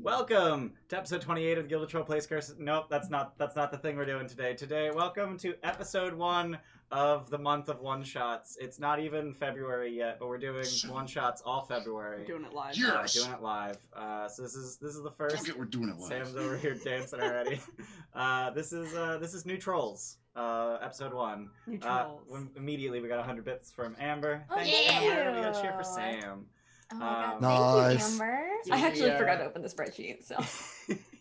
Welcome to episode 28 of the Guild of Troll Place Curse. Nope, that's not the thing we're doing today. Welcome to episode 1 of the month of one-shots. It's not even February yet, but we're doing one-shots all February. We're doing it live. Yes. Doing it live. So this is the first. We're doing it live. Sam's over here dancing already. This is New Trolls. Episode 1. New Trolls. Immediately we got 100 bits from Amber. Oh, Thanks, yeah. Amber. We got a cheer for Sam. Oh my god, Nice. thank you, Amber. I actually forgot to open the spreadsheet, so.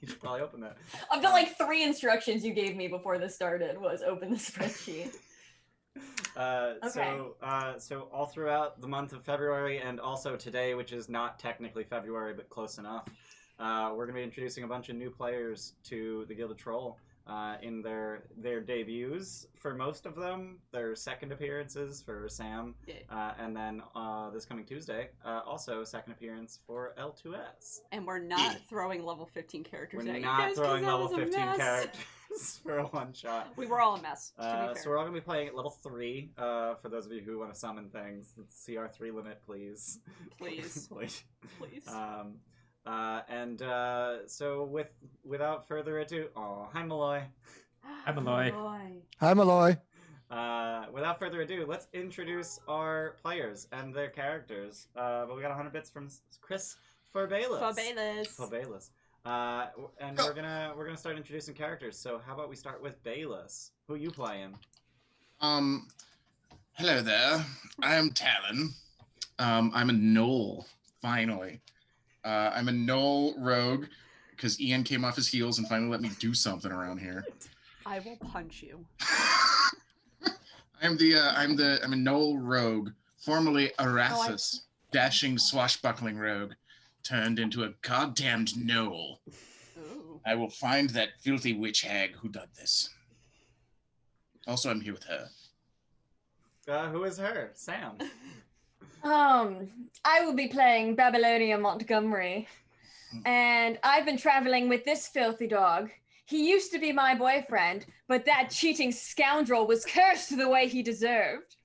You should probably open that. Of the like 3 instructions you gave me before this started was open the spreadsheet. So all throughout the month of February and also today, which is not technically February but close enough, we're going to be introducing a bunch of new players to the Guild of Troll in their debuts for most of them, their second appearances for Sam, and then this coming Tuesday, also second appearance for L2S. And we're not throwing level 15 characters We're at you not guys, throwing 'cause that level was a 15 mess. characters for a one-shot. We were all a mess, to be fair. So we're all going to be playing at level 3, for those of you who want to summon things. Let's see our 3 limit, please. Please. Please. Please. So without further ado, hi Malloy. Hi, Malloy. Hi, Malloy. Without further ado, let's introduce our players and their characters. But we got 100 bits from Chris Forbalis. And we're gonna start introducing characters. So how about we start with Bayless? Who you playing? Hello there. I am Talon. I'm a Gnoll, finally. I'm a Gnoll rogue because Ian came off his heels and finally let me do something around here. I will punch you. I'm a Gnoll rogue, formerly Erasmus, dashing swashbuckling rogue, turned into a goddamned Gnoll. Ooh. I will find that filthy witch hag who did this. Also, I'm here with her. Who is her? Sam. I will be playing Babylonia Montgomery, and I've been traveling with this filthy dog. He used to be my boyfriend, but that cheating scoundrel was cursed the way he deserved.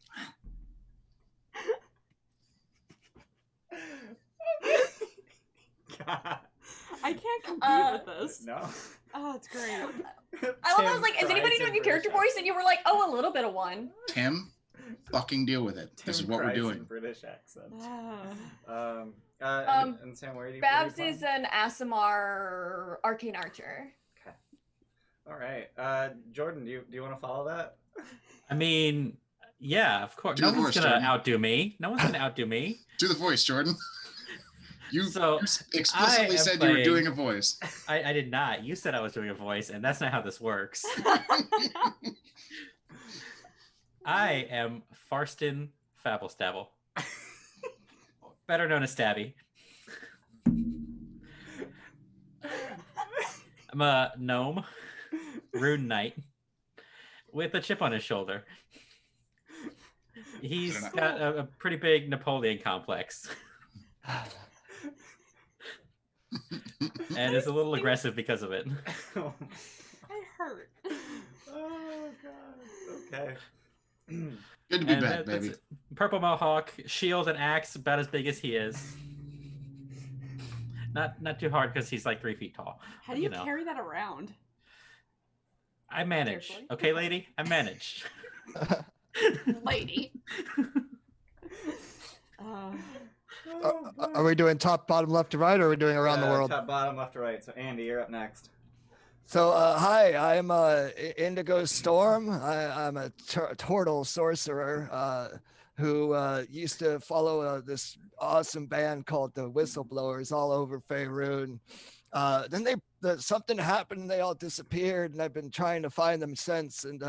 God. I can't compete with this. No. Oh, it's great. I love I was like, is anybody doing a character voice? And you were like, oh, a little bit of one. Tim, fucking deal with it. This is what we're doing. British accent. Ah. And Sam, where do you? Babs is an Aasimar arcane archer. Okay. All right. Jordan, do you want to follow that? I mean, yeah, of course. Do No the one's voice, gonna Jordan. outdo me. No one's gonna outdo me. Do the voice, Jordan. You So, explicitly I am said you were playing- doing a voice. I did not. You said I was doing a voice, and that's not how this works. I am Farston Fabblestabble, better known as Stabby. I'm a gnome, rune knight, with a chip on his shoulder. He's got a pretty big Napoleon complex. And is a little aggressive because of it. I hurt. Oh God. Okay. Good to be And back, that's baby. it. Purple mohawk, shield and axe, about as big as he is. Not too hard because he's like 3 feet tall. How do you know. carry that around? I manage. Carefully. Okay, lady? I manage. Lady. Uh, Are we doing top, bottom, left to right, or are we doing around the world? Top, bottom, left to right. So Andy, you're up next. So, hi, I'm Indigo Storm. I'm a turtle sorcerer who used to follow this awesome band called the Whistleblowers all over Faerun. Then something happened and they all disappeared, and I've been trying to find them since, and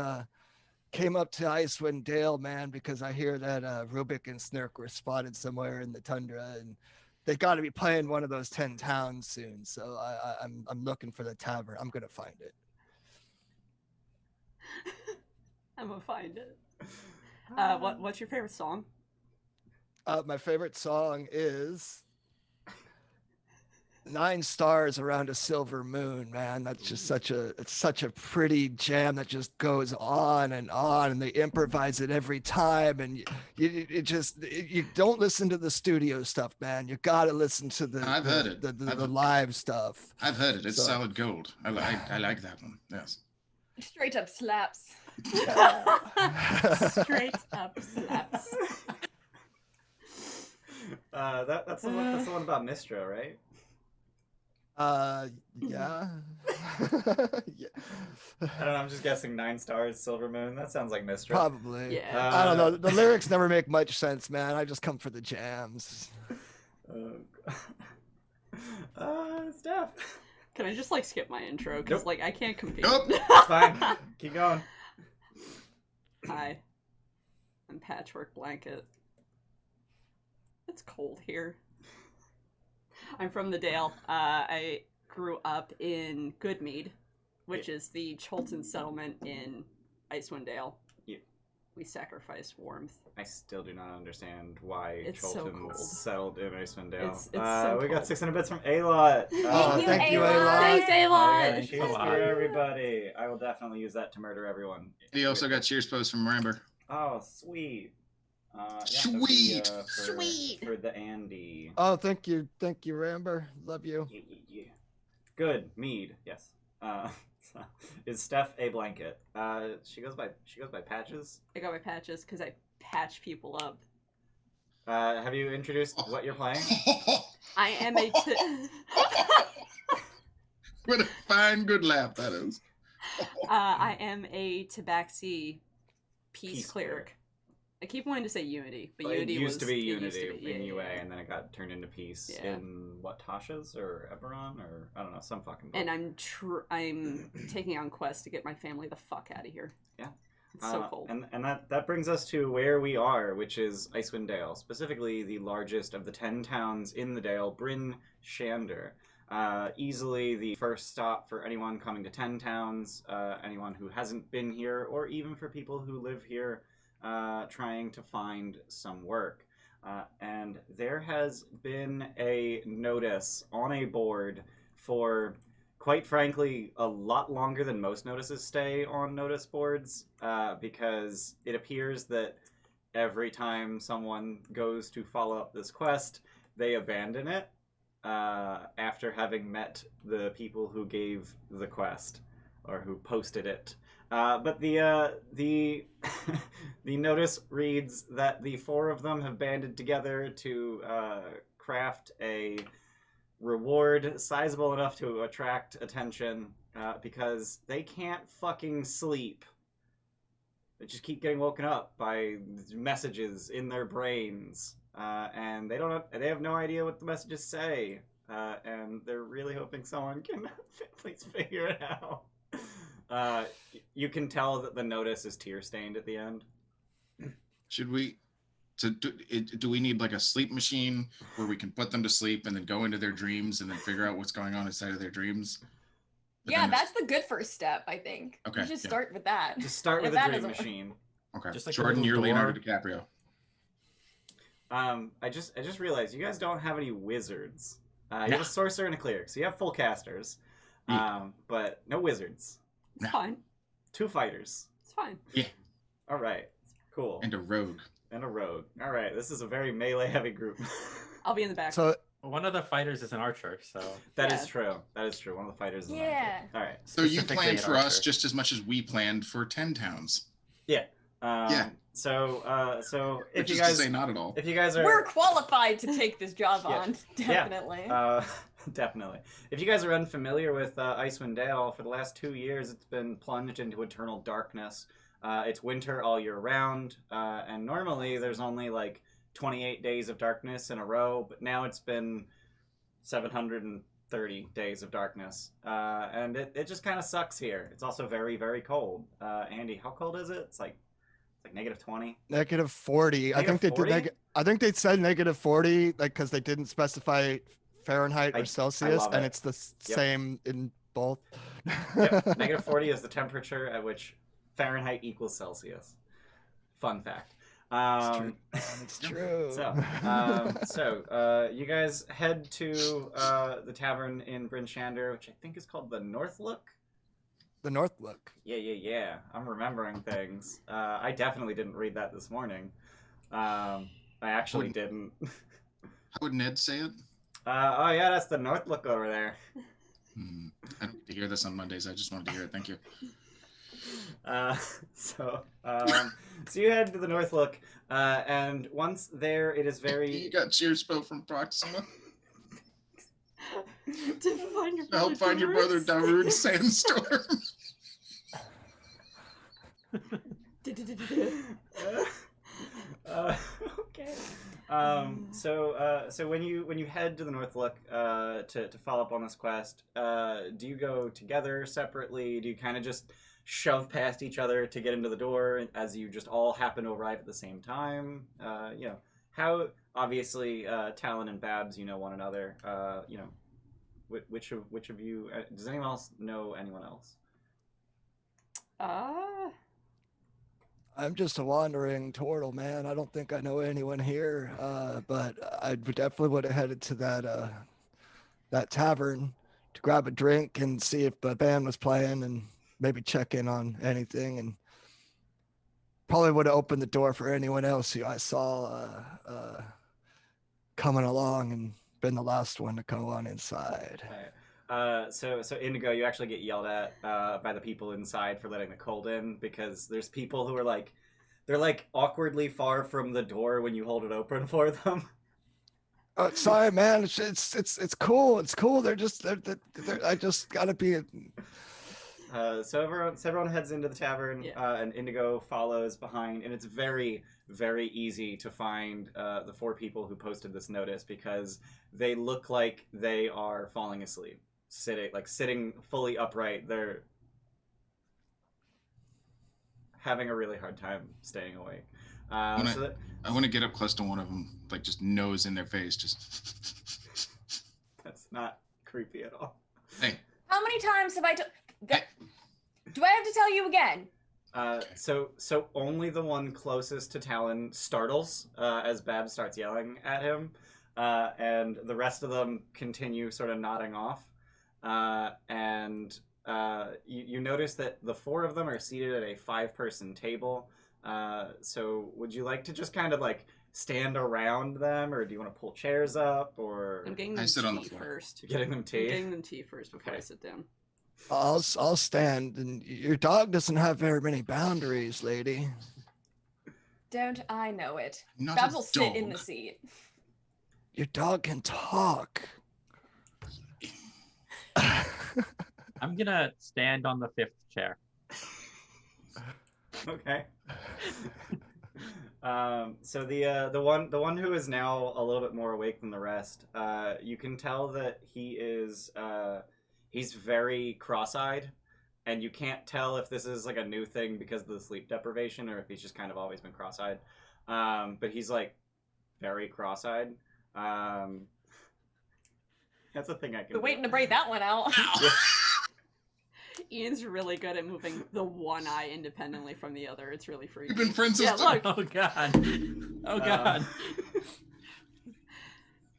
came up to Icewind Dale, man, because I hear that Rubik and Snurk were spotted somewhere in the tundra, and they got to be playing one of those 10 towns soon. So I'm looking for the tavern. I'm gonna find it. I'm gonna find it. What's your favorite song? My favorite song is 9 stars around a silver moon, man. That's just such a pretty jam that just goes on, and they improvise it every time. And you don't listen to the studio stuff, man. You gotta listen to I've heard it. the live stuff. I've heard it. It's So- solid gold. I like that one. Yes. Straight up slaps. Straight up slaps. That's the one about Mistra, right? Yeah. Yeah. I don't know. I'm just guessing 9 stars, Silver Moon. That sounds like Mistra. Probably. Yeah. I don't know. The lyrics never make much sense, man. I just come for the jams. Steph. Can I just like skip my intro? Because Nope. like I can't compete. Nope. It's fine. Keep going. Hi. I'm Patchwork Blanket. It's cold here. I'm from the Dale. I grew up in Goodmead, which is the Cholton settlement in Icewind Dale. Yeah. We sacrifice warmth. I still do not understand why It's so Cholton cold. settled in Icewind Dale. It's so we got cold. 600 bits from Alot. Thank you, Alot. Alot. Thanks, Avon! Cheers Thanks a lot. for everybody. I will definitely use that to murder everyone. He also got cheers post from Ramber. Oh, sweet. Yeah, Sweet. Sweet. For the Andy. Oh, thank you, Ramber. Love you. Yeah. Good mead. Yes. Is Steph a blanket? She goes by Patches. I got my patches because I patch people up. Have you introduced what you're playing? I am a What a fine, good laugh that is. I am a Tabaxi peace Peace cleric. I keep wanting to say Unity, but Well, Unity it used to be it used Unity to be- in yeah, UA, yeah. and then it got turned into Peace Yeah. in what, Tasha's or Eberron or I don't know, some fucking book. And I'm taking on quests to get my family the fuck out of here. Yeah. It's so cold. And that brings us to where we are, which is Icewind Dale, specifically the largest of the 10 towns in the Dale, Bryn Shander. Easily the first stop for anyone coming to 10 towns, anyone who hasn't been here, or even for people who live here trying to find some work. And there has been a notice on a board for, quite frankly, a lot longer than most notices stay on notice boards, because it appears that every time someone goes to follow up this quest, they abandon it after having met the people who gave the quest or who posted it. But the the notice reads that the 4 of them have banded together to craft a reward sizable enough to attract attention because they can't fucking sleep. They just keep getting woken up by messages in their brains, and they have no idea what the messages say, and they're really hoping someone can please figure it out. You can tell that the notice is tear stained at the end. Should we? Do we need like a sleep machine where we can put them to sleep and then go into their dreams and then figure out what's going on inside of their dreams? But Yeah, then that's the good first step, I think. Okay, You should yeah. start with that. Just start with If a that dream doesn't work- machine. okay. Just like a Jordan, little you're door. Leonardo DiCaprio. I just realized you guys don't have any wizards. You have a sorcerer and a cleric, so you have full casters, but no wizards. It's No. fine. 2 fighters. It's fine. All right, cool. And a rogue. And a rogue. All right, this is a very melee heavy group. I'll be in the back. So One of the fighters is an archer, so That Yeah. is true. That is true. One of the fighters is an Yeah. archer. All right. So you specifically planned an for us archer. just as much as we planned for 10 towns. Yeah. So if Which you is guys to say not at all. if you guys are We're qualified to take this job Yeah. on, Yeah. definitely. definitely. If you guys are unfamiliar with Icewind Dale, for the last 2 years, it's been plunged into eternal darkness. It's winter all year round, and normally there's only like 28 days of darkness in a row, but now it's been 730 days of darkness, and it just kind of sucks here. It's also very, very cold. Andy, how cold is it? It's like negative 20. -40. I think they -40? did. I think they said -40, like because they didn't specify Fahrenheit I or Celsius, love and it. it's the Yep. same in both. Yep. -40 is the temperature at which Fahrenheit equals Celsius. Fun fact. It's true. Man, it's true. So you guys head to the tavern in Bryn Shander, which I think is called the North Look. The North Look. Yeah. I'm remembering things. I definitely didn't read that this morning. I actually didn't. How would Ned say it? Oh yeah, that's the North Look over there. I don't get to hear this on Mondays. I just wanted to hear it. Thank you. So you head to the North Look, and once there, it is very. You got Cheerspo from Proxima. To find your brother. Help find your brother Darude Sandstorm. Okay. So when you head to the North Look to follow up on this quest, do you go together, separately? Do you kind of just shove past each other to get into the door as you just all happen to arrive at the same time? How obviously Talon and Babs, one another. Which of you? Does anyone else know anyone else? I'm just a wandering turtle, man. I don't think I know anyone here, but I definitely would have headed to that tavern to grab a drink and see if the band was playing and maybe check in on anything, and probably would have opened the door for anyone else who I saw coming along and been the last one to go on inside. So Indigo, you actually get yelled at by the people inside for letting the cold in, because there's people who are they're awkwardly far from the door when you hold it open for them. Sorry, man. It's cool. It's cool. They're I just gotta be. So everyone heads into the tavern, and Indigo follows behind, and it's very, very easy to find the 4 people who posted this notice, because they look like they are falling asleep, sitting fully upright. They're having a really hard time staying awake. I want to get up close to one of them, just nose in their face, just. That's not creepy at all. Hey. How many times have I do I have to tell you again? So only the one closest to Talon startles as Babs starts yelling at him, and the rest of them continue sort of nodding off. And you notice that the 4 of them are seated at a 5-person table. So would you like to just kind of stand around them, or do you want to pull chairs up, or? I'm getting them tea first. You're getting them tea? I'm getting them tea first before I sit down. I'll stand, and your dog doesn't have very many boundaries, lady. Don't I know it? Not Babs a will dog. sit in the seat. Your dog can talk. I'm gonna stand on the 5th chair. Okay. So the one who is now a little bit more awake than the rest, you can tell that he is he's very cross-eyed, and you can't tell if this is a new thing because of the sleep deprivation, or if he's just kind of always been cross-eyed. But he's very cross-eyed. That's a thing I can. Been waiting to break that one out. Ian's really good at moving the one eye independently from the other. It's really freaky. We've been friends since. Look. Oh god. Oh god.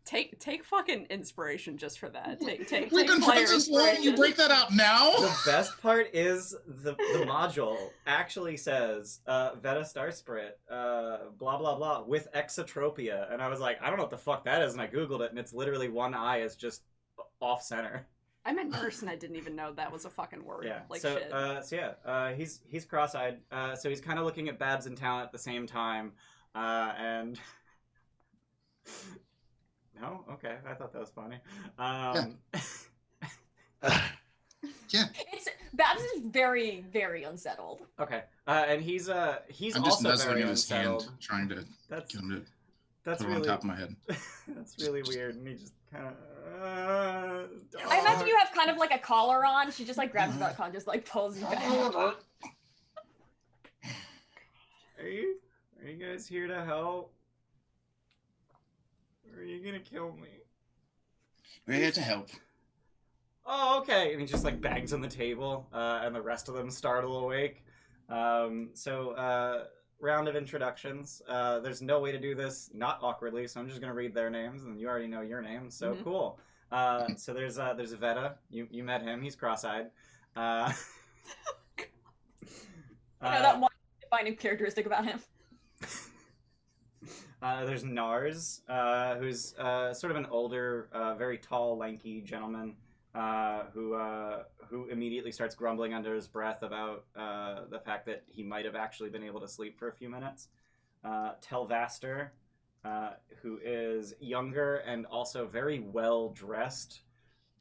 Take fucking inspiration just for that. Take We've been player friends this long. inspiration. You break that out now. The best part is the module actually says Veta Starsprit, blah blah blah, with exotropia, and I was like, I don't know what the fuck that is, and I googled it, and it's literally one eye is just off center. I'm a nurse and I didn't even know that was a fucking word. Yeah. Shit. He's cross-eyed. So he's kind of looking at Babs and Talon at the same time, and. No? Okay, I thought that was funny. Yeah. Babs is very, very unsettled. Okay, and he's I'm just also nuzzling very in his unsettled. hand, trying to That's get him to that's put it really on top of my head. that's really weird, and he just kind of. I imagine you have kind of a collar on. She just grabs you by the collar and just pulls you back. Are you guys here to help? Or are you gonna kill me? We're here to help. Oh, okay. And he just bangs on the table, and the rest of them startle awake. So round of introductions. There's no way to do this not awkwardly, so I'm just gonna read their names, and you already know your name, so cool. So there's Veta. You met him. He's cross-eyed. That one defining characteristic about him. There's Nars, who's sort of an older, very tall, lanky gentleman who immediately starts grumbling under his breath about the fact that he might have actually been able to sleep for a few minutes. Telvaster, who is younger and also very well dressed,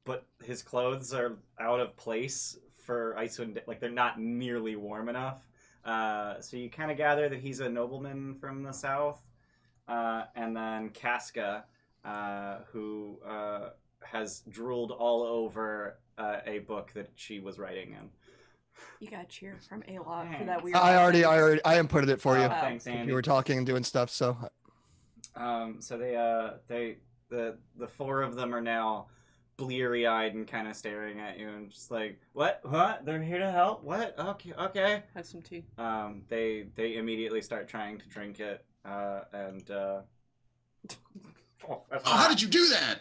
but his clothes are out of place for Icewind. Like, they're not nearly warm enough. So you kind of gather that he's a nobleman from the south. And then Casca, who has drooled all over a book that she was writing in. You got cheer from A-Lot for that weird. I inputted it for you. Thanks, Andy. You were talking and doing stuff, so. So the four of them are now bleary-eyed and kind of staring at you and just like, what? They're here to help? What? Okay. Have some tea. They immediately start trying to drink it, and how did you do that?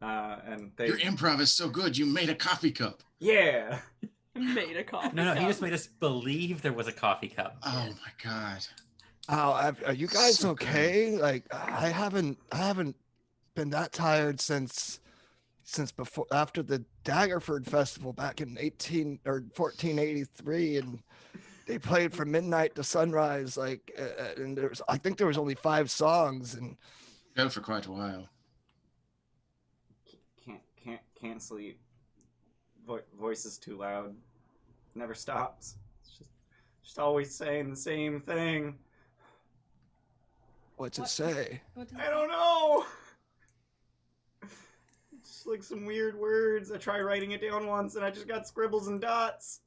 And they. Your improv is so good. You made a coffee cup. Yeah. Made a coffee. No, he cup. just made us believe there was a coffee cup. Oh my god. Oh, are you guys So okay? Like, I haven't been that tired since before, after the Daggerford Festival back in 1483, and they played from midnight to sunrise. Like, and I think there was only 5 songs, and Go for quite a while. Can't sleep. Voice is too loud. Never stops. It's just always saying the same thing. what's it say? I don't know. Just like some weird words. I tried writing it down once, and I just got scribbles and dots.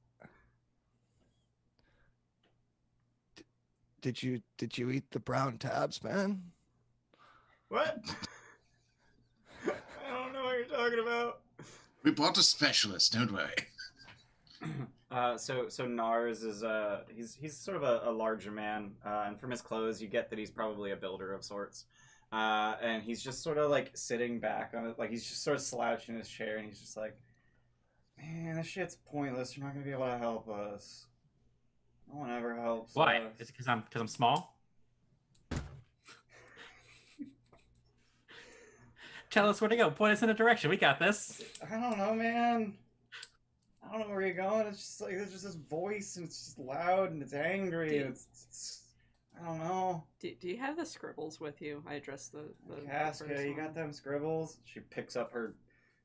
Did you eat the brown tabs, man? What? I don't know what you're talking about. We bought a specialist, don't we? So Nars is he's sort of a larger man, and from his clothes you get that he's probably a builder of sorts. And he's just sort of like sitting back on it, like he's just sort of slouching in his chair, and he's just like, "Man, this shit's pointless. You're not gonna be able to help us. No one ever helps Why? us." Is it because I'm small? Tell us where to go. Point us in a direction. We got this. I don't know, man. I don't know where you're going. It's just like there's just this voice, and it's just loud, and it's angry, and it's I don't know. Do you have the scribbles with you? I addressed the Casca, first you one. got them scribbles? She picks up her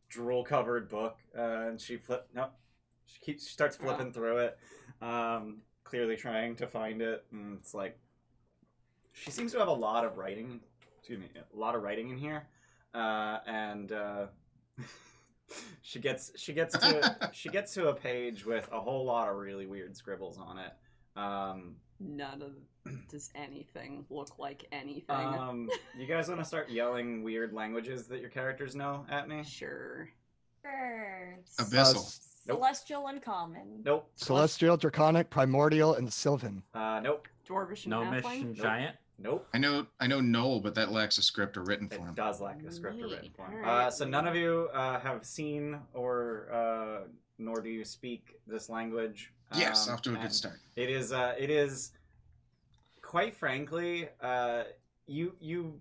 drool-covered book, and she starts flipping through it, clearly trying to find it, and it's like she seems to have a lot of writing. Excuse me, a lot of writing in here, and she gets to a page with a whole lot of really weird scribbles on it. None of does anything look like anything. You guys want to start yelling weird languages that your characters know at me? Sure. Abyssal. Nope. Celestial and common. Nope. Celestial, Draconic, Primordial, and Sylvan. Nope. Dwarvish and Gnomish halfling? and Nope. giant. Nope. I know Noel, but that lacks a script or written It form. does lack a script or written form. Alright. So none of you have seen or nor do you speak this language. Yes, off to a and good start. It is quite frankly, you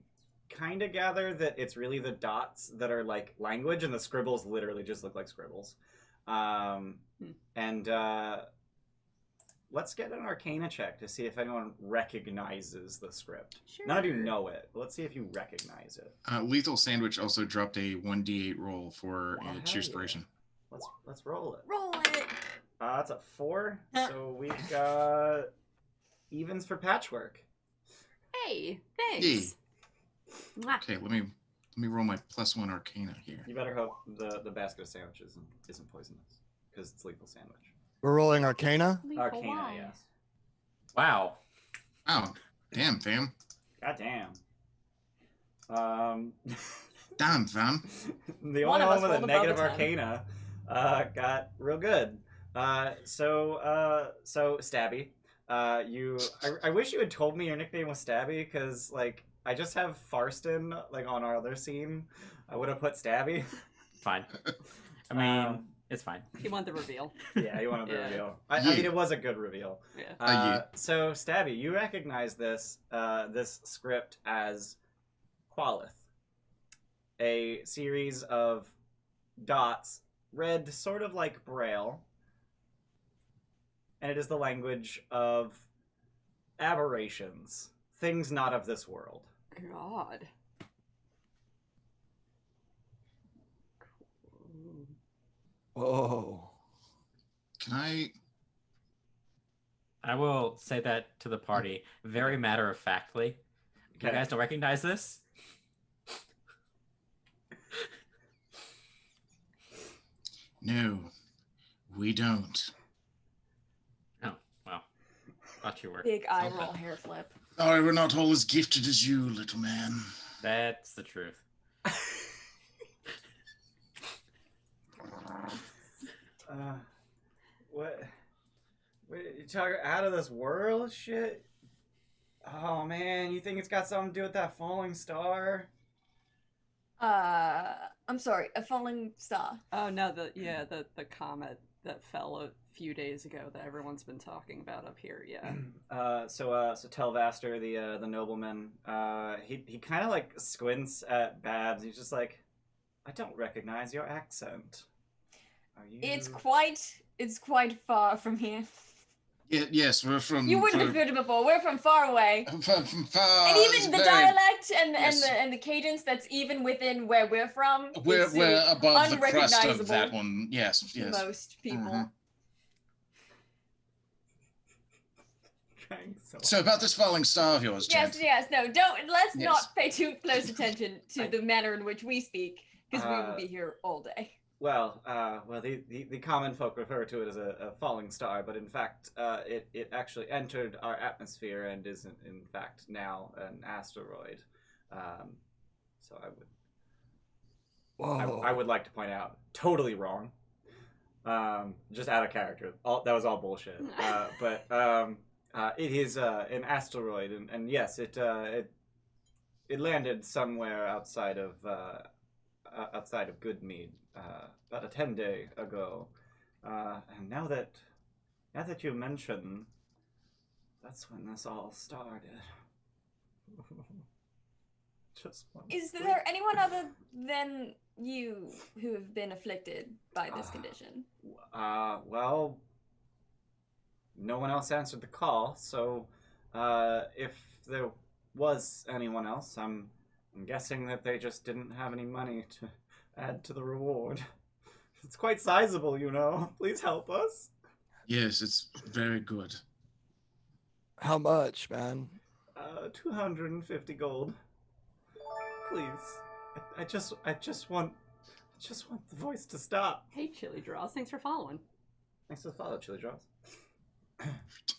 kind of gather that it's really the dots that are like language, and the scribbles literally just look like scribbles. And let's get an Arcana check to see if anyone recognizes the script. Sure. None of you know it, but let's see if you recognize it. Lethal Sandwich also dropped a 1d8 roll for Hell Cheerspiration. Let's roll it. Roll it. That's a 4. So we've got evens for Patchwork. Hey, thanks. Yay. Mwah. Okay, let me roll my +1 Arcana here. You better hope the basket of sandwiches isn't poisonous, because it's lethal sandwich. We're rolling Arcana. Lethal Arcana, wine. yes. Wow. Oh, damn, fam. God damn. Damn, fam. The One only of one us with a rolled above negative a 10. Arcana got real good. So Stabby, I wish you had told me your nickname was Stabby, because like I just have Farston like on our other scene. I would have put Stabby. Fine. I mean, it's fine. You want the reveal. Yeah, you wanted the Yeah. reveal. I mean, it was a good reveal. Yeah. So Stabby, you recognize this this script as Qualith, a series of dots read sort of like Braille, and it is the language of aberrations, things not of this world. God. Whoa. Can I? I will say that to the party very matter of factly. You Okay. guys don't recognize this? No, we don't. Oh, well. Thought you were. Big eye Okay. roll, hair flip. Sorry, we're not all as gifted as you, little man. That's the truth. What? You talking out of this world shit? Oh man, you think it's got something to do with that falling star? I'm sorry, a falling star. Oh no, the comet that fell a few days ago that everyone's been talking about up here. Yeah. So Telvaster, the nobleman, he kind of like squints at Babs. He's just like, I don't recognize your accent. Are you? It's quite far from here. Yes, we're from. You wouldn't have heard it before. We're from far away. From far. And even the dialect and Yes. and the cadence that's even within where we're from. We're is, above the crust of unrecognizable that one. Yes, to yes. most people. Mhm. Trying So about this falling star of yours, Yes, Jen. no, let's Yes. not pay too close attention to the manner in which we speak, because we Uh, would be here all day. Well, the common folk refer to it as a falling star, but in fact, it actually entered our atmosphere and is in fact now an asteroid. So Whoa. I would like to point out, totally wrong. Just out of character. That was all bullshit. But it is an asteroid, and yes, it landed somewhere outside of Goodmead about a 10-day ago. And now that you mention, that's when this all started. Just one. Is there anyone other than you who have been afflicted by this condition? Well, no one else answered the call, so if there was anyone else, I'm guessing that they just didn't have any money to add to the reward. It's quite sizable, you know. Please help us. Yes, it's very good. How much, man? 250 gold. Please. I just want the voice to stop. Hey, Chili Draws, thanks for following. Thanks for the follow, Chili Draws.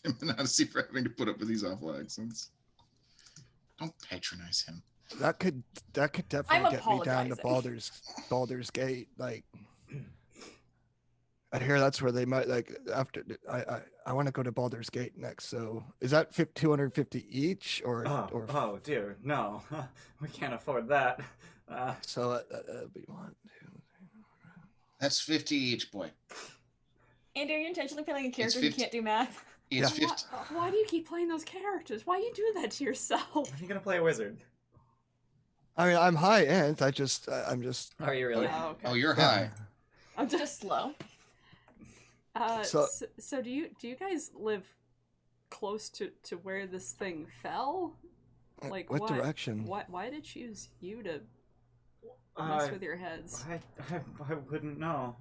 Tim and Odyssey for having to put up with these awful accents. Don't patronize him. That could definitely I'm get me down to apologizing. Baldur's Gate. Like, I hear that's where they might like after. I want to go to Baldur's Gate next. So is that 250 each or? Oh dear, no, we can't afford that. So that'd be 1, 2. That's 50 each, boy. Andy, are you intentionally playing a character who 50. can't do math? It's Yeah. 50. Why do you keep playing those characters? Why you do that to yourself? You're gonna play a wizard. I mean, I'm high end. I'm just. Are you really? Oh, okay. Oh, you're Yeah. high. I'm just Just slow. so do you guys live close to where this thing fell? Like what direction? Why did it choose you to mess with your heads? I wouldn't know.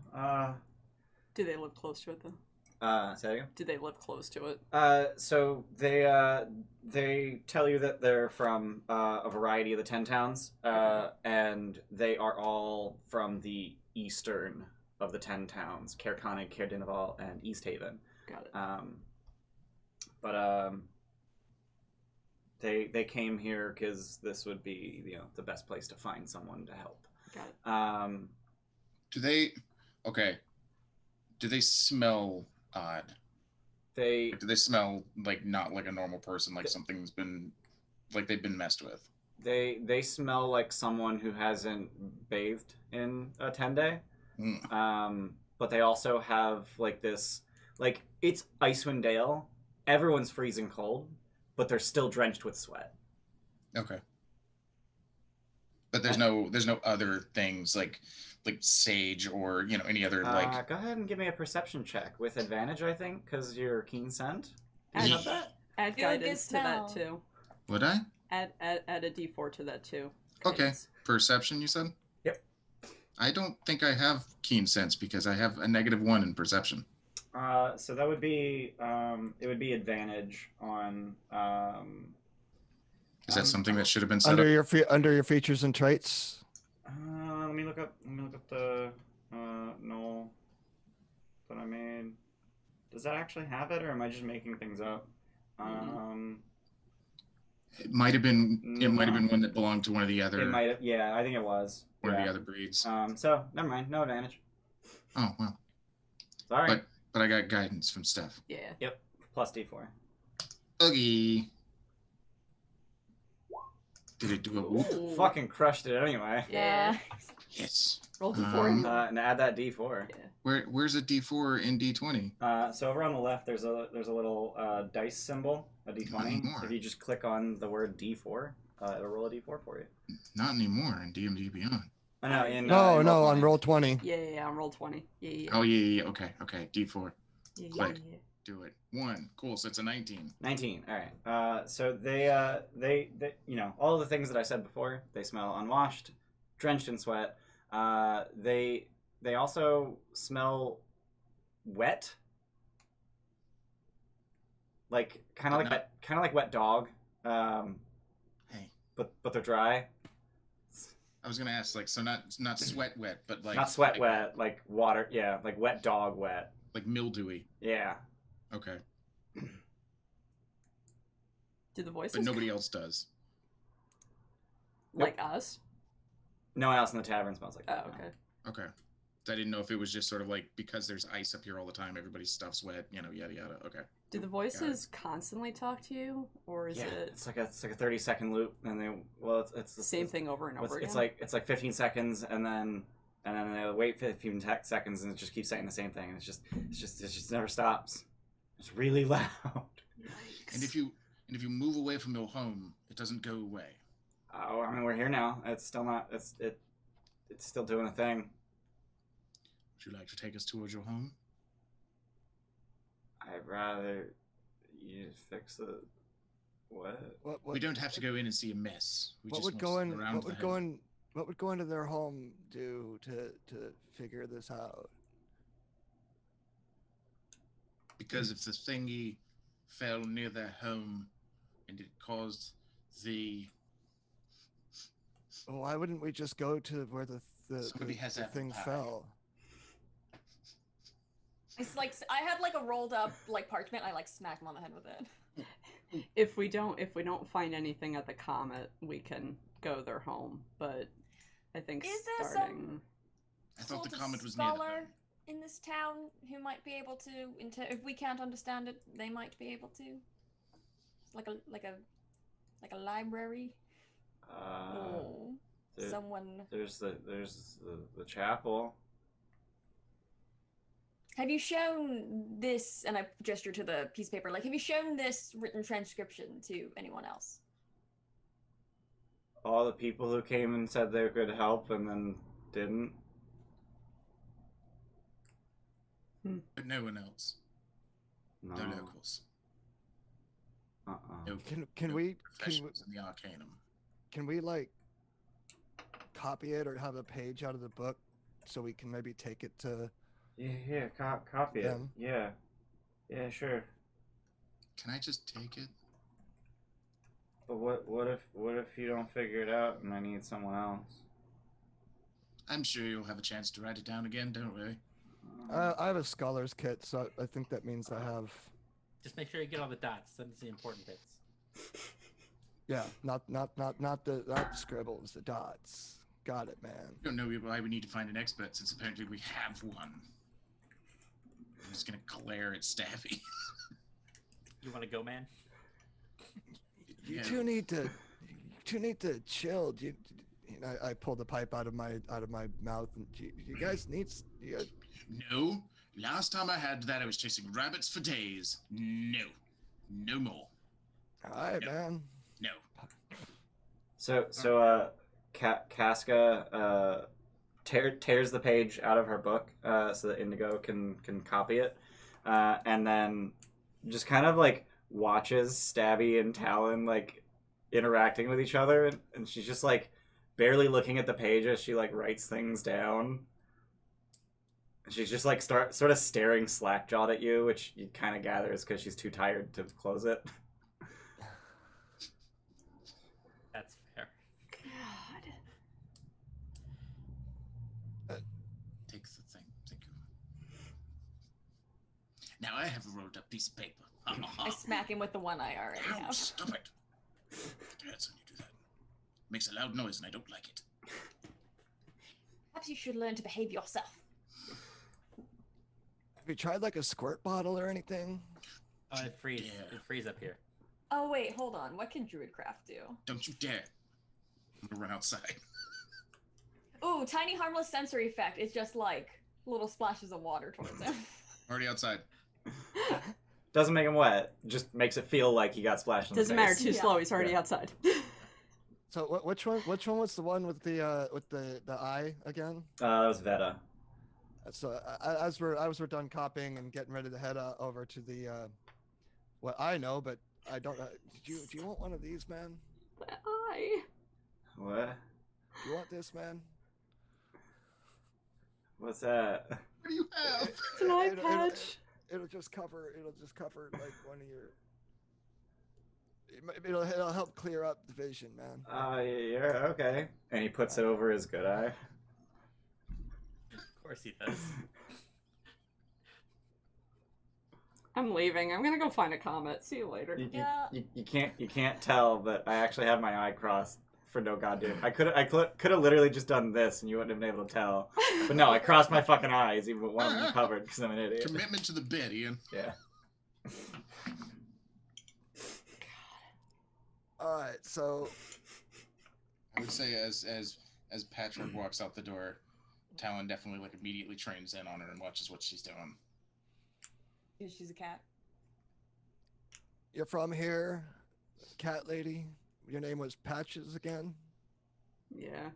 Do they live close to it though? Say that again? Do they live close to it? So they tell you that they're from a variety of the 10 towns, and they are all from the eastern of the 10 towns: Caerconnig, Caerdinaval, and East Haven. Got it. But they came here because this would be the best place to find someone to help. Got it. Do they? Okay. Do they smell odd? They Do they smell like not like a normal person, like something's been, like they've been messed with? they smell like someone who hasn't bathed in a 10-day. But they also have like this, like it's Icewind Dale. Everyone's freezing cold, but they're still drenched with sweat. Okay. But there's no other things like sage or any other like. Go ahead and give me a perception check with advantage, I think, because you're keen scent. Do you Add, have that? add Feel a good guidance to that smell. too. Would I? Add a d4 to that too. Okay. Guidance. Perception, you said? Yep. I don't think I have keen sense because I have a -1 in perception. So that would be it would be advantage on Is that something that should have been set Under up? under your features and traits. let me look up the null that I made. Does that actually have it, or am I just making things up? It might have been. It might have No. been one that belonged to one of the other. It might have. Yeah, I think it was. One Yeah. of the other breeds. So never mind. No advantage. Oh well. Sorry. But I got guidance from Steph. Yeah. Yep. Plus D4. Oogie. Did it do a whoop? Ooh. Fucking crushed it anyway. Yeah. Yes. Roll d4 anyway. And add that D4. Yeah. Where's a D4 in D20? So over on the left, there's a little dice symbol, a D20. Not anymore. If you just click on the word D4, it'll roll a D4 for you. Not anymore in DMD Beyond. I know. In No, in no, Roll20. on roll 20. Yeah, on roll 20. Yeah. Oh yeah. Okay. D4. Yeah, click. yeah. Do it. 1. Cool. So it's a 19. 19. All right. So they all the things that I said before. They smell unwashed, drenched in sweat. They also smell wet. Like kind of like wet dog. Hey. But they're dry. I was gonna ask, like, so not sweat wet, but like Not sweat wet, like water. Yeah, like wet dog wet. like mildewy. Yeah. Okay. Do the voices But nobody else does. like us? No one else in the tavern smells like that. Oh, okay. Okay. So I didn't know if it was just sort of like because there's ice up here all the time, everybody's stuff's wet, yada yada. Okay. Do the voices constantly talk to you, or is Yeah, it it's like a 30-second loop, and it's the same thing over and over again? It's like 15 seconds, and then they wait 15 seconds, and it just keeps saying the same thing, and it just never stops. It's really loud. Yikes. And if you move away from your home, it doesn't go away. Oh, I mean, we're here now. It's still not. It's still doing a thing. Would you like to take us towards your home? I'd rather you fix the what? What We don't have to go in and see a mess. We what just would want go to in sit around what the would head. go in what would go into their home do to figure this out? Because if the thingy fell near their home and it caused the Well, why wouldn't we just go to where the Somebody has the apple thing pie. fell? It's like I had like a rolled up like parchment. I like smack him on the head with it. If we don't find anything at the comet, we can go their home. But I think Is there starting. I thought the sort of comet was near the scholar home. in this town who might be able to if we can't understand it, they might be able to. It's like a library. Oh, there- someone. There's the chapel. Have you shown this? And I gesture to the piece of paper. Like, have you shown this written transcription to anyone else? All the people who came and said they could help and then didn't. But no one else. No. No locals. No Can we professionals in the Arcanum. can we like copy it or have a page out of the book so we can maybe take it to Yeah, copy it. Them. Yeah, sure. Can I just take it? But what if you don't figure it out and I need someone else? I'm sure you'll have a chance to write it down again, don't worry. I have a scholar's kit, so I think that means I have Just make sure you get all the dots. That's the important bits. not the scribbles, the dots. Got it, man. I don't know why we need to find an expert since apparently we have one. I'm just gonna glare at Staffy. You want to go, man? You two need to chill. I pulled the pipe out of my mouth, and you guys need. No. Last time I had that, I was chasing rabbits for days. No. No more. All right, No. man. No. So Casca tears the page out of her book so that Indigo can copy it, and then just kind of like watches Stabby and Talon like interacting with each other, and she's just like barely looking at the page as she like writes things down. And she's just like sort of staring slack-jawed at you, which you kind of gather is because she's too tired to close it. That's fair. God. Takes the thing. Thank you. Now I have a rolled up piece of paper. I smack him with the one I already Ow, have. stop it. That's when you do that. Makes a loud noise and I don't like it. Perhaps you should learn to behave yourself. Have you tried like a squirt bottle or anything? Oh, it freeze. Yeah. It freeze up here. Oh wait, hold on. What can Druidcraft do? Don't you dare. I'm gonna run outside. Ooh, tiny harmless sensory effect. It's just like little splashes of water towards him. Already outside. Doesn't make him wet, just makes it feel like he got splashed in Doesn't the matter. face. Too Yeah. slow. He's already Yeah. outside. So which one was the one with the eye again? That was Veta. So as we're done copying and getting ready to head over to the what I know, but I don't know. Do you want one of these, man? That eye. What? Do you want this, man? What's that? What do you have? It's an eye patch. It'll just cover like one of your. It'll help clear up the vision, man. Yeah, okay. And he puts it over his good eye. Of course he does. I'm leaving. I'm gonna go find a comet. See you later. Yeah. You can't tell, but I actually have my eye crossed for no goddamn. I could have literally just done this, and you wouldn't have been able to tell. But no, I crossed my fucking eyes, even with one of them covered, because I'm an idiot. Commitment to the bit, Ian. Yeah. All right, so I would say as Patrick walks out the door, Talon definitely like immediately trains in on her and watches what she's doing. She's a cat. you're from here, cat lady. Your name was Patches again. Yeah.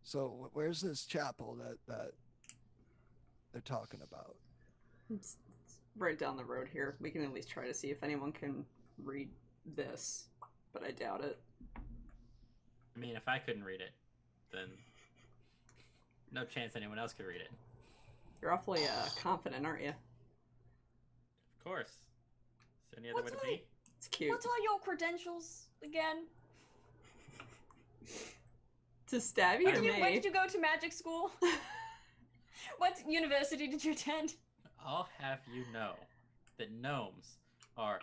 So where's this chapel that they're talking about? It's right down the road here. We can at least try to see if anyone can read this, but I doubt it. I mean, if I couldn't read it, then no chance anyone else could read it. You're awfully confident, aren't you? Of course. Is there any other way to be? It's cute. What's all your credentials again? To stab you When to did you, when me. did you go to magic school? What university did you attend? I'll have you know that gnomes are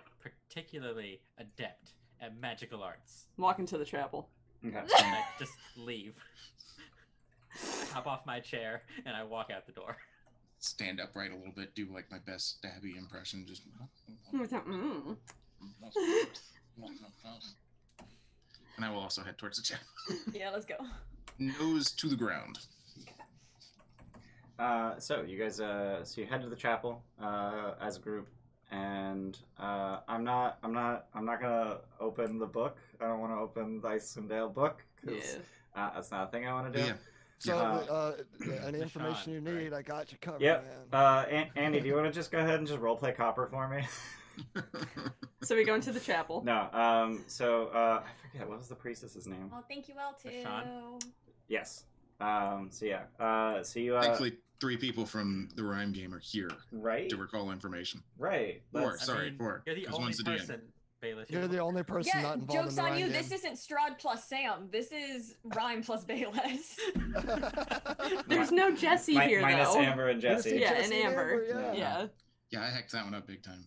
particularly adept at magical arts. Walk into the chapel. Okay. And I just leave. I hop off my chair and I walk out the door. Stand upright a little bit, do like my best Stabby impression, just. Mm. And I will also head towards the chapel. Yeah, let's go. Nose to the ground. So you guys, so you head to the chapel as a group, and I'm not gonna open the book. I don't want to open the Icewind book because that's not a thing I want to do. Yeah. So any The information you Sean, need, right. I got you covered, Yep. man. Andy, do you want to just go ahead and just roleplay Copper for me? So we go into the chapel. No. I forget what was the priestess's name. Well, thank you all too. Sean? Yes. So yeah. So you Thankfully, 3 people from the Rime game are here right. to recall information. Right. Four, That's- sorry, 4. You're the 'cause only one's the DM. person, Bayless. You're the only person Yeah, not involved joke's in the on Rhine you. game. This isn't Strahd plus Sam. This is Rime plus Bayless. There's no Jesse here, minus though. Amber and Jesse. Yeah, Jesse and Amber. yeah. Yeah. Yeah, I hacked that one up big time.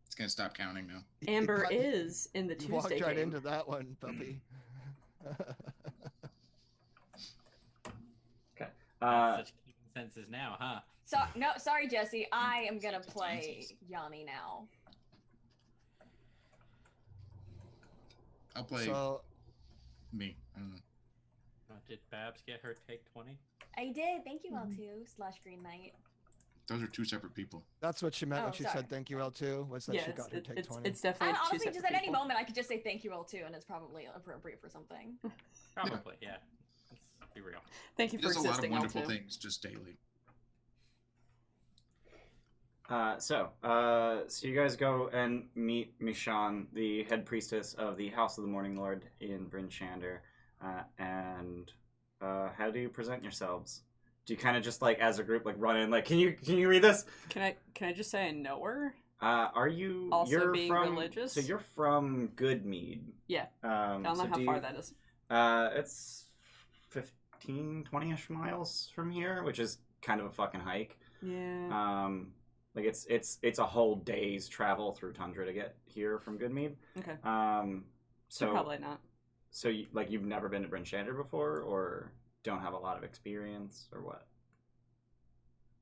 It's gonna stop counting now. Amber is in the You walked Tuesday right game. into that one, puppy. Such keeping senses now, huh? So no, sorry, Jesse. I am gonna play Yanni now. I'll play So me. I don't know. Did Babs get her take 20? I did. Thank you, L2 / Green Knight. Those are two separate people. that's what she meant when Oh, she sorry. said thank you, L2, was that Yeah, she got her take 20. it's definitely two Honestly, separate just at any people. moment, I could just say thank you, L2, and it's probably appropriate for something. Probably, yeah. Let's be real. Thank you He for does a lot of existing, wonderful L2. things just daily. So you guys go and meet Mishan, the head priestess of the House of the Morning Lord in Bryn Shander. And how do you present yourselves? Do you kind of just like as a group like run in like can you read this? Can I just say I know her? Are you Also you're being from religious? So you're from Goodmead. Yeah. I I don't know how far that is. It's 15, 20-ish miles from here, which is kind of a fucking hike. Yeah. Like it's a whole day's travel through tundra to get here from Goodmead. Okay. So probably not. So you've never been to Bryn Shander before, or don't have a lot of experience, or what?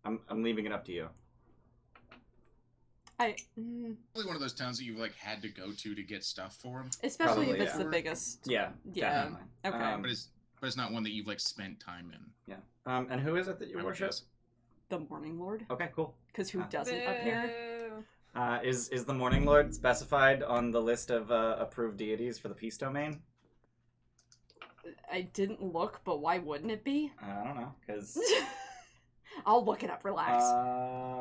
I'm leaving it up to you. Probably one of those towns that you've like had to go to get stuff for them. Especially Probably, if it's yeah. the biggest. Yeah. Yeah. Definitely. Okay. But it's not one that you've like spent time in. Yeah. And who is it that you I would worship? guess. The Morning Lord. Okay, cool. Because who doesn't up here? Boo. Is the Morning Lord specified on the list of approved deities for the Peace Domain? I didn't look, but why wouldn't it be? I don't know, because I'll look it up. Relax.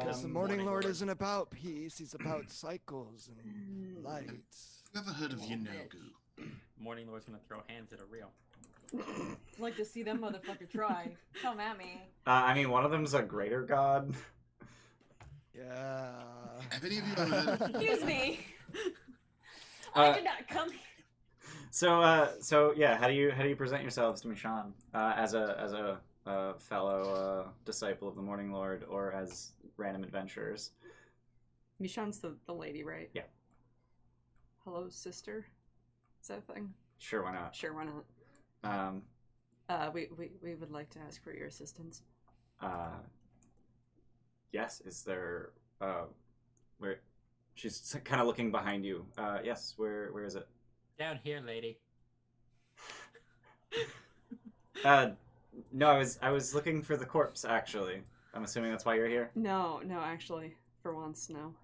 Because the Morning Morning Lord Lord. isn't about peace, he's about cycles and lights. You ever heard of Yanogu? Morning Lord's gonna throw hands at a reel. Like to see them motherfucker try. Come at me. I mean, one of them's a greater god. Yeah. Have any of you ever heard of Excuse me. Uh, I did not come. So yeah, how do you present yourselves to Mishan as a fellow disciple of the Morning Lord, or as random adventurers? Mishan's the lady, right? Yeah. Hello, sister. Is that a thing? Sure, why not? Sure, why not? We would like to ask for your assistance. Yes. Is there where? She's kind of looking behind you. Yes. Where is it? Down here, lady. No, I was looking for the corpse. Actually, I'm assuming that's why you're here. No, actually, for once, no.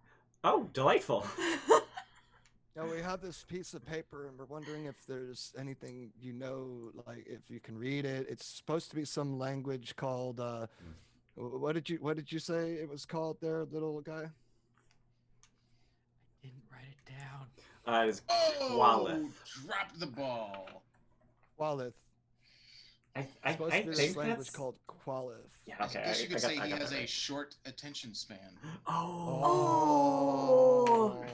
Oh, delightful. Now we have this piece of paper and we're wondering if there's anything you know, like if you can read it. It's supposed to be some language called what did you say it was called there, little guy? Didn't write it down. It's Oh, Qualith. dropped the ball. Qualith. I It's supposed to be this think language that's called Qualith. Yeah. I Okay. guess you could say I he got has that a right. short attention span. Oh.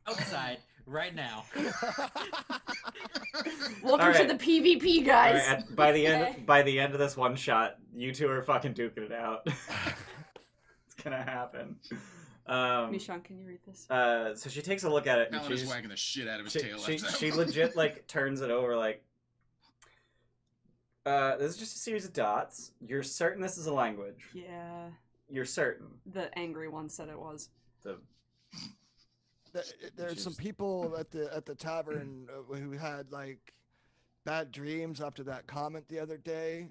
Outside, right now. Welcome All right. to the PvP, All guys. right, by the end of this one shot, you two are fucking duking it out. It's gonna happen. Mishan, can you read this? So she takes a look at it and Alan is she's wagging the shit out of his she, tail. she, at that she moment. legit like turns it over like this is just a series of dots. You're certain this is a language. Yeah, You're certain. the angry one said it was. There's some people at the tavern who had like bad dreams after that comment the other day.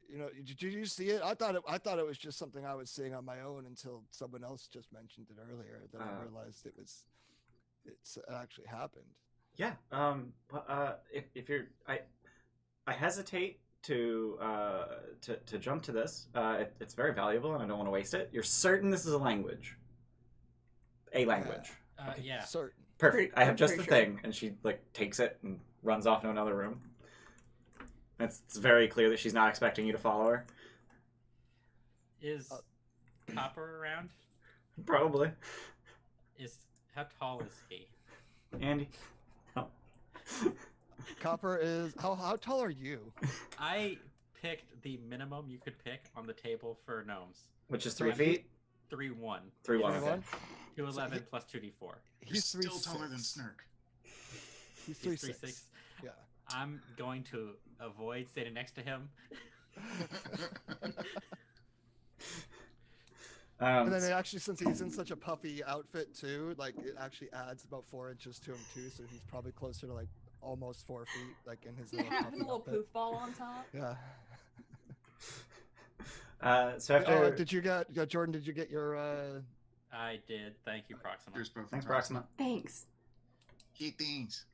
You know, did you see it? I thought it was just something I was seeing on my own until someone else just mentioned it earlier. Then I realized it's actually happened. Yeah. But if you're I hesitate to jump to this. It's very valuable and I don't want to waste it. You're certain this is a language. A language. Yeah. Certain. Perfect. I have just the pretty sure. thing, and she like takes it and runs off to another room. It's very clear that she's not expecting you to follow her. Is Copper around? Probably. How tall is he? Andy. Oh. Copper is how tall are you? I picked the minimum you could pick on the table for gnomes. Which is 3 I'm feet? 3'1". 3'1", okay. 3'1"? 211 plus 2d4. You're He's still 3'6". taller than Snurk. He's He's 3'6". 3'6". Yeah. I'm going to avoid standing next to him. And then it actually, since he's in such a puffy outfit too, like it actually adds about 4 inches to him too, so he's probably closer to like almost 4 feet, like in his little With a puffy little outfit. poof ball on top. Yeah. So after Did you get Jordan? Did you get your? I did. Thank you, Proxima. Here's both thanks, of them. Proxima. Thanks. Hey, things.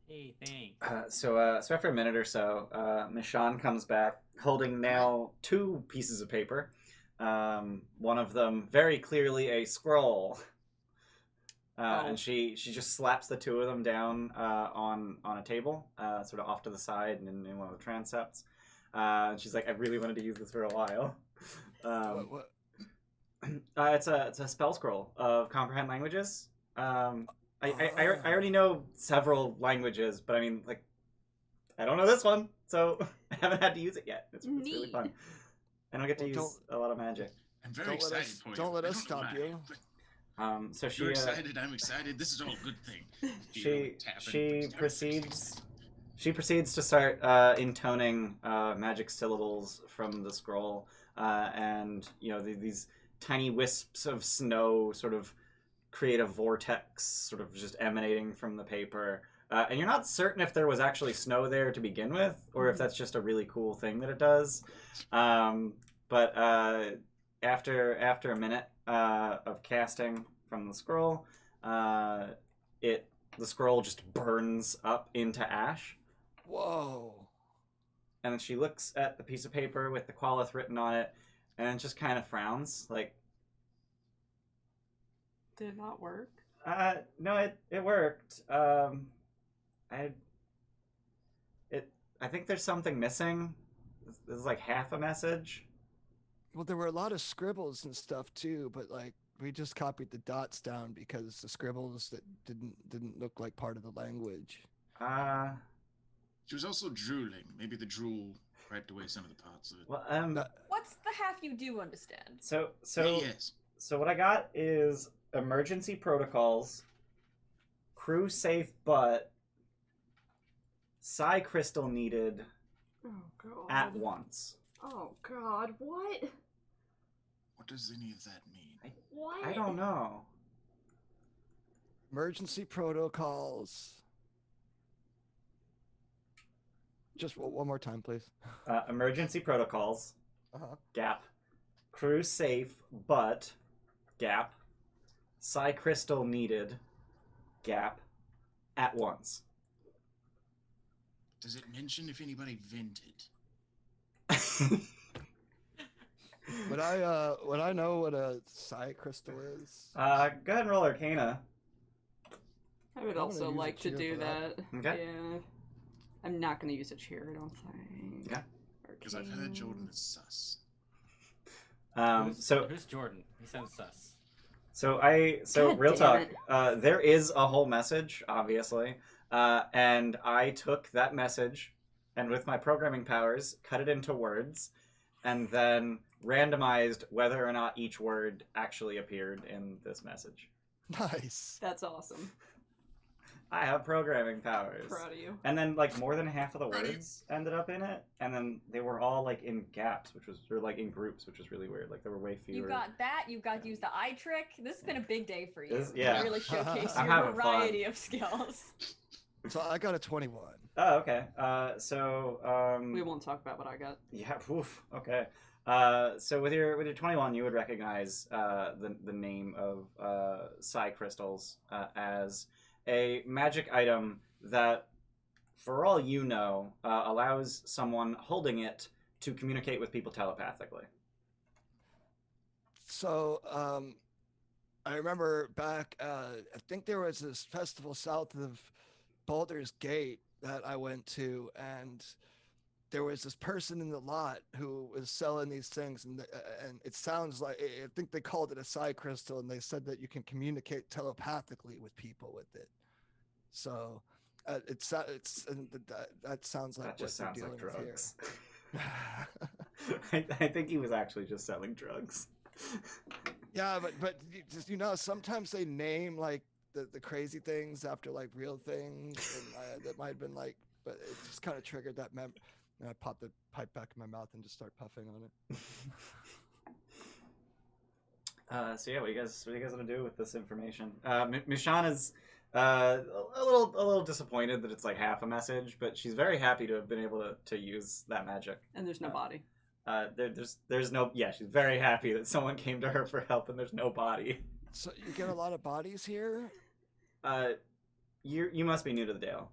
Hey, thanks. So after a minute or so, Michonne comes back holding now 2 pieces of paper. One of them very clearly a scroll. And she just slaps the 2 of them down on a table, sort of off to the side and in one of the transepts. And she's like, I really wanted to use this for a while. What? It's a spell scroll of comprehend languages. I already know several languages, but I mean, like, I don't know this one, so I haven't had to use it yet. It's really fun. I don't get to use a lot of magic. I'm very excited for you. Don't let I us know stop why, you. but So You're she excited. I'm excited. This is all a good thing. she proceeds to start intoning magic syllables from the scroll, and these tiny wisps of snow sort of create a vortex, sort of just emanating from the paper. And you're not certain if there was actually snow there to begin with, or if that's just a really cool thing that it does. But after a minute of casting from the scroll, the scroll just burns up into ash. Whoa. And then she looks at the piece of paper with the Qualith written on it, and then just kind of frowns, like, Did it not work? no, it worked. I think there's something missing. This is like half a message. Well, there were a lot of scribbles and stuff too, but like we just copied the dots down because the scribbles that didn't look like part of the language. She was also drooling. Maybe the drool wiped away some of the parts of it. Well, What's the half you do understand? so Yes. so what I got is emergency protocols, crew safe butt, psi crystal needed Oh god. at once. Oh god, what? What does any of that mean? What? I don't know. Emergency protocols. Just one more time, please. Emergency protocols, Uh-huh. gap, crew safe but gap, psi crystal needed, gap, at once. Does it mention if anybody vented? Would I know what a psi crystal is? Go ahead and roll Arcana. I would I'm also gonna use a like to cheer do for that. that. Okay. Yeah. I'm not going to use a cheer, I don't think. Okay. Because I've heard Jordan is sus. Who's Jordan? He sounds sus. So God real damn talk. There is a whole message, obviously, and I took that message, and with my programming powers, cut it into words, and then randomized whether or not each word actually appeared in this message. Nice. That's awesome. I have programming powers. Proud of you. And then like more than half of the words ended up in it, and then they were all like in gaps, or like in groups, which was really weird. Like there were way fewer. You got that. You got to use the eye trick. This has been a big day for you. Yeah. You really showcase I'm your having variety of skills. So I got a 21. Oh, okay. We won't talk about what I got. Yeah. Oof. Okay. So with your 21, you would recognize the name of psi crystals as a magic item that, for all you know, allows someone holding it to communicate with people telepathically. So I remember back, I think there was this festival south of Baldur's Gate that I went to, and there was this person in the lot who was selling these things, and it sounds like, I think they called it a psi crystal, and they said that you can communicate telepathically with people with it. So that sounds like That just what sounds they're like dealing with drugs. here. I think he was actually just selling drugs. Yeah, but sometimes they name like the crazy things after like real things, and that might have been like, but it just kind of triggered that memory. And I pop the pipe back in my mouth and just start puffing on it. So yeah, what are you guys gonna do with this information? Michonne is a little disappointed that it's like half a message, but she's very happy to have been able to use that magic. And there's no body. There's no, yeah, she's very happy that someone came to her for help and there's no body. So you get a lot of bodies here? You must be new to the Dale.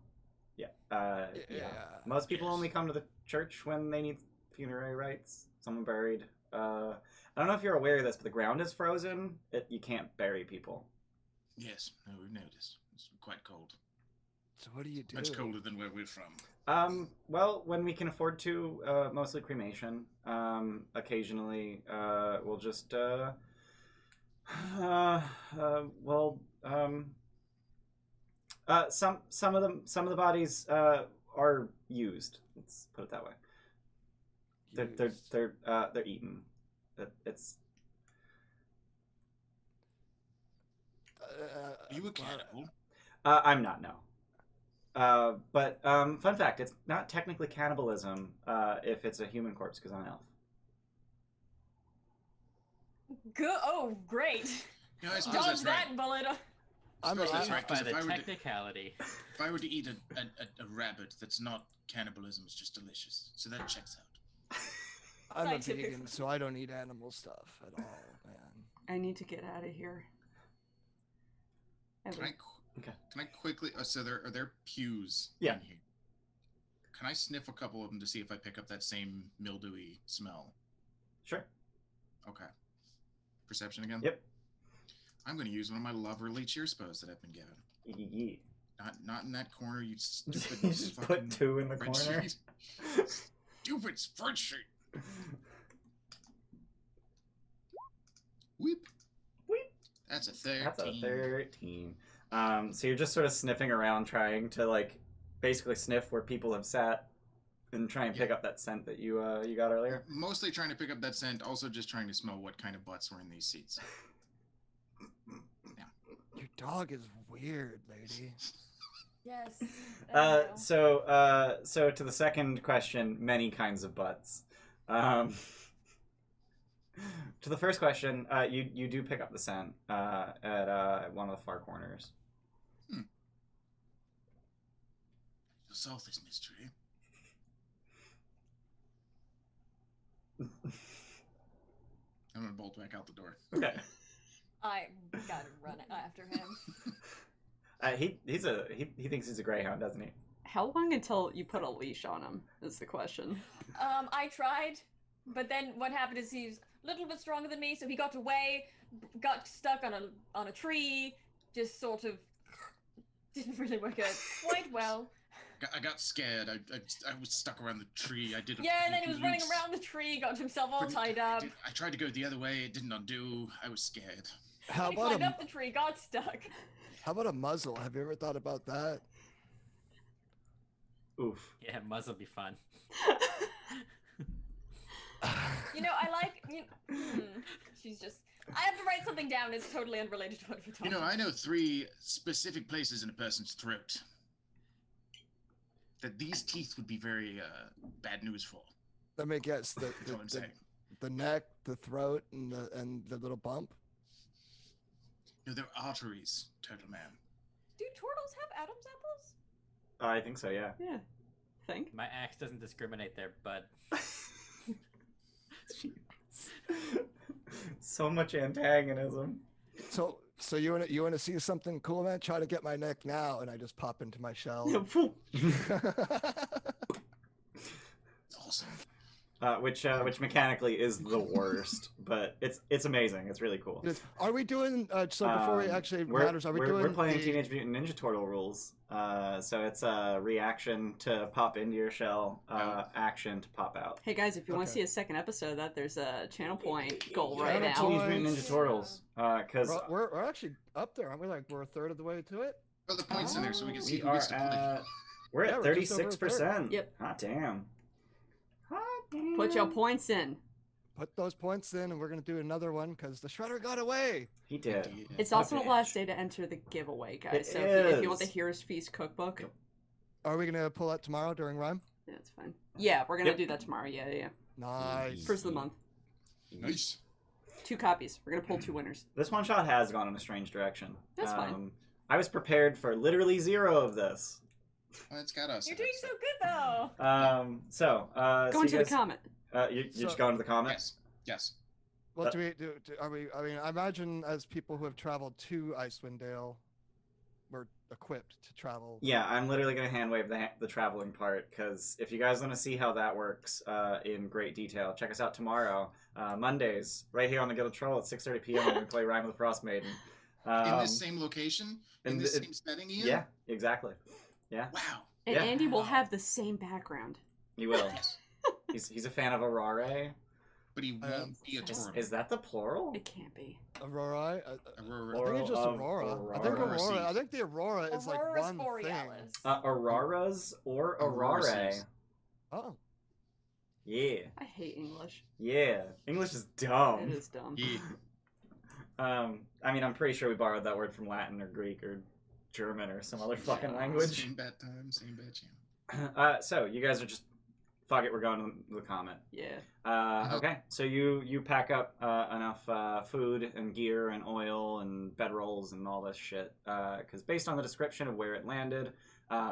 Yeah. Yeah. Most people only come to the church when they need funerary rites. Someone buried. I don't know if you're aware of this, but the ground is frozen. You can't bury people. Yes, no, we've noticed. It's quite cold. So what do you do? Much colder than where we're from. Well, when we can afford to, mostly cremation. Occasionally, we'll just, some of the bodies are used. Let's put it that way. They're eaten. It's. Are you a cannibal? I'm not, no. But fun fact, it's not technically cannibalism if it's a human corpse, because I'm an elf. Good. Oh, great. You know, I suppose Dodge that's that right. bullet. I'm Suppose that's right, 'cause By the if I were to- technicality. If I were to eat a rabbit that's not cannibalism, it's just delicious. So that checks out. I'm a Scientific. vegan, so I don't eat animal stuff at all, man. I need to get out of here. Can I quickly? So are there pews? Yeah. In here? Can I sniff a couple of them to see if I pick up that same mildewy smell? Sure. Okay. Perception again. Yep. I'm going to use one of my loverly cheer spells that I've been given. Yee. Not in that corner, you stupid. You just fucking put 2 in the corner. spreadsheet. Stupid spreadsheet. Weep. Weep. That's a 13. That's a 13. So you're just sort of sniffing around, trying to like basically sniff where people have sat and try and pick up that scent that you got earlier. Mostly trying to pick up that scent, also just trying to smell what kind of butts were in these seats. Your dog is weird, lady. Yes. So to the second question, many kinds of butts. To the first question, you do pick up the scent at one of the far corners. You'll solve this mystery. I'm gonna bolt back out the door. Okay. I gotta run after him. He thinks he's a greyhound, doesn't he? How long until you put a leash on him is the question. I tried, but then what happened is he's a little bit stronger than me, so he got away, got stuck on a tree, just sort of didn't really work out quite well. I got scared. I was stuck around the tree. I did. Yeah, and then he was running around the tree, got himself all tied up. I tried to go the other way. It didn't undo. I was scared. How He about climbed a up the tree, got stuck. how about a muzzle? Have you ever thought about that? Oof. Yeah, muzzle be fun. You know, I like. She's just. I have to write something down. It's totally unrelated to what we're talking You know, about. I know 3 specific places in a person's throat that these teeth would be very bad news for. Let me guess. That's what I'm saying. The neck, the throat, and the little bump. No, they're arteries, Turtle Man. Do turtles have Adam's apples? I think so, yeah. Yeah. Think. My axe doesn't discriminate there, bud. So much antagonism. So you wanna see something cool, man? Try to get my neck now, and I just pop into my shell. Awesome. Which mechanically is the worst, but it's amazing. It's really cool. Are we doing before we actually matters? Are we doing? We're playing Teenage Mutant Ninja Turtle rules. So it's a reaction to pop into your shell, action to pop out. Hey guys, if you want to Okay. see a second episode of that, there's a channel point goal Yeah, right that's now. Teenage Mutant Ninja Turtles. Because We're actually up there, aren't we? Like we're a third of the way to it. Put the points in there so we can see we who are gets to play. at we're Yeah, at we're just over a 36%. Yep. Hot damn. Hot damn. Put your points in. Put those points in, and we're gonna do another one because the shredder got away. He did. It's What a also the bitch. last day to enter the giveaway, guys. It So if you want the is. Heroes Feast cookbook, Are we gonna pull that tomorrow during Rime? yeah, it's fine. Yeah, we're gonna Yep. do that tomorrow. Yeah. Nice. First of the month. Nice. 2 copies. We're gonna pull 2 winners. This one shot has gone in a strange direction. That's fine. I was prepared for literally 0 of this. Well, it's got us. You're doing so good though. Going so to the comet. You're just going to the comet? Yes. Yes. What do we do? Are we? I mean, I imagine as people who have traveled to Icewind Dale, we're equipped to travel. Yeah, I'm literally going to hand wave the traveling part, because if you guys want to see how that works in great detail, check us out tomorrow, Mondays, right here on the Guild Troll at 6:30 p.m. when we play Rime with Frostmaiden. In this same location? In this same setting, Ian? Yeah, exactly. Yeah. Wow. And Yeah. Andy will have the same background. You will. He's a fan of Aurora. But he won't be a turtle. Is that the plural? It can't be. Aurora. Aurora. I think it's just Of Aurora. I think Aurora. Aurora. I think the Aurora is like Aurora's one thing. Borealis. Auroras or Aurora. Auroras. Oh. Yeah. I hate English. Yeah. English is dumb. It is dumb. Yeah. I mean, I'm pretty sure we borrowed that word from Latin or Greek or German or some other fucking language. Same bad time, same bad channel. So you guys are just, fuck it, we're going to the comet. Yeah. Okay, so you pack up enough food and gear and oil and bedrolls and all this shit, because based on the description of where it landed,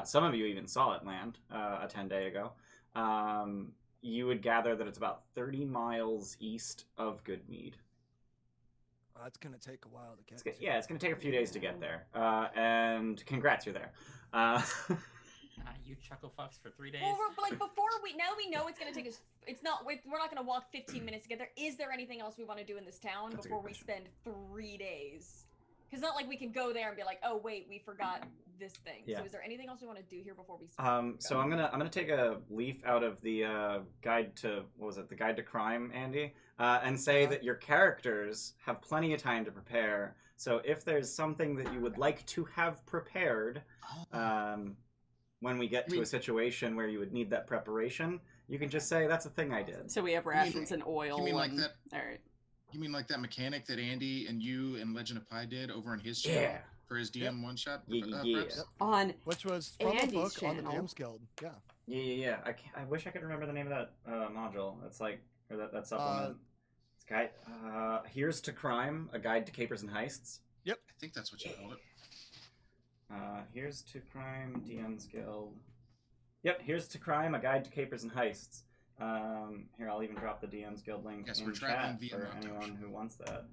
some of you even saw it land a 10-day ago, you would gather that it's about 30 miles east of Goodmead. It's gonna take a while to get. Yeah, it's gonna take a few days to get there. And congrats, you're there. You chuckle fucks for 3 days. Well, like before now we know it's gonna take us. It's not. We're not gonna walk 15 minutes to get there. Is there anything else we want to do in this town That's a before good we question. spend 3 days? Because not like we can go there and be like, oh wait, we forgot this thing. Yeah. So is there anything else we want to do here before we? So I'm gonna take a leaf out of the guide to the Guide to Crime, Andy, and say that your characters have plenty of time to prepare. So if there's something that you would like to have prepared, when we get to a situation where you would need that preparation, you can just say that's a thing I did. So we have rations and oil. You mean like and... that? All right. You mean like that mechanic that Andy and you and Legend of Pi did over in his Yeah. channel for his DM one shot? Yeah. On Which was from Andy's a book on the channel. DM's Guild. Yeah. Yeah. I wish I could remember the name of that module. That's like, or that supplement. It's guide. Here's to Crime: A Guide to Capers and Heists. I think that's what you call it. Here's to Crime, DM's Guild. Yep, Here's to Crime: A Guide to Capers and Heists. Here, I'll even drop the DM's Guild link Yes, in we're traveling chat via for montage. anyone who wants that.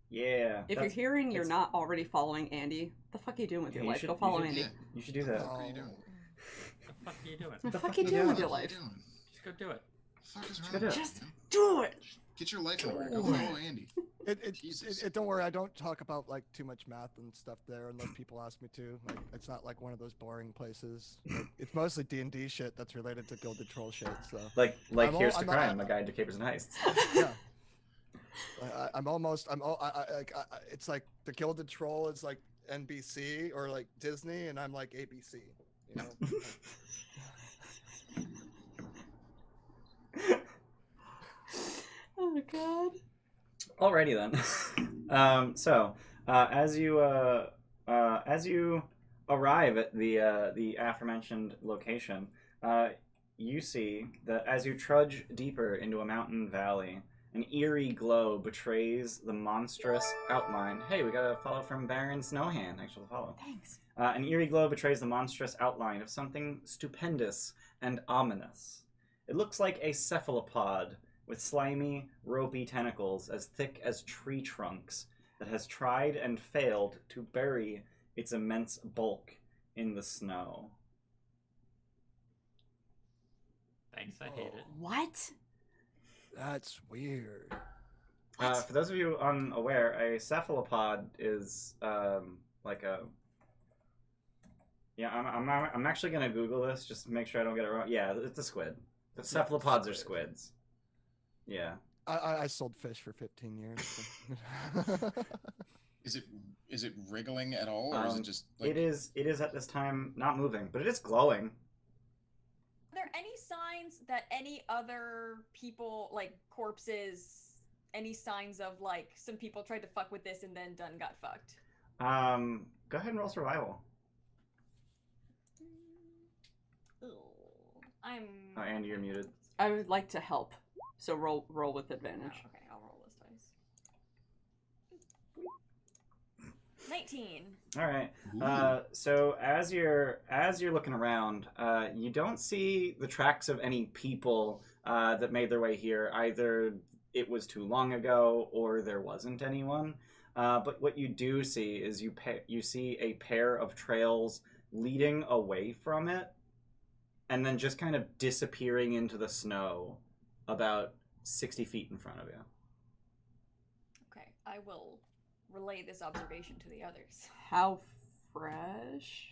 Yeah. If you're hearing you're not already following Andy, the fuck are you doing with your you life? should- Go you follow should- Andy. Yeah. You should do that. What are you doing? What the fuck are you doing? What the fuck are you doing with your What are you life? doing? Just go do it. What the fuck is wrong Go do with it. you, Just man? do it. Get your life in order. Go follow Andy. It, don't worry, I don't talk about like too much math and stuff there unless people ask me to. Like, it's not like one of those boring places. Like, it's mostly D&D shit that's related to Gilded Troll shit. So Like I'm Here's all- to I'm not- Crime: A Guide to Capers and Heists. yeah. It's like the Gilded Troll is like NBC or like Disney, and I'm like ABC. You know. Oh god. Alrighty then. As you arrive at the aforementioned location, you see that as you trudge deeper into a mountain valley, an eerie glow betrays the monstrous outline. Hey, we got a follow from Baron Snowhand. Actual follow. Thanks. An eerie glow betrays the monstrous outline of something stupendous and ominous. It looks like a cephalopod with slimy, ropey tentacles as thick as tree trunks that has tried and failed to bury its immense bulk in the snow. Thanks, I hate it. What? That's weird. For those of you unaware, a cephalopod is like a... Yeah, I'm actually going to Google this just to make sure I don't get it wrong. Yeah, it's a squid. The cephalopods are squids. Yeah. I sold fish for 15 years. So. Is it wriggling at all, or is it just like... It is at this time not moving, but it is glowing. Are there any signs that any other people, like corpses, any signs of like some people tried to fuck with this and then done got fucked? Go ahead and roll survival. Oh, Andy, you're muted. I would like to help. So roll with Oh, advantage. okay, I'll roll this dice. 19. All right. Ooh. So as you're looking around, you don't see the tracks of any people that made their way here. Either it was too long ago, or there wasn't anyone. But what you do see is you see a pair of trails leading away from it, and then just kind of disappearing into the snow, about 60 feet in front of you. Okay, I will relay this observation to the others. How fresh?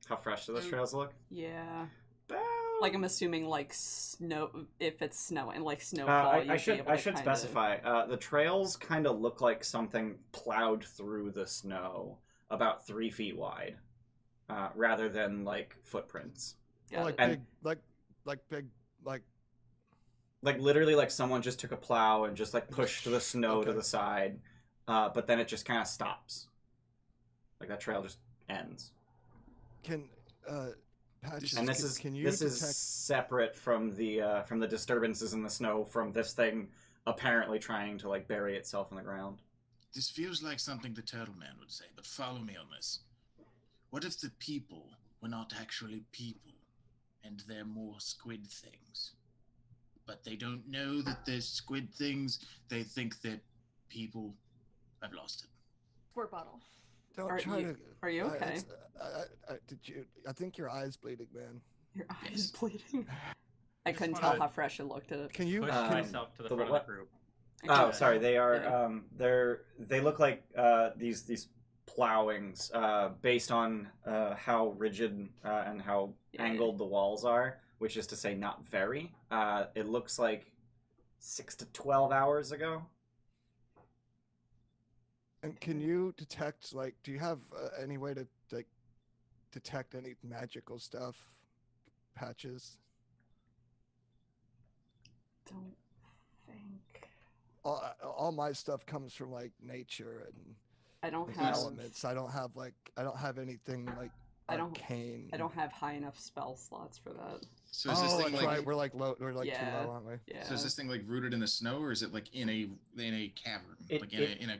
How fresh do those trails look? Yeah. About- Like, I'm assuming, like, snow, if it's snowing, like, snowfall, I should specify. The trails kind of look like something plowed through the snow, about 3 feet wide, rather than like footprints. Like And- big, Like literally, like someone just took a plow and just like pushed the snow to Okay. the side, but then it just kind of stops. Like that trail just ends. Can Patches, And this can is separate from the disturbances in the snow from this thing apparently trying to like bury itself in the ground. This feels like something the Turtle Man would say, but follow me on this. What if the people were not actually people, and they're more squid things? But they don't know that they're squid things. They think that people. I've lost it. Squirt bottle. Don't Are try you- to. are you okay? Did you? I think your eye's bleeding, man. Your eye Yes. is bleeding. I couldn't Just tell wanna- how fresh it looked at it. Can you? Push Uh, myself to the the front what? of the group. Oh, sorry. They are. Yeah. They look like these plowings based on how rigid and how Yeah. angled the walls are, which is to say, not very. It looks like 6 to 12 hours ago. And can you detect? Like, do you have any way to like detect any magical stuff? Patches. Don't think. All my stuff comes from like nature and I don't like, have. elements. I don't have anything like I don't- arcane. I don't have high enough spell slots for that. So is this Oh, thing that's like? right. We're like low. We're like Yeah. too low, aren't we? Yeah. So is this thing like rooted in the snow, or is it like in a cavern, like in a?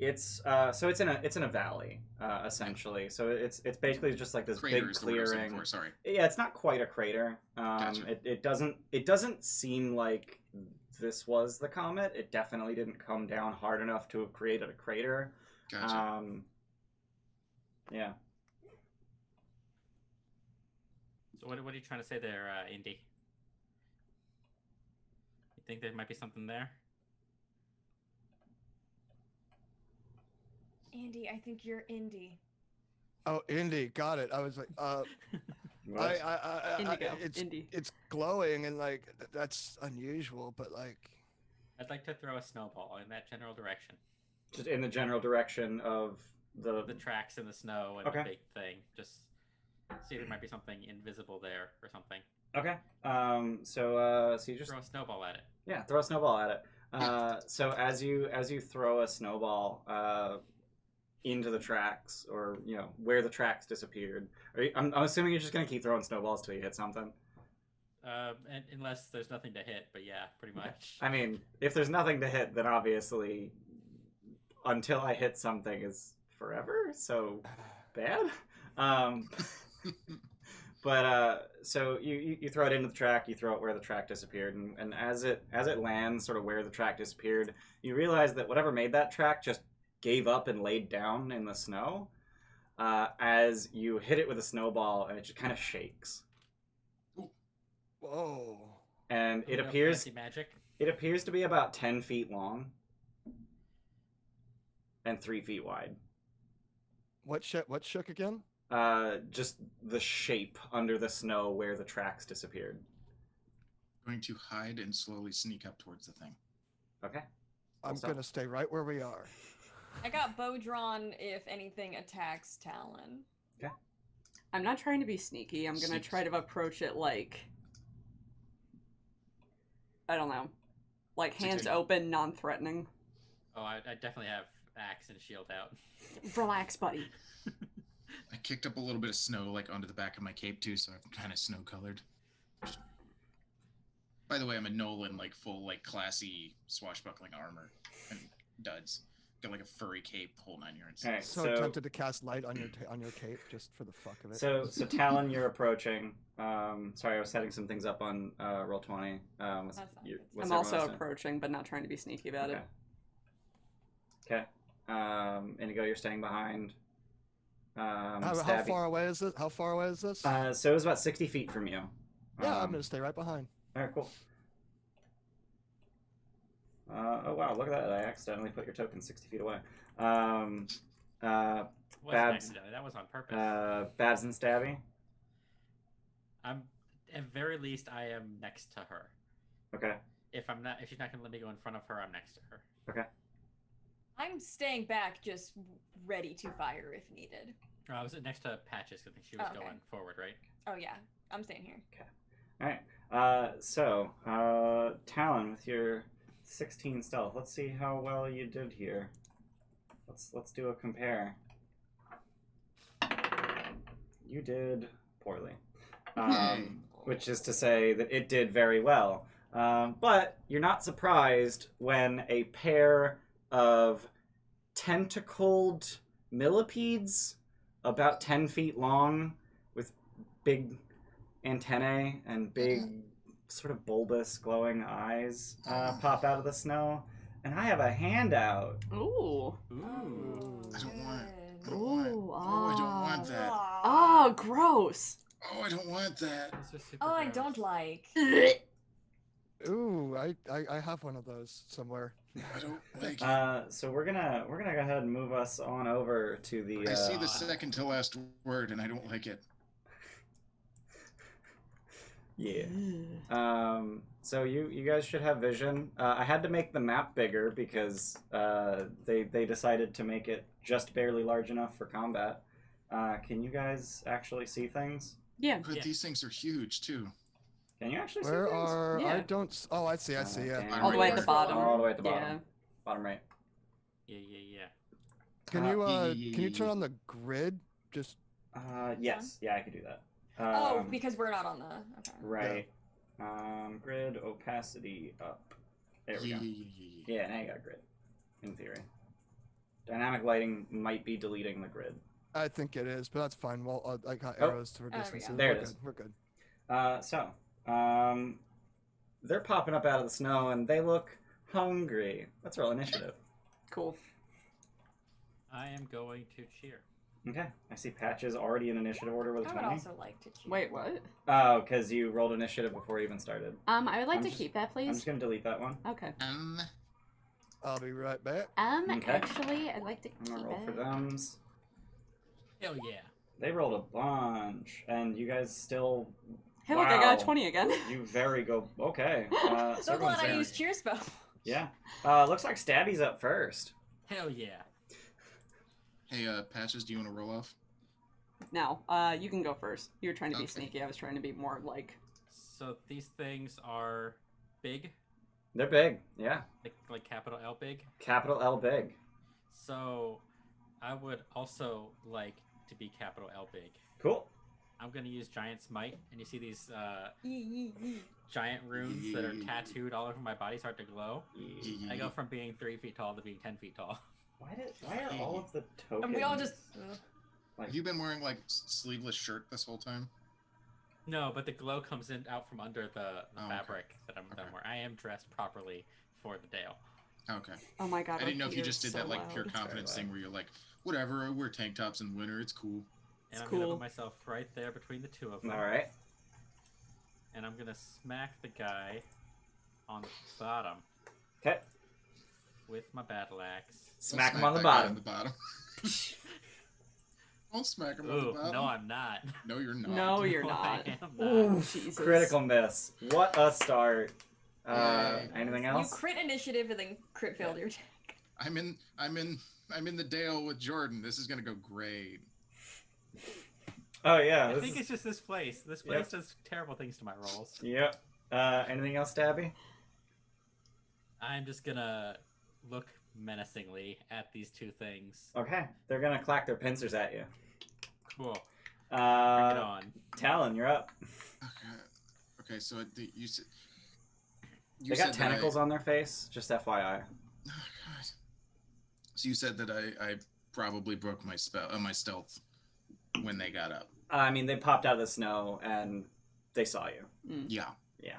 It's so it's in a valley essentially. So it's basically just like this Crater big is the word I was looking clearing. for, sorry. Yeah, it's not quite a crater. Gotcha. It doesn't seem like this was the comet. It definitely didn't come down hard enough to have created a crater. Gotcha. Yeah. So what are you trying to say there, Indy? You think there might be something there? Andy, I think you're Indy. Oh, Indy, got it. I was like, Indigo. it's Indy. it's glowing and like that's unusual, but like I'd like to throw a snowball in that general direction. Just in the general direction of The tracks in the snow and Okay. the big thing. Just see if there might be something invisible there or something. Okay. So you just Throw a snowball at it. yeah, throw a snowball at it. So as you throw a snowball into the tracks, or where the tracks disappeared, I'm assuming you're just gonna keep throwing snowballs till you hit something. And unless there's nothing to hit, but yeah, pretty much. I mean, if there's nothing to hit, then obviously until I hit something is forever. So bad. But so you throw it into the track, you throw it where the track disappeared, and as it lands sort of where the track disappeared, you realize that whatever made that track just gave up and laid down in the snow as you hit it with a snowball, and it just kind of shakes. whoa. And A little fancy magic. it appears to be about 10 feet long and 3 feet wide. What shook again? Just the shape under the snow where the tracks disappeared. Going to hide and slowly sneak up towards the thing. Okay. I'm Also- gonna stay right where we are. I got bow drawn if anything attacks Talon. I'm not trying to be sneaky. I'm gonna Sneaky. try to approach it like, I don't know, like hands open, non-threatening. Oh, I definitely have axe and shield out. Relax, buddy. I kicked up a little bit of snow like onto the back of my cape too, so I'm kind of snow colored. By the way, I'm a Nolan, like full like classy swashbuckling armor and duds. got like a furry cape, whole 9 yards. All right, So tempted to cast light on your cape just for the fuck of it. So Talon, you're approaching. Sorry, I was setting some things up on Roll20. That's fine. I'm also approaching, but not trying to be sneaky about it. Okay. Indigo, you're staying behind. How far away is this? How far away is this? So it was about 60 feet from you. Yeah, I'm gonna stay right behind. All right, cool. Oh wow, look at that! I accidentally put your token 60 feet away. Wasn't Babs- accidentally. That was on purpose. Babs and Stabby. I'm at very least I am next to her. Okay. If she's not gonna let me go in front of her, I'm next to her. Okay. I'm staying back, just ready to fire if needed. I was next to Patches. I think she was Oh, okay. going forward, right? Oh yeah, I'm staying here. All right. So Talon, with your 16 stealth, let's see how well you did here. Let's do a compare. You did poorly, which is to say that it did very well. But you're not surprised when a pair of tentacled millipedes, about 10 feet long, with big antennae and big, sort of bulbous, glowing eyes, pop out of the snow. And I have a handout. Ooh. Ooh. I don't want it. I don't Ooh. want it. Oh, I don't want that. Oh, gross. Oh, I don't want that. Those are super Oh, I gross. don't like. Ooh, I have one of those somewhere. I don't like it. So we're gonna go ahead and move us on over to the. I see the second to last word, and I don't like it. Yeah. So you guys should have vision. I had to make the map bigger because they decided to make it just barely large enough for combat. Can you guys actually see things? Yeah. But Yeah. these things are huge too. Can you actually see Where things? are Yeah. I don't oh I see, yeah. Damn. All the way at the bottom. All the way at the bottom. Yeah. Bottom right. Yeah. Can you turn on the grid? Just Yes. Yeah, I could do that. Oh, because we're not on the. Okay. Right. Grid opacity up. There we go. Yeah, now you got a grid. In theory. Dynamic lighting might be deleting the grid. I think it is, but that's fine. Well, I got Oh. arrows for There we distances. go. There We're it is. good. We're good. They're popping up out of the snow and they look hungry. Let's roll initiative. Cool. I am going to cheer. Okay. I see Patches already in initiative order with a I would 20. also like to cheat. Wait, what? Oh, because you rolled initiative before you even started. I would like I'm to just- keep that, I'm please. just going to delete that one. Okay. I'll be right back. Okay. Actually, I'd like to I'm keep going to roll for it. thems. Hell yeah. They rolled a bunch, and you guys still. Hey, look, I got a Wow. 20 again. You very go. Okay. So glad I everyone's used cheer spell. Yeah. Looks like Stabby's up first. Hell yeah. Hey, Patches, do you want to roll off? No, you can go first. You were trying to be Okay. sneaky. I was trying to be more like. So these things are big, They're big. Yeah. like capital L big. Capital L big. So I would also like to be capital L big. Cool. I'm gonna use Giant Smite, and you see these giant runes that are tattooed all over my body start to glow. I go from being 3 feet tall to being 10 feet tall. Why are all of the tokens? And we all just. Have you been wearing like sleeveless shirt this whole time? No, but the glow comes in out from under the Oh, okay. fabric that I'm wearing. I am dressed properly for the Dale. Okay. Oh my god. I didn't know if you Peter's just did so that like loud. pure It's very confidence loud. thing where you're like, whatever, I wear tank tops in winter, it's cool. And It's I'm gonna cool. put myself right there between the two of them. All right. And I'm gonna smack the guy on the bottom Okay. with my battle axe. Smack him Don't on the that guy bottom. On the bottom. Don't smack him on Ooh, the bottom. no, I'm not. No, you're not. No, you're No, not. I am not. Ooh, Jesus. critical miss. What a start. Yay. Anything You else? crit initiative and then crit failed your check. I'm in the Dale with Jordan. This is gonna go great. Oh yeah. I This think is... it's just this place. This place does terrible things to my rolls. Yep. Anything else, Stabby? I'm just gonna look menacingly at these two things. Okay. They're gonna clack their pincers at you. Cool. Bring it Uh, on. Talon, you're up. Okay. So you said They got tentacles on their face. Just FYI. Oh, God. So you said that I probably broke my my stealth when they got up. I mean, they popped out of the snow and they saw you. Yeah. Yeah.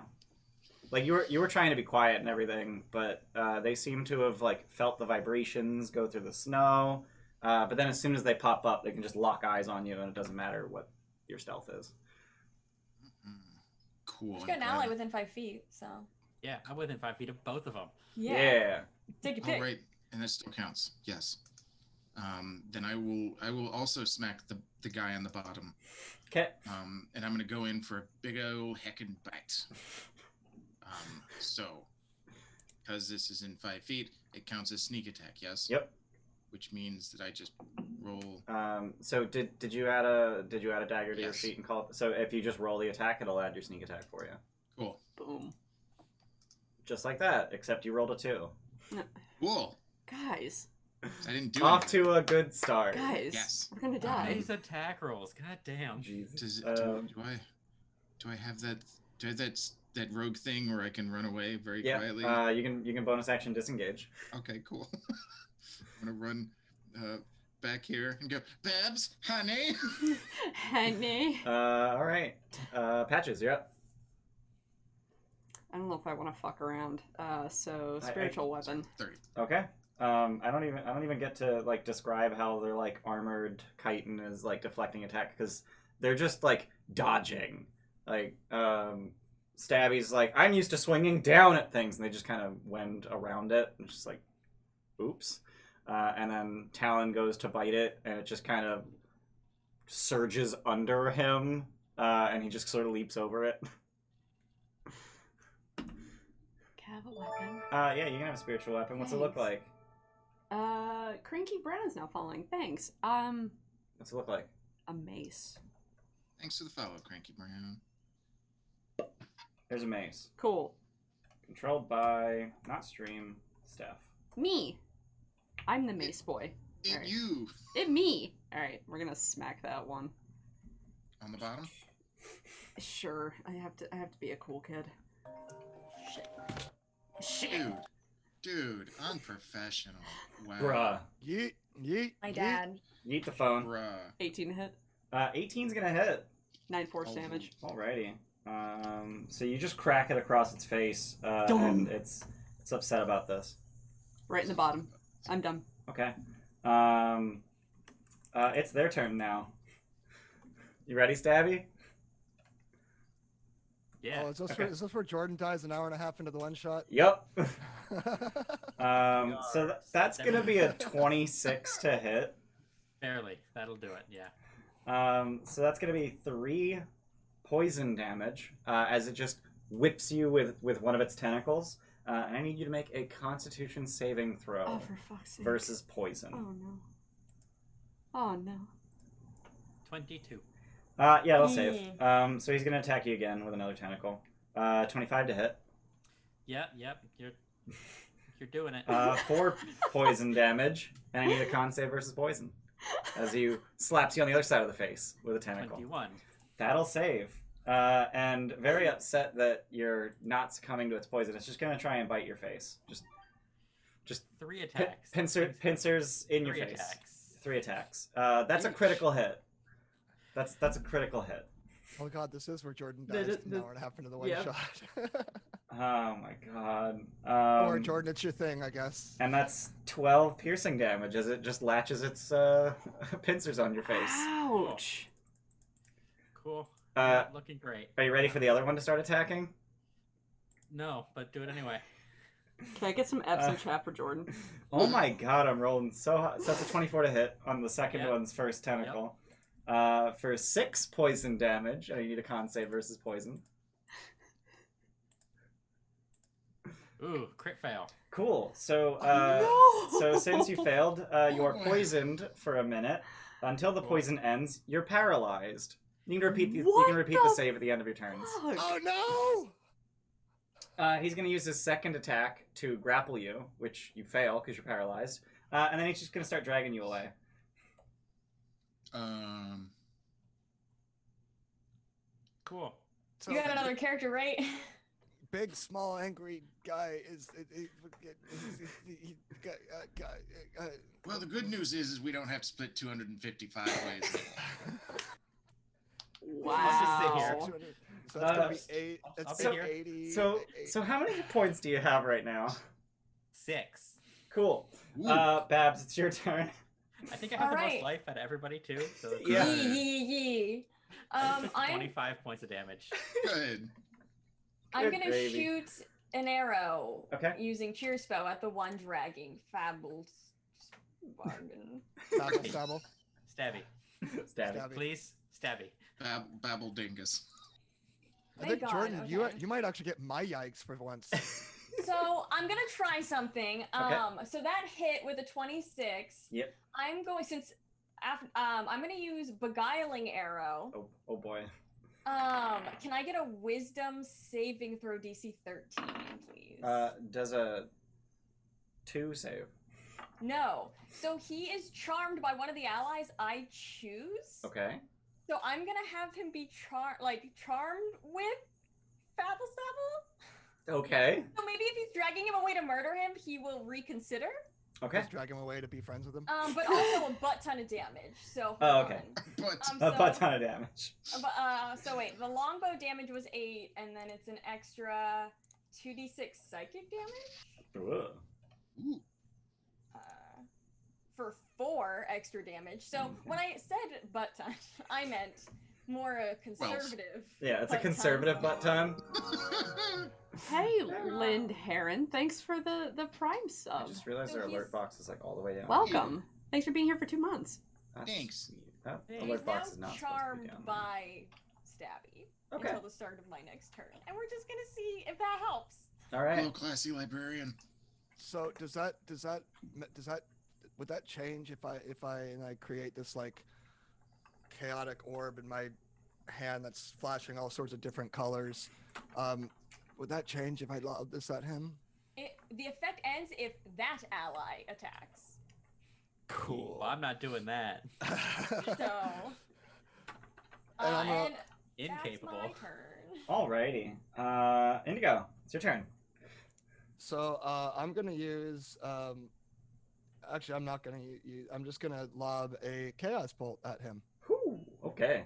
Like you were trying to be quiet and everything, but they seem to have like felt the vibrations go through the snow. But then as soon as they pop up, they can just lock eyes on you, and it doesn't matter what your stealth is. Cool. Just got an ally within 5 feet, so. Yeah, I'm within 5 feet of both of them. Yeah. Take your pick. All right, and that still counts. Yes. Then I will also smack the guy on the bottom. Okay. And I'm gonna go in for a big ol' heckin' bite. So, because this is in 5 feet, it counts as sneak attack. Yes. Yep. Which means that I just roll. So did you add a dagger to your Yes. sheet and call it? So if you just roll the attack, it'll add your sneak attack for you. Cool. Boom. Just like that, except you rolled a 2. Cool. Guys. I didn't do Off anything. to a good start. Guys. Yes. We're gonna die. Nice attack rolls. God damn. Jesus. Do I have that rogue thing where I can run away very Yeah. quietly? You can bonus action disengage. Okay, cool. I'm gonna run back here and go, Babs, honey. Honey. All right. Patches, you're up. I don't know if I want to fuck around. So spiritual weapon. 30. Okay. I don't even get to like describe how they're like armored chitin is like deflecting attack because they're just like dodging. Like Stabby's like, I'm used to swinging down at things, and they just kind of wend around it. And just like, oops. And then Talon goes to bite it, and it just kind of surges under him, and he just sort of leaps over it. Can I have a weapon? Yeah, you can have a spiritual weapon. What's it look like? Cranky Brown's now following. Thanks. What's it look like? A mace. Thanks for the follow, Cranky Brown. There's a mace. Cool. Controlled by, not Stream, Steph. Me. I'm the mace boy. It Alright. you. It me. Alright, we're gonna smack that one. On the bottom? Sure. I have to be a cool kid. Shit. Dude, unprofessional. Wow. Bruh. Yeet, yeet. My dad. Yeet the phone. Bruh. 18 hit. 18's gonna hit. 9 force Oh. damage. Alrighty. So you just crack it across its face, and it's upset about this. Right in the bottom. I'm done. Okay. It's their turn now. You ready, Stabby? Yeah. Oh, is Okay. this where Jordan dies an hour and a half into the one shot? Yep. So that's gonna be a 26 to hit. Barely. That'll do it. Yeah. So that's gonna be 3 poison damage as it just whips you with one of its tentacles. And I need you to make a Constitution saving throw Oh, for fuck's sake. versus poison. Oh, no. Oh, no. 22. Yeah, that'll save. So he's gonna attack you again with another tentacle. 25 to hit. Yep. You're doing it. 4 poison damage, and I need a con save versus poison as he slaps you on the other side of the face with a tentacle. 21. That'll save. And very upset that you're not succumbing to its poison. It's just gonna try and bite your face. Just 3 attacks. pincers in your 3 face. attacks. 3 attacks. That's a critical hit. That's a critical hit. Oh god, this is where Jordan dies an hour and a half into the one yeah. shot. Oh my god. Or Jordan, it's your thing, I guess. And that's 12 piercing damage as it just latches its pincers on your face. Ouch. Cool. Uh, Not looking great. Are you ready for the other one to start attacking? No, but do it anyway. Can I get some F's in chat for Jordan? Oh my god, I'm rolling so hot. So that's a 24 to hit on the second Yep. one's first tentacle. For 6 poison damage, I need a con save versus poison. Ooh, crit fail. Cool. So, Oh, no! so since you failed, you are poisoned for a minute. Until the poison ends, you're paralyzed. You can repeat the save at the end of your turns. Fuck. Oh no! He's going to use his second attack to grapple you, which you fail because you're paralyzed. And then he's just going to start dragging you away. Cool. So You got another character, right? big, small, angry guy is Well, the good news is we don't have to split 255 ways. Let's just sit here. Wow. So that's gonna be Uh, 8. That's I'll be so here. 80. So how many hit points do you have right now? 6. Cool. Ooh. Babs, it's your turn. I think I have the Alright. most life out of everybody too. So it's, Yeah. Yee. I took I'm 25 points of damage. Good. I'm Good gonna gravy. shoot an arrow Okay. using cheer spell at the one dragging Fable's bargain. Stabble. Stabby. Stabby. Stabby. Please, Stabby. Babble dingus. I Thank think God, Jordan, okay. you might actually get my yikes for once. So I'm gonna try something. So that hit with a 26. Yep. I'm going I'm gonna use beguiling arrow. Oh boy. Can I get a wisdom saving throw DC 13, please? Does a 2 save? No. So he is charmed by one of the allies I choose. Okay. So I'm gonna have him be charmed with Fabble Stabble. Okay. So maybe if he's dragging him away to murder him, he will reconsider. Okay. Just drag him away to be friends with him. But also a butt ton of damage. So Oh, okay. But A butt ton of damage. So wait, the longbow damage was 8, and then it's an extra 2d6 psychic damage. Ooh. ooh, For 4 extra damage. So when I said butt ton, I meant more a conservative. Yeah, it's a butt ton. conservative butt ton. Hey, Lind Heron, thanks for the Prime I sub. just realized So their he's- alert box is like all the way down. Welcome. Thanks for being here for 2 months. That's Thanks. sweet. That Hey. He's alert now box is not supposed to be charmed down. by Stabby Okay. until the start of my next turn, and we're just gonna see if that helps. All right. hello, classy librarian. So would that change if I create this like chaotic orb in my hand that's flashing all sorts of different colors? Would that change if I lob this at him? The effect ends if that ally attacks. Cool. Well, I'm not doing that. So, And I'm and Incapable. that's my turn. Alrighty. Indigo, it's your turn. So I'm gonna use. Actually, I'm not gonna use. I'm just gonna lob a chaos bolt at him. Whew. Okay.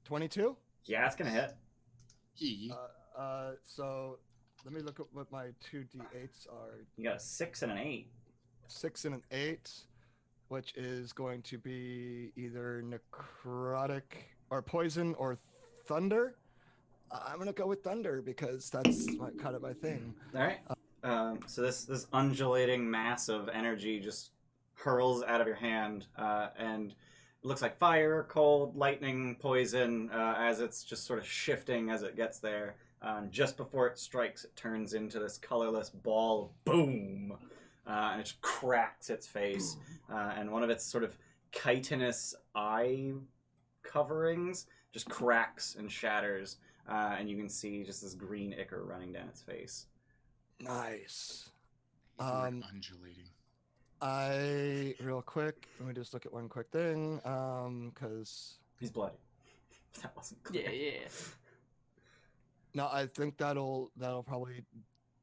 22. Yeah, it's gonna hit. He. So let me look at what my 2d8s are. You got a 6 and an 8. 6 and an 8, which is going to be either necrotic or poison or thunder. I'm gonna go with thunder because that's kind of my thing. All right. So this undulating mass of energy just hurls out of your hand, and it looks like fire, cold, lightning, poison, as it's just sort of shifting as it gets there. Just before it strikes, it turns into this colorless ball of boom, and it just cracks its face, and one of its sort of chitinous eye coverings just cracks and shatters, and you can see just this green ichor running down its face. Nice. Undulating. Real quick, let me just look at one quick thing, because He's bloody. That wasn't clear. Yeah. no, I think that'll probably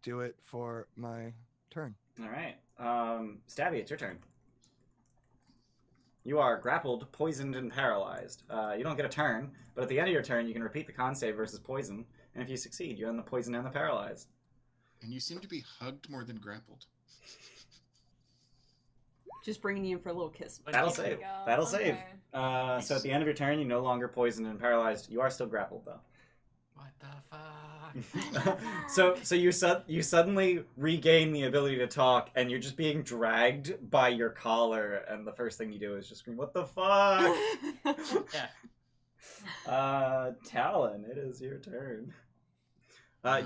do it for my turn. All right. Stabby, it's your turn. You are grappled, poisoned, and paralyzed. You don't get a turn, but at the end of your turn, you can repeat the con save versus poison, and if you succeed, you end the poison and the paralyzed. And you seem to be hugged more than grappled. Just bringing you in for a little kiss. But That'll you- save. we go. That'll Okay. save. So at the end of your turn, you're no longer poisoned and paralyzed. You are still grappled, though. What the fuck? so you suddenly regain the ability to talk, and you're just being dragged by your collar, and the first thing you do is just scream, "What the fuck?" Yeah. Talon, it is your turn.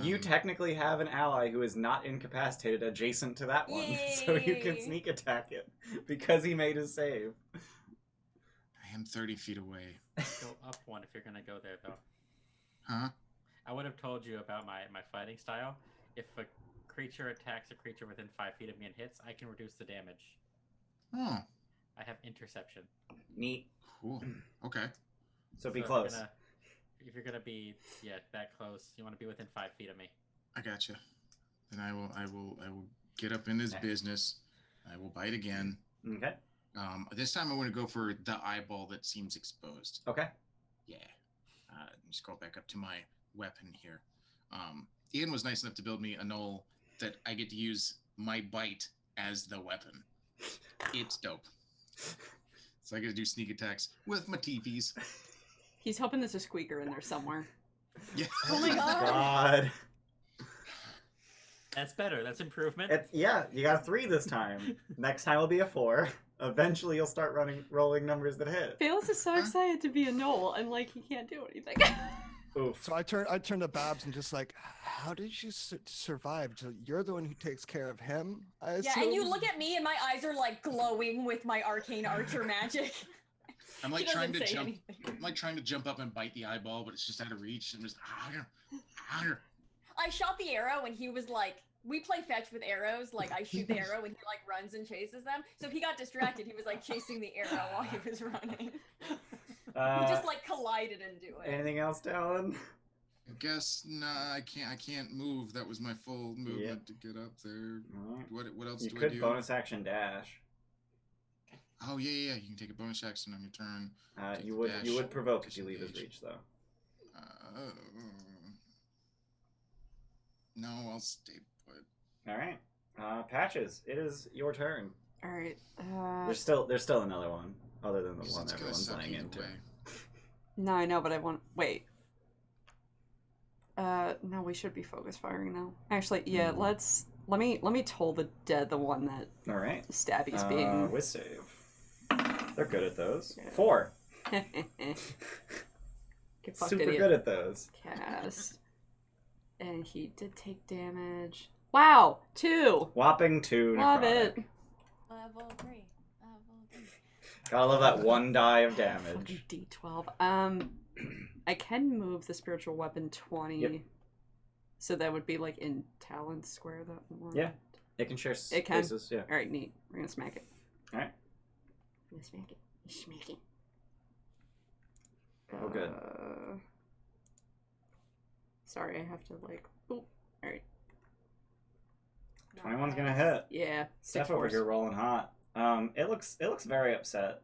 You technically have an ally who is not incapacitated adjacent to that one, so you can Yay. sneak attack it because he made his save. I am 30 feet away. Go up one if you're gonna go there, though. Huh? I would have told you about my fighting style. If a creature attacks a creature within 5 feet of me and hits, I can reduce the damage. Oh, I have interception. Neat. cool. Okay. So be So close. If you're gonna be that close, you want to be within 5 feet of me. I gotcha. Then I will get up in his business. I will bite again. Okay. This time I want to go for the eyeball that seems exposed. Okay. Yeah. Just go back up to my weapon here. Ian was nice enough to build me a knoll that I get to use my bite as the weapon. It's dope. So I get to do sneak attacks with my teepees. He's hoping there's a squeaker in there somewhere. Yeah. Oh my god. God. That's better. That's improvement. Yeah, you got a 3 this time. Next time will be a 4. Eventually, you'll start rolling numbers that hit. Bayless is so excited to be a knoll, and like he can't do anything. Oof. So I turn to Babs and just like, how did you survive? So you're the one who takes care of him, I assume? Yeah, and you look at me and my eyes are like glowing with my arcane archer magic. I'm like He trying to doesn't say jump. anything. I'm like trying to jump up and bite the eyeball, but it's just out of reach. I'm just. I shot the arrow and he was like, we play fetch with arrows. Like I shoot the arrow and he like runs and chases them. So he got distracted. He was like chasing the arrow while he was running. We just like collided into it. Anything else, Talon? I guess I can't move. That was my full movement to get up there. Right. What else You do I could do? bonus action dash. Oh yeah. You can take a bonus action on your turn. Take You the would dash, provoke if you leave his disengage. reach, though. No, I'll stay put. All right. Patches, it is your turn. All right. There's still another one other than the 'Cause one it's gonna everyone's suck laying either into. way. No, I know, but I want. Wait. No, we should be focus firing now. Actually, yeah. Let me toll the dead, the one that All right. Stabby's being. Whiz save. They're good at those. 4. Get fucked, Super idiot. good at those. Cast. And he did take damage. Wow, 2. Whopping 2. Love necrotic. it. Level 3. Gotta love that 1 die of Fucking damage. D12. I can move the spiritual weapon 20. Yep. So that would be like in Talon Square, that one. Yeah. It can share It can. spaces. Yeah. Alright, neat. We're gonna smack it. Alright. We're gonna smack it. Smack it. Oh, good. Sorry, I have to like. Boop. Alright. 21's gonna hit. Yeah. Steph 6 over force. here rolling hot. It looks very upset.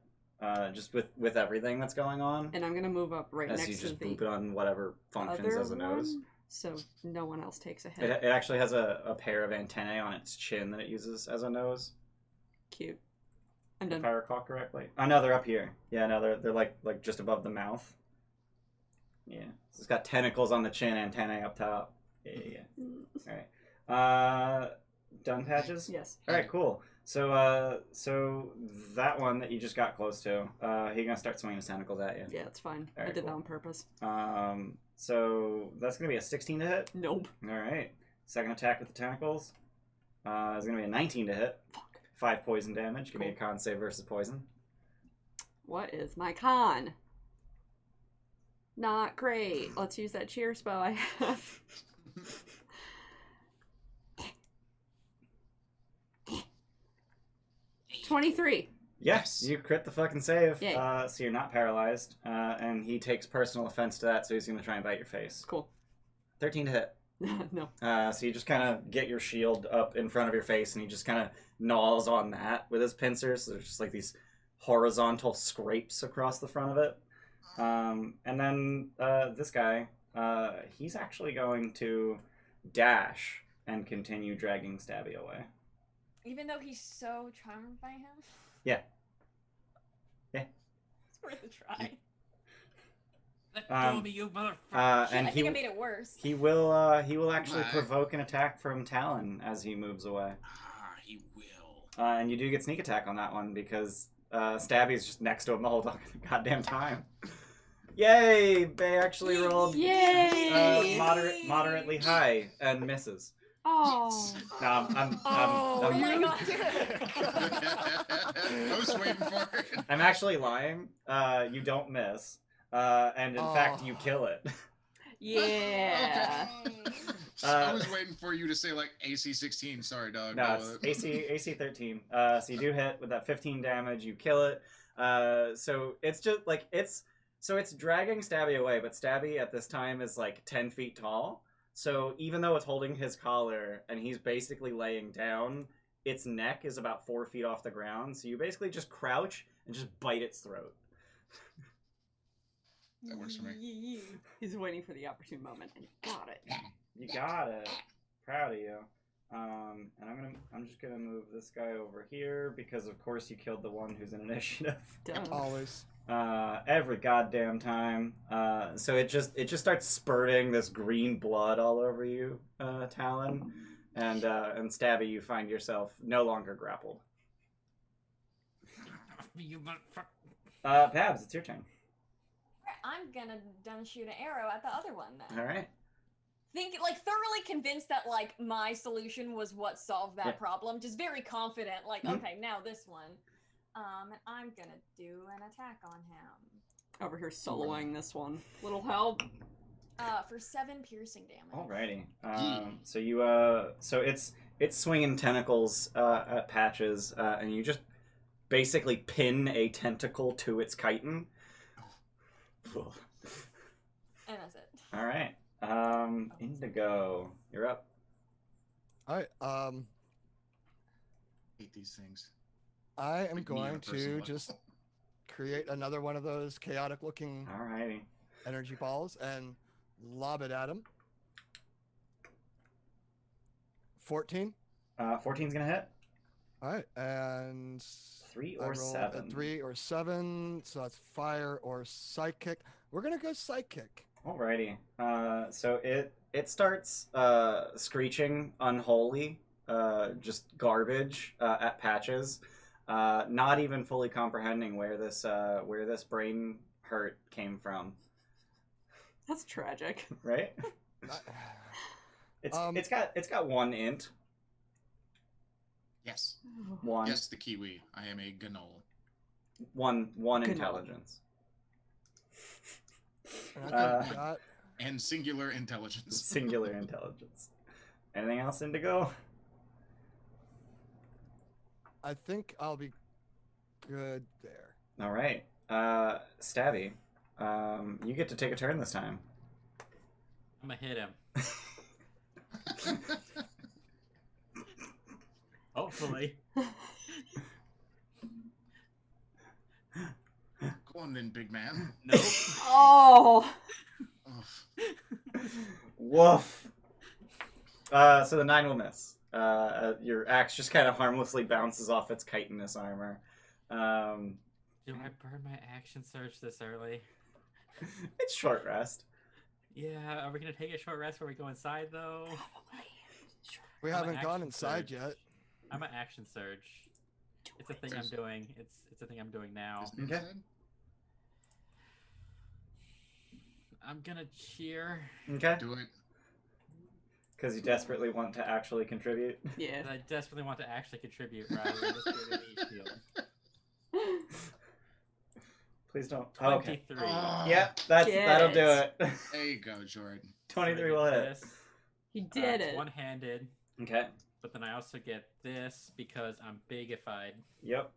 Just with everything that's going on. And I'm gonna move up right As next you to just the boop it on whatever functions other as a nose. one, so no one else takes a It hit. actually has a pair of antennae on its chin that it uses as a nose. Cute. I'm If done. I recall correctly. Oh no, they're up here. Yeah, no, they're like just above the mouth. Yeah, so it's got tentacles on the chin, antennae up top. Yeah. All right. Done, Patches. Yes. All right, cool. So that one that you just got close to, he's gonna start swinging his tentacles at you. Yeah, it's fine. I Alright, did cool. that on purpose. So that's gonna be a 16 to hit. Nope. All right. Second attack with the tentacles. Is gonna be a 19 to hit. Fuck. 5 poison damage. Give me a Cool. con save versus poison. What is my con? Not great. Let's use that cheer spell I have. $23. Yes, you crit the fucking save. Yay. So you're not paralyzed. And he takes personal offense to that, so he's gonna try and bite your face. Cool. 13 to hit. No. So you just kind of get your shield up in front of your face, and he just kind of gnaws on that with his pincers. So there's just like these horizontal scrapes across the front of it. And then this guy, he's actually going to dash and continue dragging Stabby away. Even though he's so charmed by him? Yeah. Yeah. It's worth a try. Let go of me, you motherfucker. And I think I made it worse. he will actually Right. provoke an attack from Talon as he moves away. He will. And you do get sneak attack on that one because Stabby's just next to him the whole goddamn time. Yay! They actually rolled Yay! moderately high and misses. Oh. No, Oh my I'm, god. I was waiting for it. I'm actually lying. You don't miss. And in fact, you kill it. Yeah. I was waiting for you to say like AC 16. Sorry, dog. No, it's AC 13. So you do hit with that 15 damage. You kill it. So it's just like it's dragging Stabby away, but Stabby at this time is like 10 feet tall. So even though it's holding his collar and he's basically laying down, its neck is about 4 feet off the ground. So you basically just crouch and just bite its throat. That works for me. He's waiting for the opportune moment, and you got it. You got it. Proud of you. And I'm just gonna move this guy over here because of course you killed the one who's in initiative. Done. Always. Every goddamn time. So it just starts spurting this green blood all over you, Talon, and Stabby, you find yourself no longer grappled. Babs, it's your turn. I'm gonna done shoot an arrow at the other one then. All right. Thoroughly convinced that my solution was what solved that problem. Just very confident, okay, now this one. And I'm gonna do an attack on him. Over here soloing this one. Little help. For 7 piercing damage. Alrighty. So you so it's swinging tentacles at Patches, and you just basically pin a tentacle to its chitin. And that's it. All right. Indigo, you're up. All right. Hate these things. I am Like me on a going personal to level. just create another one of those chaotic-looking Alrighty. energy balls and lob it at him. 14. 14's gonna hit. All right, and 3 I or rolled a 7. 3 or 7, so that's fire or psychic. We're gonna go psychic. Alrighty. So it starts screeching unholy, just garbage at Patches, not even fully comprehending where this brain hurt came from. That's tragic. Right? It's got 1 int. Yes. 1 Yes, the Kiwi. I am a Ganol. one Good intelligence. And I think that And singular intelligence. Singular intelligence. Anything else, Indigo? I think I'll be good there. All right. Stabby, you get to take a turn this time. I'm gonna hit him. Hopefully. Go on then, big man. Nope. Oh! Ugh. Woof. So the 9 will miss. Your axe just kind of harmlessly bounces off its chitinous armor. Do I burn my action surge this early? It's short rest. Yeah, are we gonna take a short rest before we go inside though? We I'm an haven't gone action inside surge. yet. I'm an action surge. It's a thing I'm doing. It's a thing I'm doing now. Isn't it Okay. said? I'm gonna cheer. Okay. Do it. Because you desperately want to actually contribute. Yeah. I desperately want to actually contribute rather than just giving me shield. Please don't. Oh, okay. 23. Yeah, that'll do it. There you go, Jordan. 23 will hit. This. He did It's it. one-handed, Okay. but then I also get this because I'm bigified. Yep.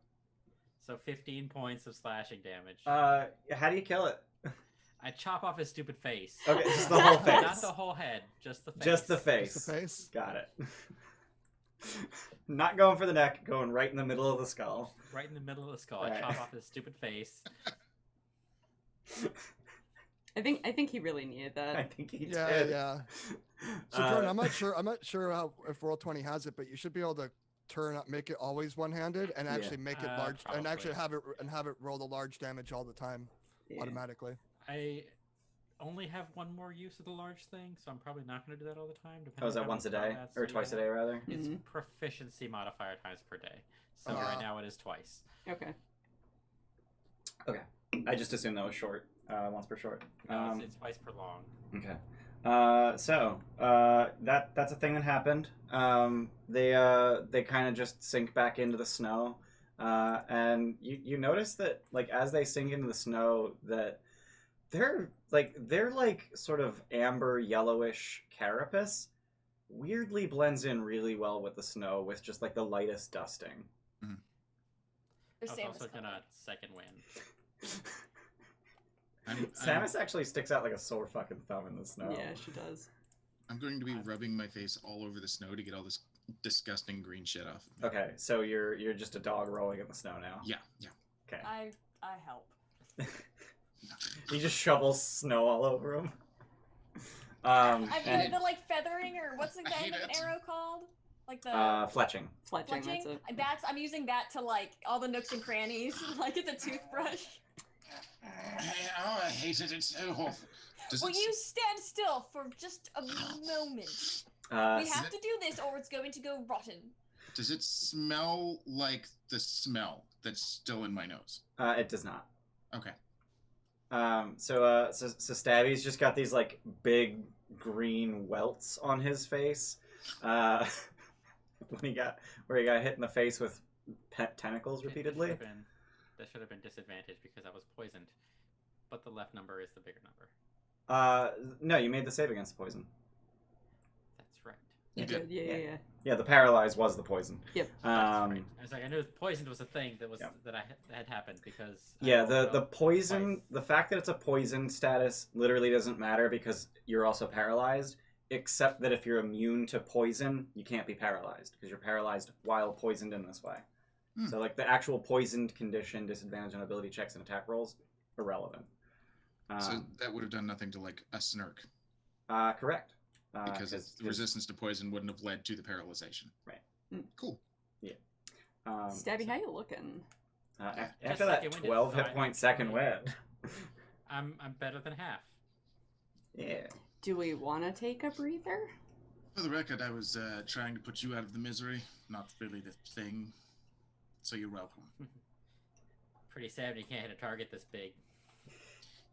So 15 points of slashing damage. How do you kill it? I chop off his stupid face. Okay, just the whole face. Not the whole head, just the face. Just the face. Just the face. Got it. Not going for the neck, going right in the middle of the skull. Right in the middle of the skull. Right. I chop off his stupid face. I think he really needed I that. think he Yeah, did. yeah. So Jordan, I'm not sure how if Roll20 has it, but you should be able to make it always one-handed and actually make it large and actually probably. have it roll the large damage all the time Yeah. automatically. I only have one more use of the large thing, so I'm probably not going to do that all the time. Oh, is that once a day? Or twice a day, rather? It's Mhm. proficiency modifier times per day. So Ah. right now it is twice. Okay. I just assumed that was short. Once per short. No, it's twice per long. Okay. That's a thing that happened. They kind of just sink back into the snow, and you notice that as they sink into the snow that they're sort of amber yellowish carapace weirdly blends in really well with the snow with just the lightest dusting. I was also gonna second win. Samus actually sticks out like a sore fucking thumb in the snow. Yeah, she does. I'm going to be rubbing my face all over the snow to get all this disgusting green shit off of me. Okay, so you're just a dog rolling in the snow now. Yeah. Okay. I help. He just shovels snow all over him. The like feathering or what's the hate end of an it. arrow called? Like the fletching. Fletching. That's I'm using that to like all the nooks and crannies, like it's a toothbrush. I hate it. It's so awful. Will you stand still for just a moment? We have to do this or it's going to go rotten. Does it smell like the smell that's still in my nose? It does not. Okay. So Stabby's just got these like big green welts on his face. Where he got hit in the face with tentacles repeatedly. That should have been disadvantage because I was poisoned. But the left number is the bigger number. No, you made the save against the poison. That's right. You did. Yeah. Yeah, the paralyzed was the poison. Yep. That's right. I was like, I knew poisoned was a thing that had happened because. The poison, twice. The fact that it's a poison status literally doesn't matter because you're also paralyzed. Except that if you're immune to poison, you can't be paralyzed because you're paralyzed while poisoned in this way. So like the actual poisoned condition, disadvantage on ability checks and attack rolls, irrelevant. So that would have done nothing to like a snark. Correct. Because resistance to poison wouldn't have led to the paralyzation. Right. Cool. Yeah. Stabby, how you looking? After that 12 hit point second wind. I'm better than half. Yeah. Do we want to take a breather? For the record, I was trying to put you out of the misery, not really the thing. So you're welcome. Pretty sad when you can't hit a target this big.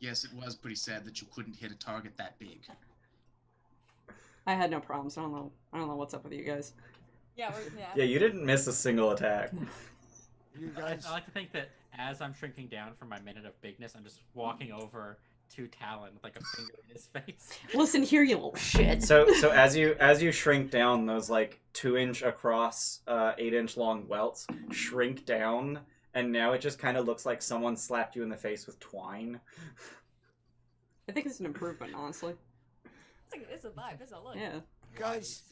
Yes, it was pretty sad that you couldn't hit a target that big. I had no problems. I don't know what's up with you guys. Yeah, Yeah, you didn't miss a single attack. You guys... I like to think that as I'm shrinking down from my minute of bigness, I'm just walking over to Talon with like a finger in his face. Listen here, you little shit. So as you shrink down, those like 2-inch across, 8-inch long welts shrink down, and now it just kind of looks like someone slapped you in the face with twine. I think it's an improvement, honestly. It's a vibe. It's a look. Yeah.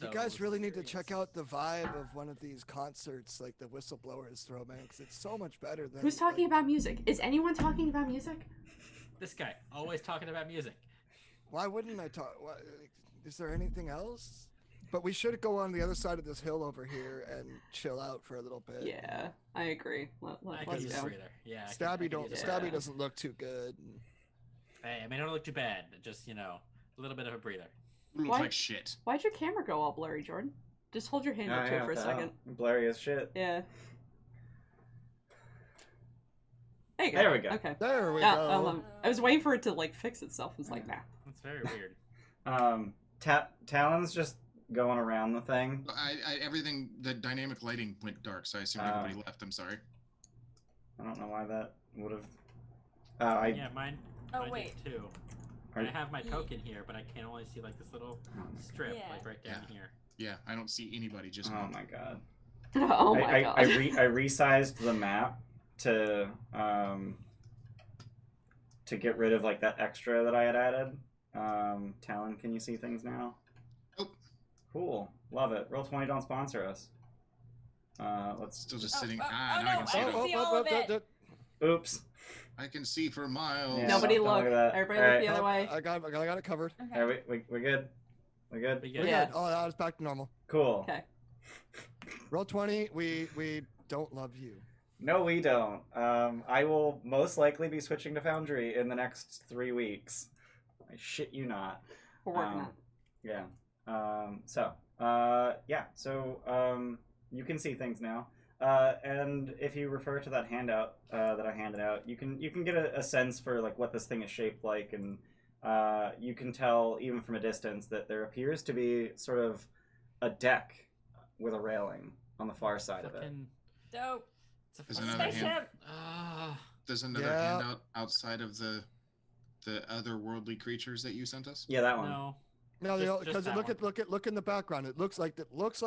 You guys really need to check out the vibe of one of these concerts, like the Whistleblowers throw, man, because it's so much better than. Who's talking about music? Is anyone talking about music? This guy, always talking about music. Why wouldn't I talk? Is there anything else? But we should go on the other side of this hill over here and chill out for a little bit. Yeah, I agree. Let's go. Yeah, Stabby doesn't look too good. Hey, I mean, I don't look too bad. Just, a little bit of a breather. Looks like shit. Why'd your camera go all blurry, Jordan? Just hold your hand up to it for a second. Blurry as shit. Yeah. There you go. There we go. Okay. There we go. I was waiting for it to like fix itself. I was like, nah. That's very weird. Talon's just going around the thing. Everything, the dynamic lighting went dark, so I assumed everybody left. I'm sorry. I don't know why that would have. Yeah, mine wait. did too. I have my token here, but I can only see like this little strip, like right down here. Yeah, I don't see anybody. Just oh my god. Oh my god. I resized the map to get rid of like that extra that I had added. Talon, can you see things now? Oh. Cool. Love it. Roll 20 don't sponsor us. Let's still just sitting. now I can see see all of it. Oops. I can see for miles. Yeah, Nobody don't look. look at that. Everybody look the other way. I got it covered. Okay. Are we're good? We're good? But We're Yeah. good. Oh, it's back to normal. Cool. Okay. Roll 20. We don't love you. No, we don't. I will most likely be switching to Foundry in the next 3 weeks. I shit you not. We're working on it. Yeah. So you can see things now. And if you refer to that handout that I handed out, you can get a sense for like what this thing is shaped like, and you can tell even from a distance that there appears to be sort of a deck with a railing on the far side of it. Dope. There's another Spaceship. There's another handout outside of the otherworldly creatures that you sent us. Yeah, that one. No, because look in the background. It looks like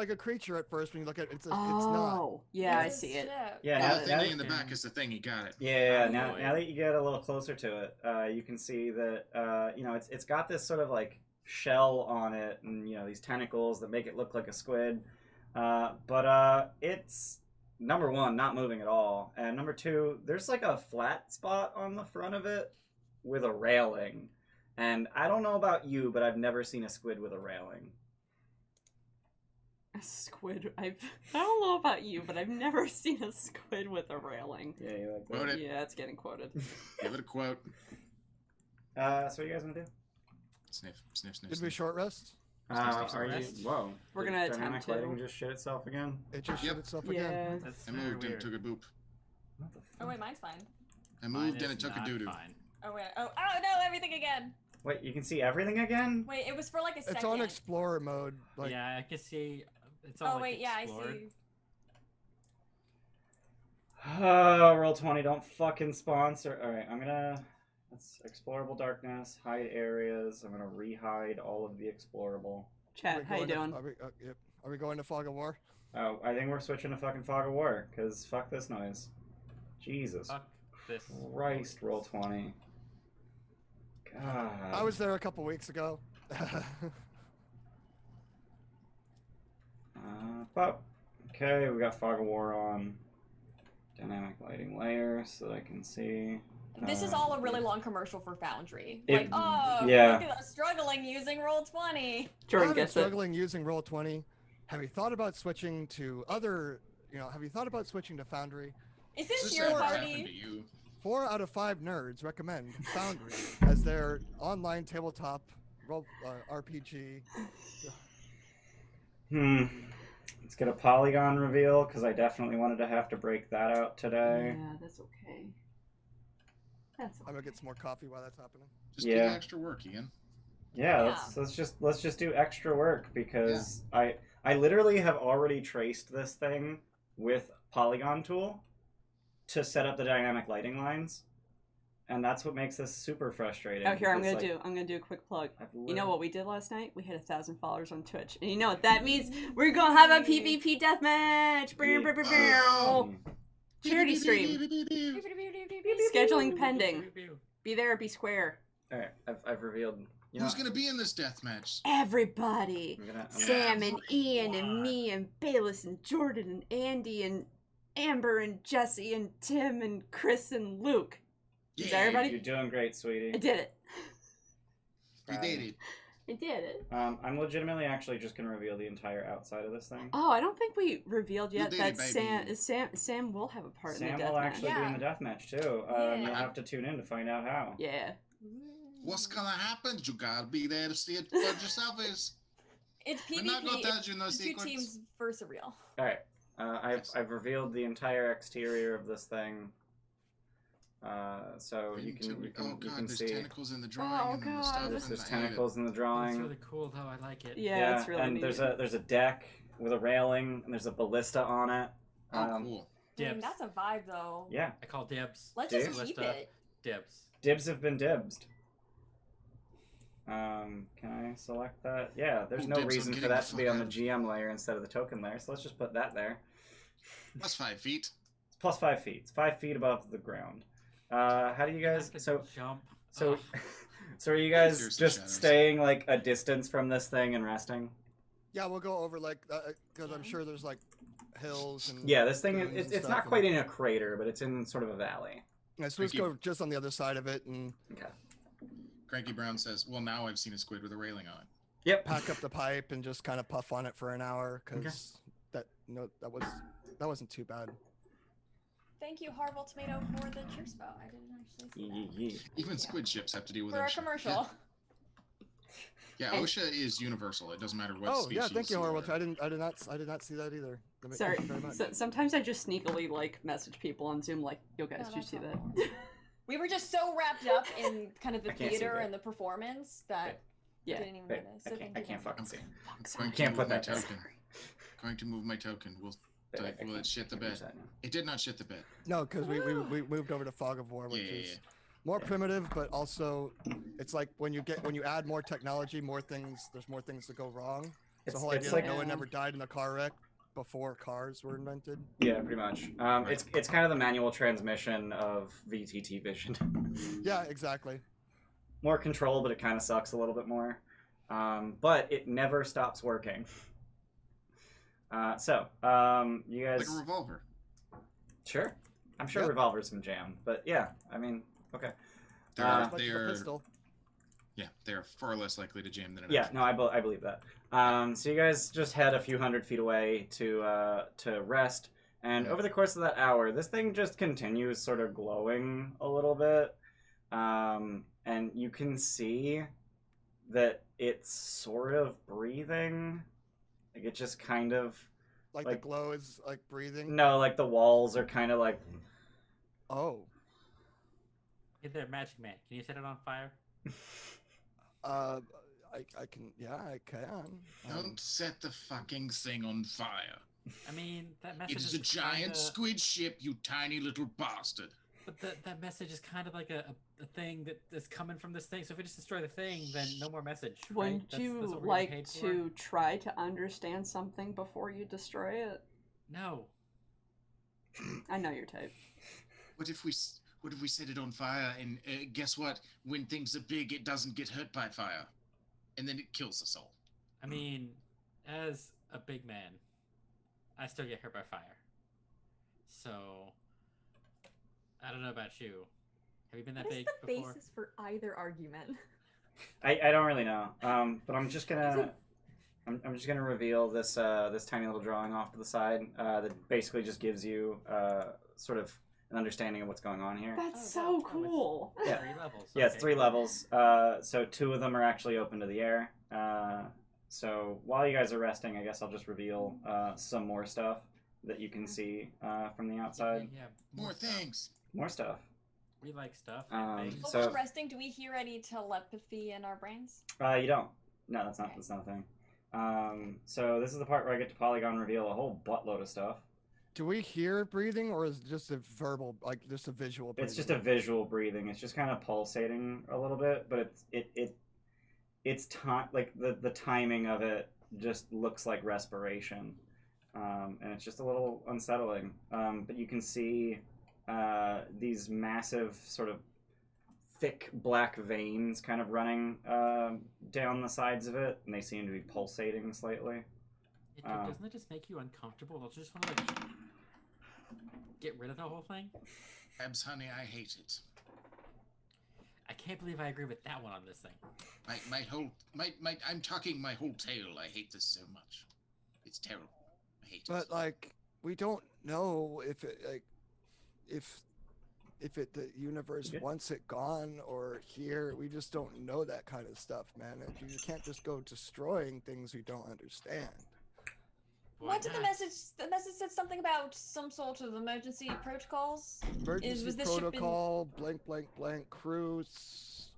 a creature at first when you look at it. It's not. Oh, yeah, I see it. Yeah, the thingy in the back is the thing. You got it. Yeah. Now that you get a little closer to it, you can see that it's got this sort of like shell on it, and these tentacles that make it look like a squid. But it's number one, not moving at all, and number two, there's like a flat spot on the front of it with a railing. And I don't know about you, but I've never seen a squid with a railing. A squid? I don't know about you, but I've never seen a squid with a railing. Yeah, you like that? Quote it. Yeah, it's getting quoted. Give it a quote. So what are you guys gonna do? Sniff, sniff, sniff. Did we sniff. short rest? Are you? rest. Whoa. We're Did gonna attempt dynamic to. lighting just shit itself again? It just Yep. shut itself Yeah. again. That's I very moved and weird. took a boop. What the Oh wait, mine's fine. I Mine moved and is it took a not doo doo. fine. Oh wait. Oh no, everything again. Wait, you can see everything again? Wait, it was for like a second. It's on explorer mode. Like, Yeah, I can see. It's on Oh like, wait, yeah, Explore. I see. Roll 20, don't fucking sponsor. Alright, let's explorable darkness, hide areas. I'm gonna re-hide all of the explorable. Chat, how you doing? Yep. Are we going to Fog of War? Oh, I think we're switching to fucking Fog of War, because fuck this noise. Jesus Fuck this. Christ, roll 20. God. I was there a couple weeks ago. Pop. Okay, we got Fog of War on. Dynamic lighting layer so that I can see. This is all a really long commercial for Foundry. It- Like, oh, yeah. look at us struggling using Roll20. Jordan I've been gets it. struggling using Roll20. Have you thought about switching to other? Have you thought about switching to Foundry? Is This this has your never happened to party? you. 4 out of 5 nerds recommend Foundry as their online tabletop role RPG. Let's get a polygon reveal, because I definitely wanted to have to break that out today. Yeah, that's okay. That's I'm okay. gonna get some more coffee while that's happening. Just Yeah. get extra work, Ian. Yeah, Yeah. let's just do extra work, because I literally have already traced this thing with polygon tool to set up the dynamic lighting lines, and that's what makes this super frustrating. Oh, here I'm because, gonna do a quick plug. I've You know what we did last night? We hit 1,000 followers on Twitch, and you know what that means? We're gonna have a PvP deathmatch. Charity stream. Scheduling pending. Be there or be square. All right, I've revealed. Who's gonna be in this death match? Everybody. I'm gonna Sam and Ian and me and Bayless and Jordan and Andy and Amber and Jesse and Tim and Chris and Luke. Is that everybody? You're doing great, sweetie. I did it. You did it. I did it. I'm legitimately actually just gonna reveal the entire outside of this thing. Oh, I don't think we revealed yet did that it, baby. Sam will have a part in Sam the will deathmatch. actually be in the deathmatch too. Yeah. You'll have to tune in to find out how. Yeah. What's gonna happen? You gotta be there to see it for yourself. It's We're not gonna PvP. tell you no It's two secrets. teams versus a real. All right. I've revealed the entire exterior of this thing. So you Oh god, can there's see. tentacles in the drawing and God. the stuff. There's and I hate it. tentacles in the It's drawing. really cool though. I like it. Yeah, it's really and neat. there's a deck with a railing and there's a ballista on it. Oh, cool. I mean, Dibs. that's a vibe though. Yeah, I call dibs. Let's Dibs? just keep Ballista. it. Dibs. dibs have been dibsed. Can I select that? Yeah, there's Oh, no dibs on reason for getting that the to be fuck on the out of GM layer instead of the token layer, so let's just put that there. Plus 5 feet. It's plus 5 feet. It's 5 feet above the ground. How do you guys? I could So jump. so Ugh. so are you guys Seriously, just shadows. staying like a distance from this thing and resting? Yeah, we'll go over because I'm sure there's like hills and Yeah, this thing dunes it's and not stuff, quite in a crater, but it's in sort of a valley. Yeah, so let's Thank you. go just on the other side of it and Okay. Cranky Brown says, well, now I've seen a squid with a railing on it. Yep. pack up the pipe and just kind of puff on it for an hour because that wasn't too bad. Thank you, Harville Tomato, for the cheer spell. I didn't actually see that. Even squid ships have to deal with For our OSHA. commercial. Yeah, OSHA is universal. It doesn't matter what Oh species. yeah, thank you, are. Harville. I did not see that either. Sorry. Thank you very much. Sometimes I just sneakily like message people on Zoom like, "Yo guys, No, did you see that's that?" We were just so wrapped up in kind of the I can't see theater that. and the performance that Yeah. didn't even Wait, notice. So I thank can't you. fucking see. Going to Can't move put my that there. token. Going to move my token. Will it shit the bed? It did not shit the bed. No, because we moved over to Fog of War, which Yeah, yeah, is yeah. more primitive, but also it's like when you add more technology, there's more things that go wrong. It's the whole idea like that no one ever died in a car wreck before cars were invented. yeah, pretty much. It's kind of the manual transmission of VTT Vision. Yeah, exactly. More control, but it kind of sucks a little bit more. but it never stops working. You guys... Like a revolver. Sure. I'm sure Yep. revolvers can jam, but yeah, I mean, okay. They're, As much as a they're pistol. yeah, they're far less likely to jam than an Yeah, actual no, I believe that. So you guys just head a few hundred feet away to rest, and over the course of that hour, this thing just continues sort of glowing a little bit, and you can see that it's sort of breathing. Like it just kind of Like like- the glow is like breathing. no, like the walls are kind of like Oh. Hey there, Magic Man. Can you set it on fire? I can. Yeah, I can. Don't set the fucking thing on fire. I mean, that message It is is a giant kinda... squid ship, you tiny little bastard. But that message is kind of like a thing that's coming from this thing. So if we just destroy the thing, then no more message. Right? Wouldn't That's you what we're getting like paid for? to try to understand something before you destroy it? No. I know your type. What if we set it on fire and guess what? When things are big, it doesn't get hurt by fire, and then it kills us all. I mean, as a big man, I still get hurt by fire. So, I don't know about you. Have you been that What is big the before? basis for either argument? I don't really know. But I'm just gonna I'm just gonna reveal this this tiny little drawing off to the side that basically just gives you sort of an understanding of what's going on here. That's Oh, so it's cool. Yeah. 3 levels. Yeah, it's okay, 3 cool. levels. So 2 of them are actually open to the air. So while you guys are resting, I guess I'll just reveal some more stuff that you can see from the outside. Yeah, More stuff. things. More stuff. We like stuff. Um, and things. While So- we're resting, do we hear any telepathy in our brains? You don't. No, that's not a thing. So this is the part where I get to Polygon reveal a whole buttload of stuff. Do we hear breathing, or is it just a verbal, like just a visual breathing? It's just a visual breathing. It's just kind of pulsating a little bit, but it's time, like the timing of it just looks like respiration, and it's just a little unsettling. But you can see these massive sort of thick black veins kind of running down the sides of it, and they seem to be pulsating slightly. Doesn't it just make you uncomfortable? Don't you just want to like get rid of the whole thing? Abs, honey, I hate it. I can't believe I agree with that one on this thing. I'm talking my whole tale. I hate this so much. It's terrible. I hate it. But like, we don't know if it like, if the universe Yeah. wants it gone or here. We just don't know that kind of stuff, man. And you can't just go destroying things we don't understand. Why What did the not? message? The message said something about some sort of emergency protocols. Emergency was this ship in- protocol, blank, blank, blank, cruise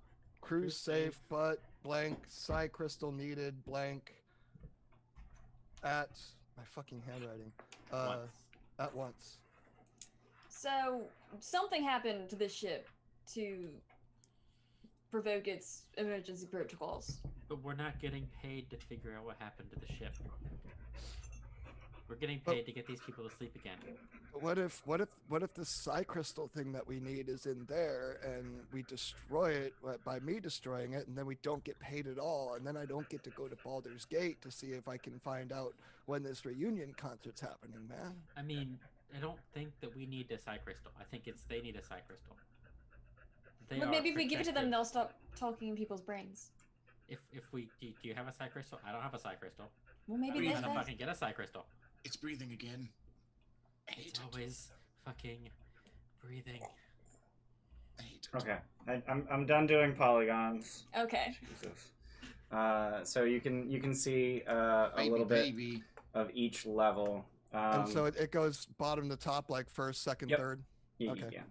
safe, but blank, psi crystal needed, blank, at my fucking handwriting, Once. at once. So something happened to this ship to provoke its emergency protocols. But we're not getting paid to figure out what happened to the ship. We're getting But- paid to get these people to sleep again. But what if the psi crystal thing that we need is in there and we destroy it by me destroying it, and then we don't get paid at all, and then I don't get to go to Baldur's Gate to see if I can find out when this reunion concert's happening, man. I mean, I don't think that we need a psi crystal. I think they need a psi crystal. They But are maybe if we give it to them, protected. they'll stop talking in people's brains. If we do you have a psi crystal? I don't have a psi crystal. Well, maybe Breathe. this I'm not does. fucking get a psi crystal. It's breathing again. I hate It's it. always fucking breathing. I hate it. Okay, I'm done doing polygons. Okay. Jesus. So you can see a Baby, little bit baby. of each level. And so it goes bottom to top, like first, second, Yep. third. okay. Yeah.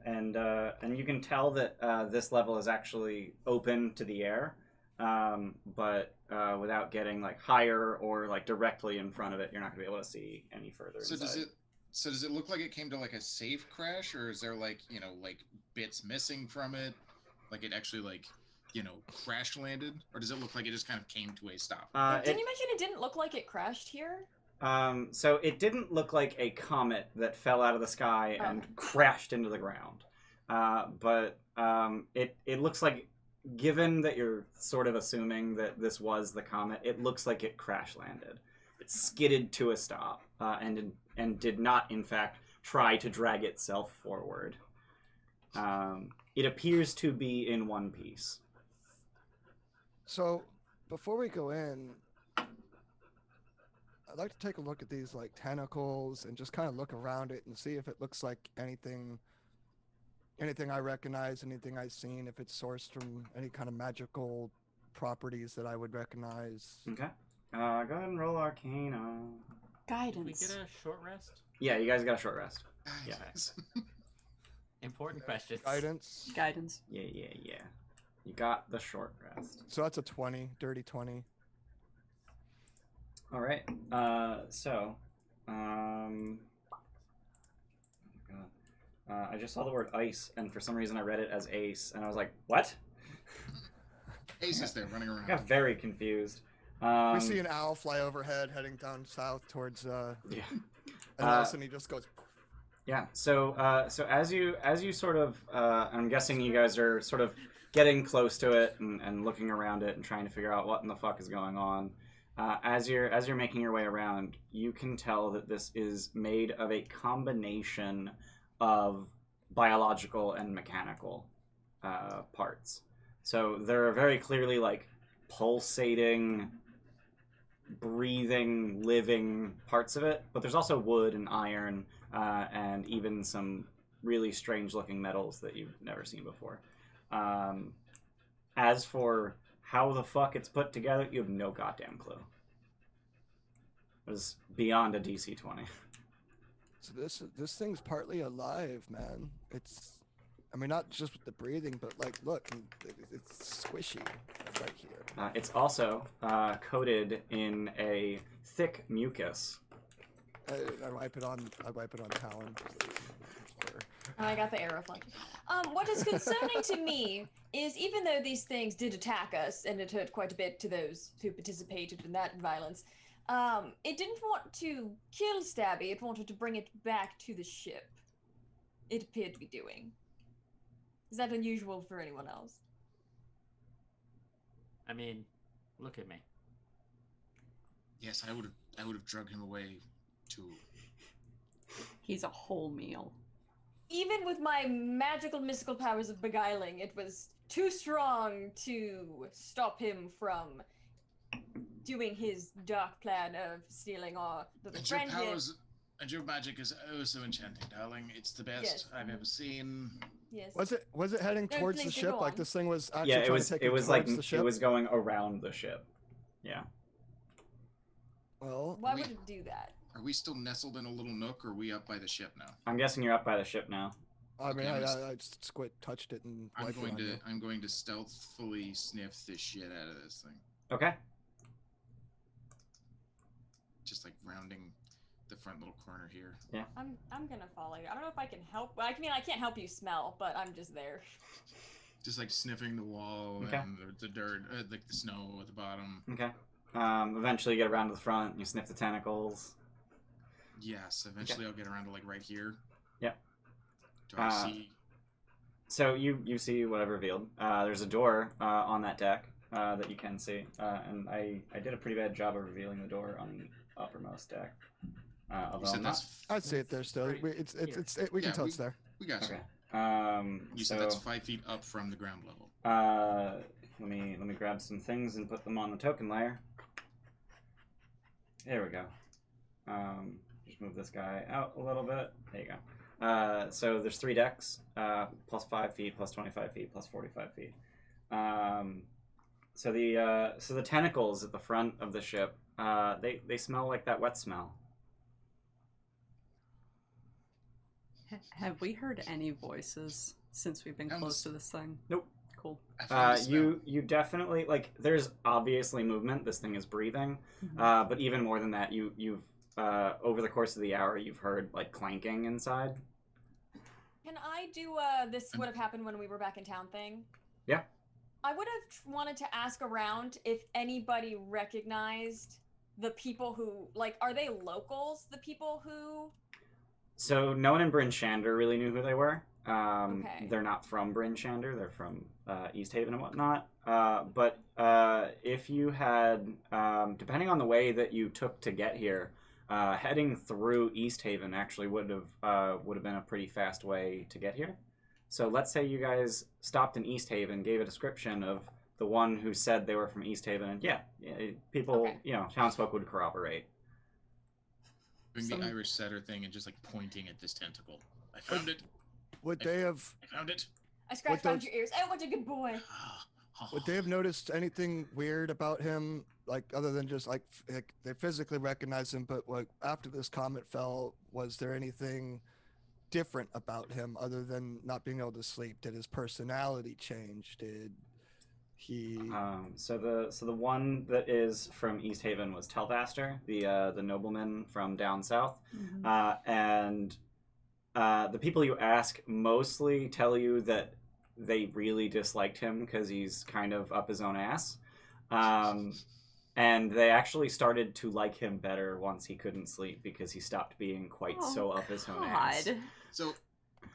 And you can tell that this level is actually open to the air, but without getting like higher or like directly in front of it, you're not gonna be able to see any further. So does it look like it came to like a safe crash, or is there like like bits missing from it, like it actually like crash landed, or does it look like it just kind of came to a stop? Didn't you mention it didn't look like it crashed here? So it didn't look like a comet that fell out of the sky and crashed into the ground, but it looks like given that you're sort of assuming that this was the comet, it looks like it crash landed. It skidded to a stop and did not, in fact, try to drag itself forward. It appears to be in one piece. So, before we go in, I'd like to take a look at these like tentacles and just kind of look around it and see if it looks like anything I recognize, anything I've seen, if it's sourced from any kind of magical properties that I would recognize. Okay. Go ahead and roll Arcana. Did we Guidance. get a short rest? Yeah, you guys got a short rest. Yeah. Important questions. Guidance. Guidance. Yeah. You got the short rest. So that's a 20, dirty 20. All right. Oh God. I just saw the word ice, and for some reason I read it as ace, and I was like, what? Ace is there running I around. got very confused. We see an owl fly overhead heading down south towards Yeah. and all of a sudden he just goes. Yeah. So as you sort of, I'm guessing you guys are sort of getting close to it and looking around it and trying to figure out what in the fuck is going on. As you're making your way around, you can tell that this is made of a combination of biological and mechanical parts. So there are very clearly like pulsating, breathing, living parts of it, but there's also wood and iron and even some really strange looking metals that you've never seen before. As for how the fuck it's put together, you have no goddamn clue. It was beyond a DC 20. So this thing's partly alive, man. It's, I mean, not just with the breathing, but like, look, it's squishy right here. It's also coated in a thick mucus. I wipe it on Talon. I got the arrow flank. What is concerning to me is even though these things did attack us and it hurt quite a bit to those who participated in that violence, it didn't want to kill Stabby, it wanted to bring it back to the ship. It appeared to be doing. Is that unusual for anyone else? I mean, look at me. Yes, I would have drugged him away too. He's a whole meal. Even with my magical mystical powers of beguiling, it was too strong to stop him from doing his dark plan of stealing our little And your friend here. powers and your magic is oh so enchanting, darling. It's the best Yes. I've ever seen. Yes. Was it heading No, towards the please do ship? go Like on. this thing was actually Yeah, trying to take it me was like towards the ship? it was going around the ship. Yeah. Well, Why We- would it do that? Are we still nestled in a little nook, or are we up by the ship now? I'm guessing you're up by the ship now. I mean, Okay, I just touched it and I'm wiped it going on to you. I'm going to stealthily sniff the shit out of this thing, Okay. just like rounding the front little corner here. I'm gonna follow you. I don't know if I can help. I mean, I can't help you smell, but I'm just there. Just like sniffing the wall Okay. and the dirt, like the snow at the bottom. Okay. Eventually you get around to the front and you sniff the tentacles. Yes, eventually I'll get around to like right here. Yep. Do I see? So you see what I've revealed. There's a door on that deck that you can see, and I did a pretty bad job of revealing the door on the uppermost deck. You Although said I'm not. that's I'd say it there still. Right We can Yeah, tell it's there. we got you. Okay. You So said that's 5 feet up from the ground level. let me grab some things and put them on the token layer. There we go. Just move this guy out a little bit. There you go. So there's 3 decks, plus 5 feet, plus 25 feet, plus 45 feet. So the tentacles at the front of the ship, they smell like that wet smell. Have we heard any voices since we've been I'm close just- to this thing? Nope. Cool. I found the smell. You definitely, like, there's obviously movement. This thing is breathing. Mhm. But even more than that, you've over the course of the hour, you've heard like clanking inside. Can I do this would have happened when we were back in town thing? Yeah. I would have wanted to ask around if anybody recognized the people who, like, are they locals, the people who... So no one in Bryn Shander really knew who they were. Okay. They're not from Bryn Shander. They're from East Haven and whatnot. But if you had, depending on the way that you took to get here, heading through East Haven actually would have been a pretty fast way to get here. So let's say you guys stopped in East Haven, gave a description of the one who said they were from East Haven, and people, Okay. Townsfolk would corroborate. Doing the Irish setter thing and just like pointing at this tentacle. I found it. Would they have? I found it. I scratched What around your ears. Oh, what a good boy. Would they have noticed anything weird about him, like other than just like they physically recognized him, but like after this comet fell, was there anything different about him other than not being able to sleep? Did his personality change? Did he? So the one that is from East Haven was Telvaster, the nobleman from down south, and the people you ask mostly tell you that they really disliked him because he's kind of up his own ass. And they actually started to like him better once he couldn't sleep because he stopped being quite so up his own ass. So,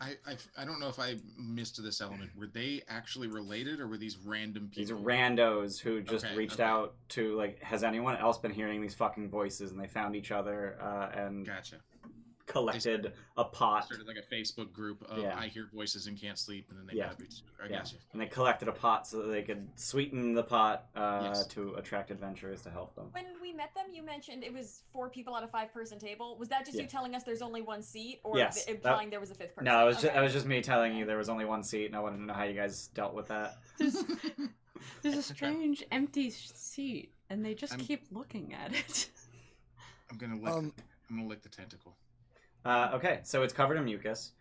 I don't know if I missed this element. Were they actually related, or were these random people? These randos who just reached out to, like, has anyone else been hearing these fucking voices? And they found each other and Gotcha. collected a pot. Started like a Facebook group of I hear voices and can't sleep, and then they got each other. I gotcha. And they collected a pot so that they could sweeten the pot to attract adventurers to help them. When we met them, you mentioned it was 4 people at a 5-person table. Was that just you telling us there's only 1 seat, or implying there was a 5th person? No, it was just me telling you there was only 1 seat, and I wanted to know how you guys dealt with that. There's a strange empty seat, and they just keep looking at it. I'm gonna lick the tentacle. Okay, so it's covered in mucus,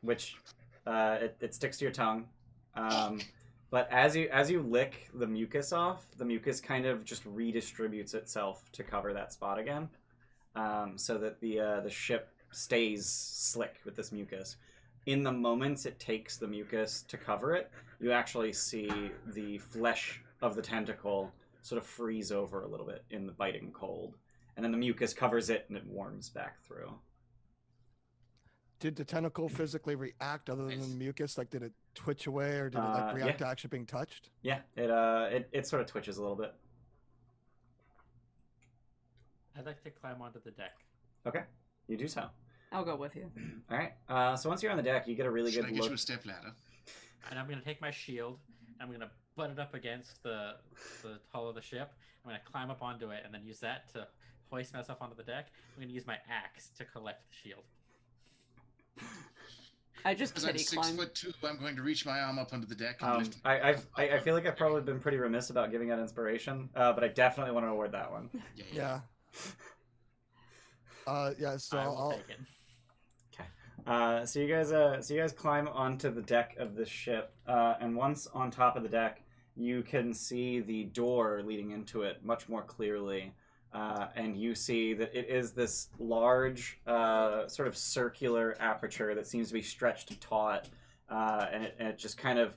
which it sticks to your tongue. But as you lick the mucus off, the mucus kind of just redistributes itself to cover that spot again, so that the ship stays slick with this mucus. In the moments it takes the mucus to cover it, you actually see the flesh of the tentacle sort of freeze over a little bit in the biting cold. And then the mucus covers it, and it warms back through. Did the tentacle physically react other than the mucus? Like, did it twitch away, or did it react to actually being touched? Yeah, it sort of twitches a little bit. I'd like to climb onto the deck. Okay, you do so. I'll go with you. All right. So once you're on the deck, you get a really good look. Should I get you a step ladder? And I'm going to take my shield, and I'm going to butt it up against the hull of the ship. I'm going to climb up onto it, and then use that to hoist myself onto the deck. I'm going to use my axe to collect the shield. I just kitty climb. I'm 6'2", I'm going to reach my arm up under the deck. And I feel like I've probably been pretty remiss about giving out inspiration, but I definitely want to award that one. Yeah. So I'll take it. Okay. So you guys climb onto the deck of this ship, and once on top of the deck, you can see the door leading into it much more clearly. And you see that it is this large, sort of circular aperture that seems to be stretched taut, and it just kind of,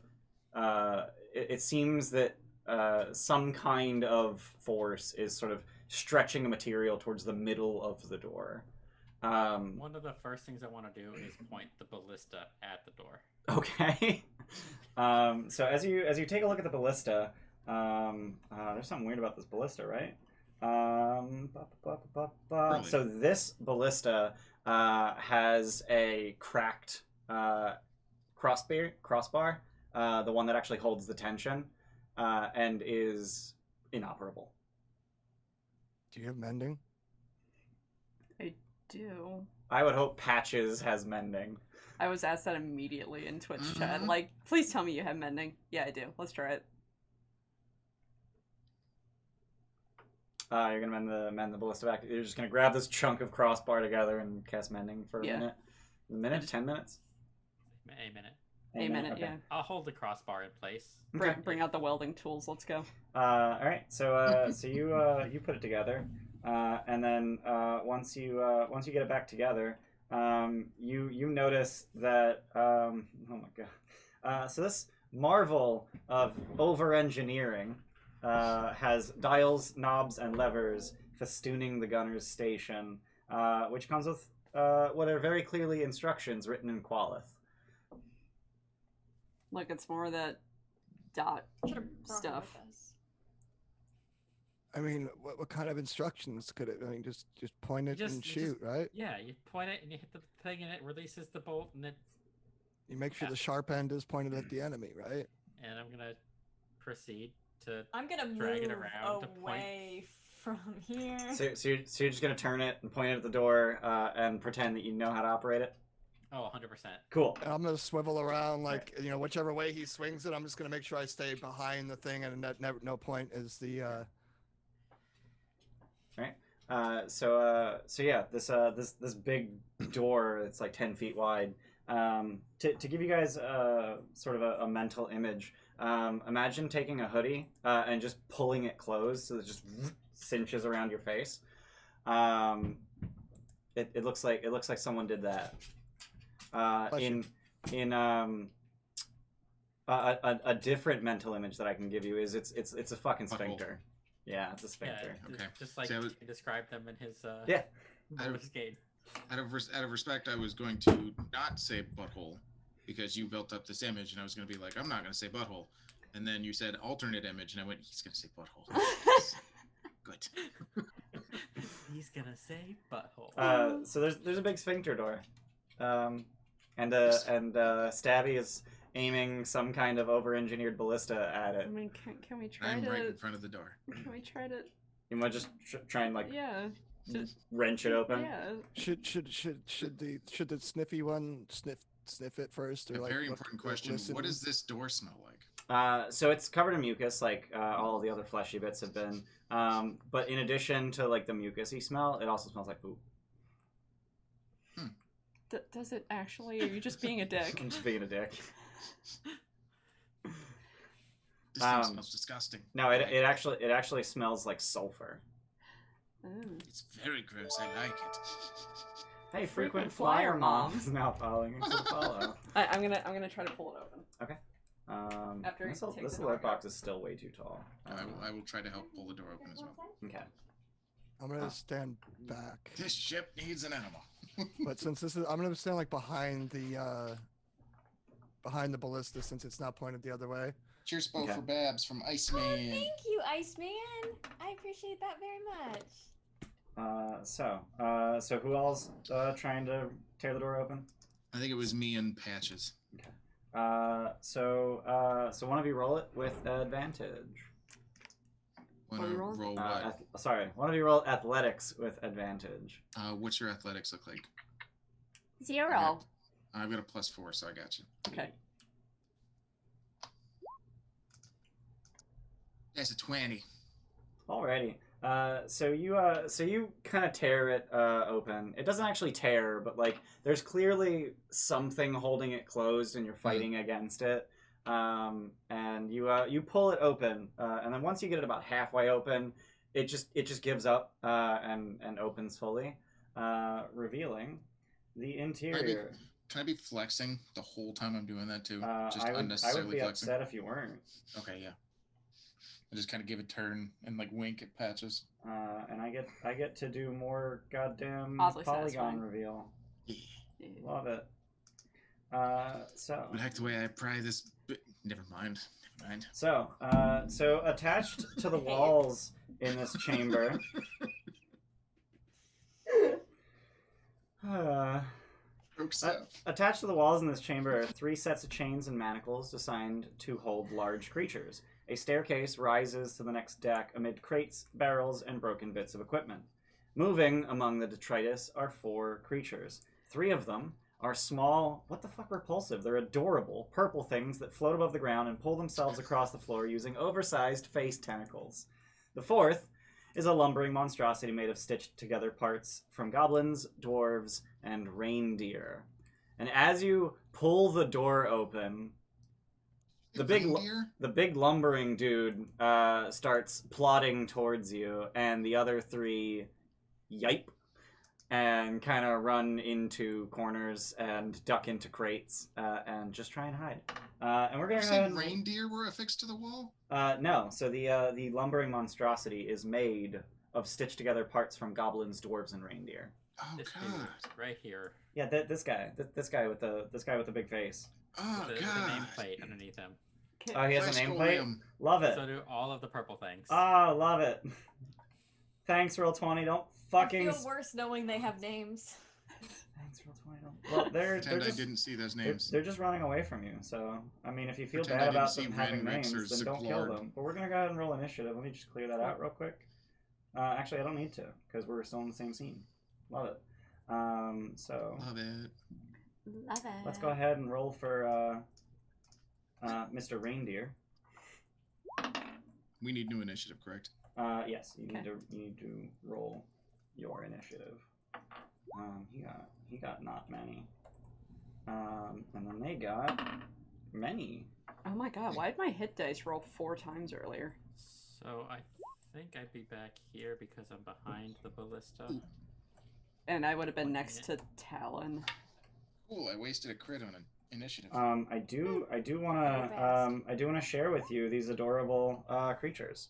it seems that some kind of force is sort of stretching a material towards the middle of the door. One of the first things I want to do is point the ballista at the door. Okay. So as you take a look at the ballista, there's something weird about this ballista, right? So this ballista has a cracked crossbar, the one that actually holds the tension, and is inoperable. Do you have mending? I do. I would hope Patches has mending. I was asked that immediately in Twitch chat. Like, please tell me you have mending. Yeah, I do. Let's try it. You're gonna mend the ballista back. You're just gonna grab this chunk of crossbar together and cast mending for a minute. A minute? 10 minutes? A minute. A minute, okay. yeah. I'll hold the crossbar in place. Bring out the welding tools. Let's go. All right. So you put it together, and then once you get it back together, you notice that oh my god. So this marvel of over-engineering has dials, knobs, and levers festooning the gunner's station, which comes with what are very clearly instructions written in Qualith. Like it's more that dot Should've brought her stuff. with us. I mean, what kind of instructions could it? I mean, just point it and You shoot, right? Yeah, you point it and you hit the thing and it releases the bolt and it. You make sure Yeah. the sharp end is pointed at the enemy, right? And I'm gonna proceed to. I'm gonna Drag it move around to point. away from here. So you're just gonna turn it and point it at the door and pretend that you know how to operate it. Oh, 100%. Cool. And I'm gonna swivel around like whichever way he swings it. I'm just gonna make sure I stay behind the thing, and at no point is the. So yeah, this big door that's like 10 feet wide. To give you guys sort of a mental image, imagine taking a hoodie and just pulling it closed so it just cinches around your face. It looks like someone did that. In a different mental image that I can give you is it's a fucking sphincter. Yeah, it's a sphincter. Yeah, Okay. just like See, he described them in his Yeah. Motorcade. Out of respect, I was going to not say butthole because you built up this image, and I was going to be like, I'm not going to say butthole, and then you said alternate image, and I went, he's going to say butthole. Good. He's gonna say butthole. So there's a big sphincter door, and Stabby is aiming some kind of over-engineered ballista at I it. mean, can we try I'm to? right in front of the door. Can we try to? You might just try and like Yeah. wrench it open. Yeah. Should the sniffy one sniff it first, or A like very look- important question. listen? What does this door smell like? So it's covered in mucus, like all the other fleshy bits have been. But in addition to like the mucusy smell, it also smells like poop. Does it actually? Or are you just being a dick? I'm just being a dick. This thing smells disgusting. No, it actually smells like sulfur. Ooh. It's very gross. I like it. Hey, frequent Frequent flyer flyer mom mom. is now following into the follow. I'm gonna try to pull it open. After This you take this the alert dog out. box is still way too tall. I will try to help pull the door open as well. Okay. I'm gonna stand back, This ship needs an animal. but since I'm gonna stand like behind the ballista since it's not pointed the other way. Cheers, Bo, Okay. for Babs from Oh, Iceman. thank you, Iceman. I appreciate that very much. So who all's trying to tear the door open? I think it was me and Patches. So one of you roll it with advantage. Wanna What are you rolling? roll what? One of you roll athletics with advantage. What's your athletics look like? 0. I've got a +4, so I got you. Okay. That's a 20. Alrighty. So you kind of tear it open. It doesn't actually tear, but like there's clearly something holding it closed, and you're fighting against it. And you pull it open, and then once you get it about halfway open, it just gives up and opens fully, revealing the interior. Can I be flexing the whole time I'm doing that too? Just I unnecessarily would be flexing. upset if you weren't. Okay, yeah. I just kind of give a turn and like wink at Patches. And I get to do more goddamn Oddly polygon satisfying. reveal. Yeah. Love it. So You like the way I pry this? Never mind. Never mind. so attached to the walls in this chamber. Attached to the walls in this chamber are 3 sets of chains and manacles designed to hold large creatures. A staircase rises to the next deck amid crates, barrels, and broken bits of equipment. Moving among the detritus are 4 creatures. 3 of them are small, what the fuck repulsive? They're adorable, purple things that float above the ground and pull themselves across the floor using oversized face tentacles. The 4th is a lumbering monstrosity made of stitched together parts from goblins, dwarves, and reindeer. And as you pull the door open, the big lumbering dude starts plodding towards you, and the other 3 yipe and kind of run into corners and duck into crates and just try and hide. And we're gonna You go said ahead. reindeer were affixed to the wall? No. So the lumbering monstrosity is made of stitched together parts from goblins, dwarves, and reindeer. Oh This God. dude right here. Yeah, this guy with the big face. Oh The God. nameplate underneath him. Oh, he has a Flesh nameplate. golem. Love it. So do all of the purple things. Oh, love it. Thanks, Roll20. Don't fucking. I feel worse knowing they have names. Thanks, Roll20. Don't. Well, they're Pretend I just didn't see those they're, names. they're just running away from you. So I mean, if you feel Pretend I bad didn't about see them having Renrix or names, then don't kill Ziplord. them. But we're gonna go ahead and roll initiative. Let me just clear that out real quick. Actually, I don't need to because we're still in the same scene. Love it. So Love it. Love it. let's go ahead and roll for Mr. Reindeer. We need new initiative, correct? Yes, you Okay. need to roll your initiative. He got not many. And then they got many. Oh my god, why did my hit dice roll 4 times earlier? So I think I'd be back here because I'm behind the ballista. Ooh. And I would have been next to Talon. Cool. I wasted a crit on an initiative. I do wanna share with you these adorable creatures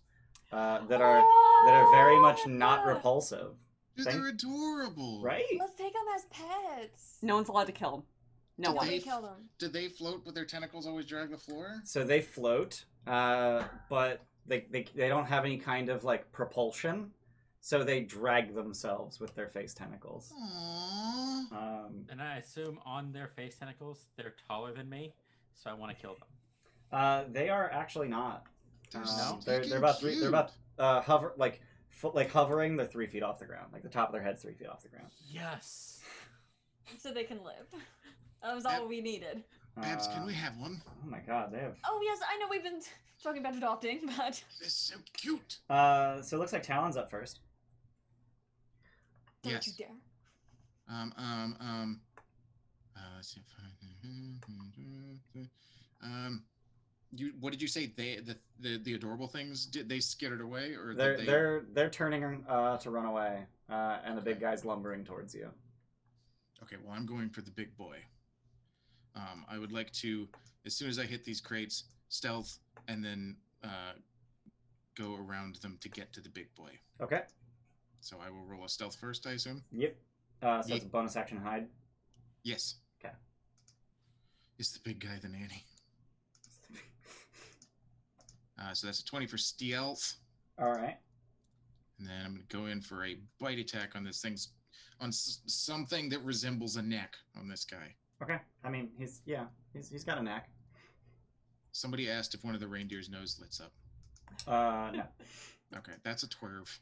that are very much not repulsive. Dude, thank- they're adorable. Right? Let's take them as pets. No one's allowed to kill them. No Did one. they- kill them. Did they float but their tentacles always drag the floor? So they float, but they don't have any kind of like propulsion, so they drag themselves with their face tentacles. Aww. And I assume on their face tentacles, they're taller than me, so I want to kill them. They are actually not. They're They're about three. They're about hovering. They're 3 feet off the ground. Like the top of their head's 3 feet off the ground. Yes. So they can live. That was all we needed. Babs, can we have one? Oh my god, they have. Oh yes, I know we've been talking about adopting, but They're so cute. So it looks like Talon's up first. don't Yes. you dare. Let's see if what did you say? The adorable things, did they skitter away or did they? They're turning to run away, and the big guy's lumbering towards you. Okay, well, I'm going for the big boy. I would like to, as soon as I hit these crates, stealth, and then go around them to get to the big boy. Okay. So I will roll a stealth first, I assume? Yep. So it's a bonus action hide. Yes. Okay. Is the big guy the nanny? So that's a 20 for stealth. All right. And then I'm going to go in for a bite attack on this thing's, on something that resembles a neck on this guy. Okay. I mean, he's got a knack. Somebody asked if one of the reindeer's nose lits up. No. Okay, that's a 12.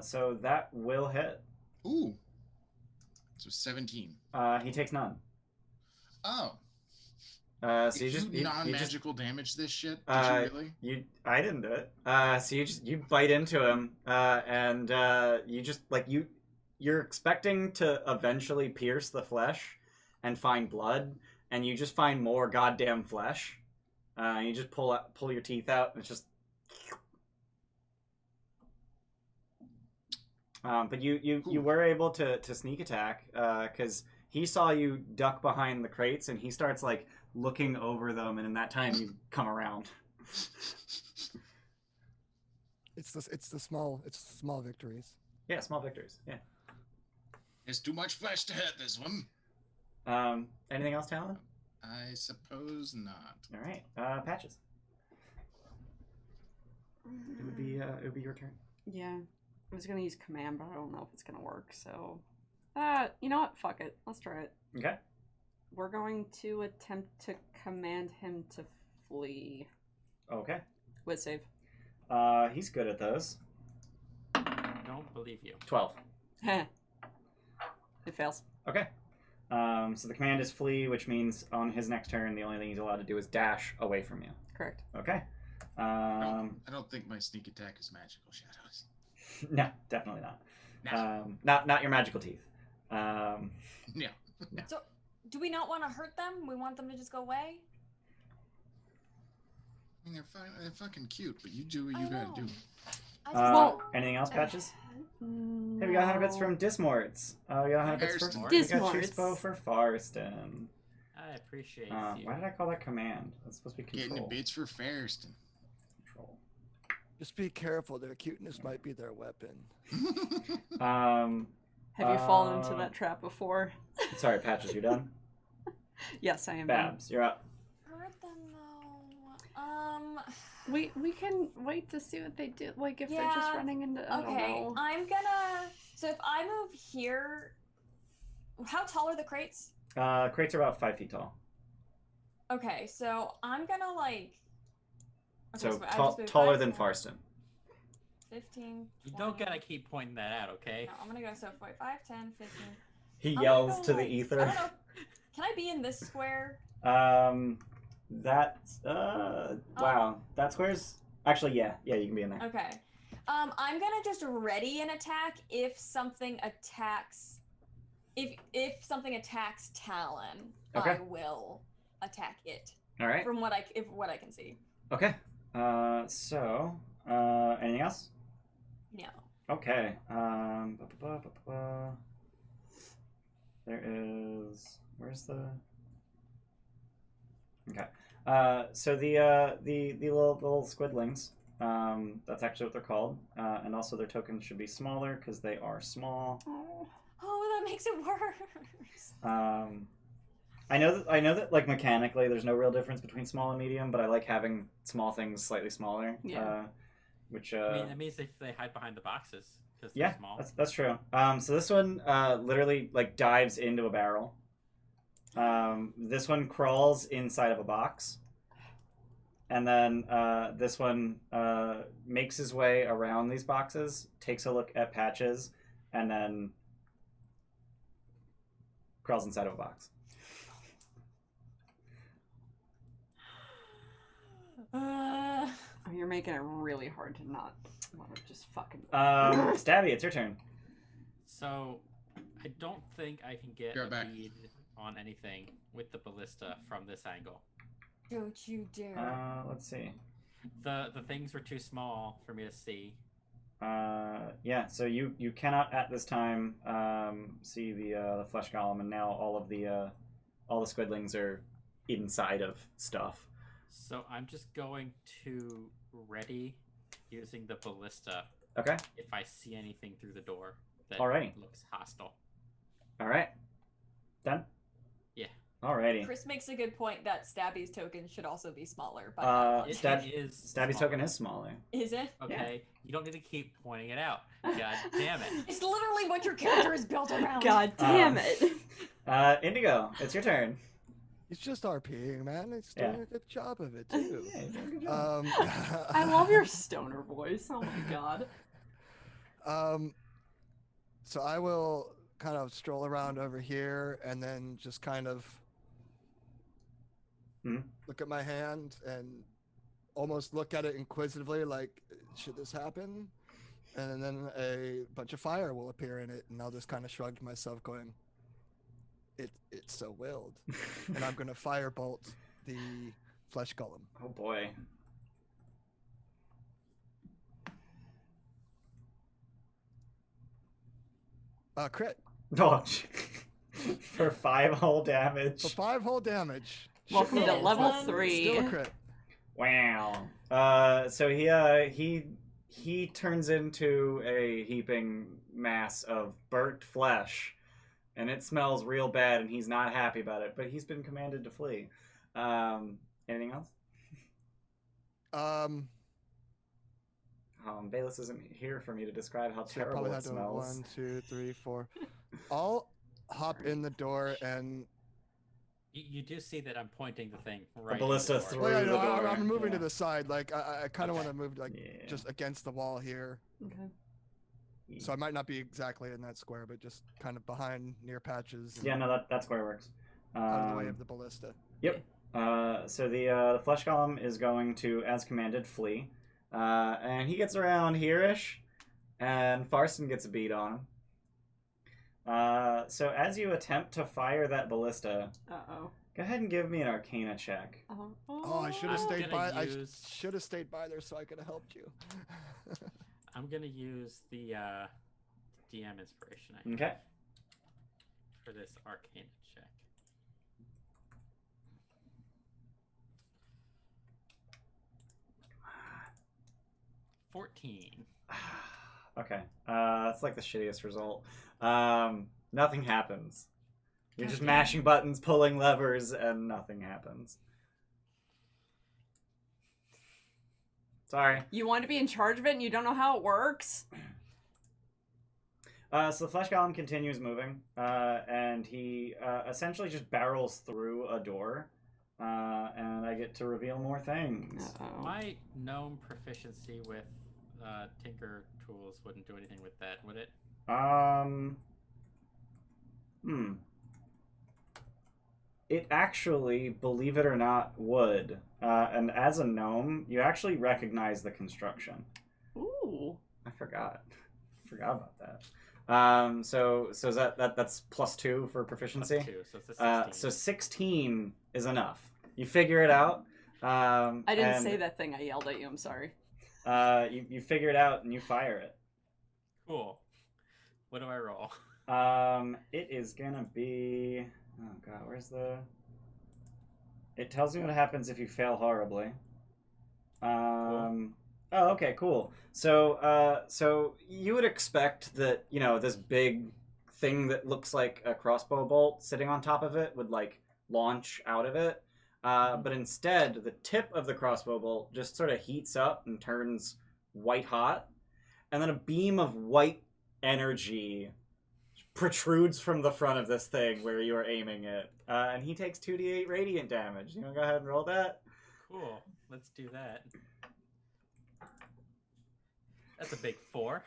So that will hit. Ooh. So 17. He takes none. Oh. So you just non-magical damage this shit? Did you really? I didn't do it. So you bite into him, and you just you're expecting to eventually pierce the flesh and find blood, and you just find more goddamn flesh. You just pull your teeth out, and it's just. But you were able to sneak attack because he saw you duck behind the crates, and he starts looking over them, and in that time you come around. It's the small victories. Yeah, small victories. Yeah. There's too much flesh to hurt this one. Anything else, Talon? I suppose not. All right. Patches. It would be your turn. Yeah. I was gonna use command, but I don't know if it's gonna work, so you know what? Fuck it. Let's try it. Okay. We're going to attempt to command him to flee. Okay. With save. He's good at those. Don't believe you. 12. It fails. Okay. So the command is flee, which means on his next turn, the only thing he's allowed to do is dash away from you. Correct. Okay. I don't think my sneak attack is magical shadows. No, definitely not. Nah. Not your magical teeth. Yeah. So, do we not want to hurt them? We want them to just go away? I mean, they're fucking cute, but you do what you gotta do. I just Anything else, Patches? No. Hey, we got 100 bits from Dismorts. We got 100 bits for Dismorts. we got Dismorts. Chispo for Farston. I appreciate you. Why did I call that command? That's supposed to be Getting control. the bits for Fariston. Control. Just be careful. Their cuteness might be their weapon. Have you fallen into that trap before? Sorry, Patches, you done? Yes, I am. Babs, you're up. Hurt them though. We can wait to see what they do. Like if they're just Yeah, running into. I don't know. I'm gonna. So if I move here, how tall are the crates? Crates are about 5 feet tall. Okay, so I'm gonna like. So I just moved taller 5, than 10, Farston. 15. You 20. don't gotta keep pointing that out, okay? No, I'm gonna go so 5, 10, 15. He I'm yells gonna go, to the like, I ether. don't know. Can I be in this square? That's wow. That square's actually yeah, you can be in there. Okay. I'm gonna just ready an attack if something attacks. If something attacks Talon, Okay. I will attack it. All right. From what I can see. Okay. Anything else? No. Okay. There is. Where's the? Okay. So the little squidlings. That's actually what they're called. And also their tokens should be smaller because they are small. Oh, that makes it worse. I know that like mechanically there's no real difference between small and medium, but I like having small things slightly smaller. Yeah. I mean, that means if they hide behind the boxes because they're Yeah, small. that's true. So this one literally like dives into a barrel. This one crawls inside of a box. And then this one makes his way around these boxes, takes a look at Patches, and then crawls inside of a box. Oh, you're making it really hard to not want to just fucking. Stabby, it's your turn. So, I don't think I can get Go a back. bead on anything with the ballista from this angle. Don't you dare. Let's see. The things were too small for me to see. Yeah, so you cannot at this time see the flesh golem, and now all the squidlings are inside of stuff. So I'm just going to ready using the ballista Okay. if I see anything through the door that Alrighty. looks hostile. All right. Done. Yeah. Alrighty. Chris makes a good point that Stabby's token should also be smaller. By Uh, It Stab- is Stabby's smaller. token is smaller. is it? Okay, you don't need to keep pointing it out. God damn it. It's literally what your character is built around. God damn it! Indigo, it's your turn. He's just RPing, man. He's Yeah. doing a good job of it too. Yeah, you're doing a good job. I love your stoner voice. Oh my god. So I will kind of stroll around over here and then just kind of look at my hand and almost look at it inquisitively, like, should this happen? And then a bunch of fire will appear in it, and I'll just kind of shrug to myself, going, "It's so willed," and I'm gonna firebolt the flesh golem. Oh boy. Crit Oh, for 5 whole damage. for 5 whole damage. Welcome to Shit. level Still 3. Still a crit. Wow. So he turns into a heaping mass of burnt flesh, and it smells real bad, and he's not happy about it. But he's been commanded to flee. Anything else? Bayless isn't here for me to describe how So I terrible probably it had to smells. 1, 2, 3, 4. I'll hop in the door and. You do see that I'm pointing the thing right. The ballista in the door. through Well, yeah, the no, door. I'm moving to Yeah. the side. Like I kind of want to move like Yeah. just against the wall here. Okay. So I might not be exactly in that square, but just kind of behind near Patches. And Yeah, no, that square works. out of the way of the ballista. Yep. So the flesh golem is going to, as commanded, flee, and he gets around here-ish, and Farston gets a beat on him. So as you attempt to fire that ballista, Uh-oh. go ahead and give me an Arcana check. Oh, I should have I'm stayed gonna by. use- I should have stayed by there so I could have helped you. I'm gonna use the DM inspiration I have Okay. for this Arcana check. Come on. 14. Okay. That's like the shittiest result. Nothing happens. You're just mashing buttons, pulling levers, and nothing happens. Sorry. You want to be in charge of it and you don't know how it works? So the flesh golem continues moving, and he essentially just barrels through a door, and I get to reveal more things. Uh-oh. My gnome proficiency with tinker tools wouldn't do anything with that, would it? It actually, believe it or not, would. And as a gnome, you actually recognize the construction. Ooh. I forgot about that. So is that's +2 for proficiency? +2, so it's a 16. So 16 is enough. You figure it out. I didn't say that thing I yelled at you, I'm sorry. You figure it out and you fire it. Cool. What do I roll? It is gonna be... Oh god, where's the... It tells me what happens if you fail horribly. Cool. Oh, okay, cool. So you would expect that, you know, this big thing that looks like a crossbow bolt sitting on top of it would, like, launch out of it. But instead, the tip of the crossbow bolt just sort of heats up and turns white hot. And then a beam of white energy protrudes from the front of this thing where you are aiming it. And he takes 2d8 radiant damage. You want to go ahead and roll that? Cool. Let's do that. That's a big 4.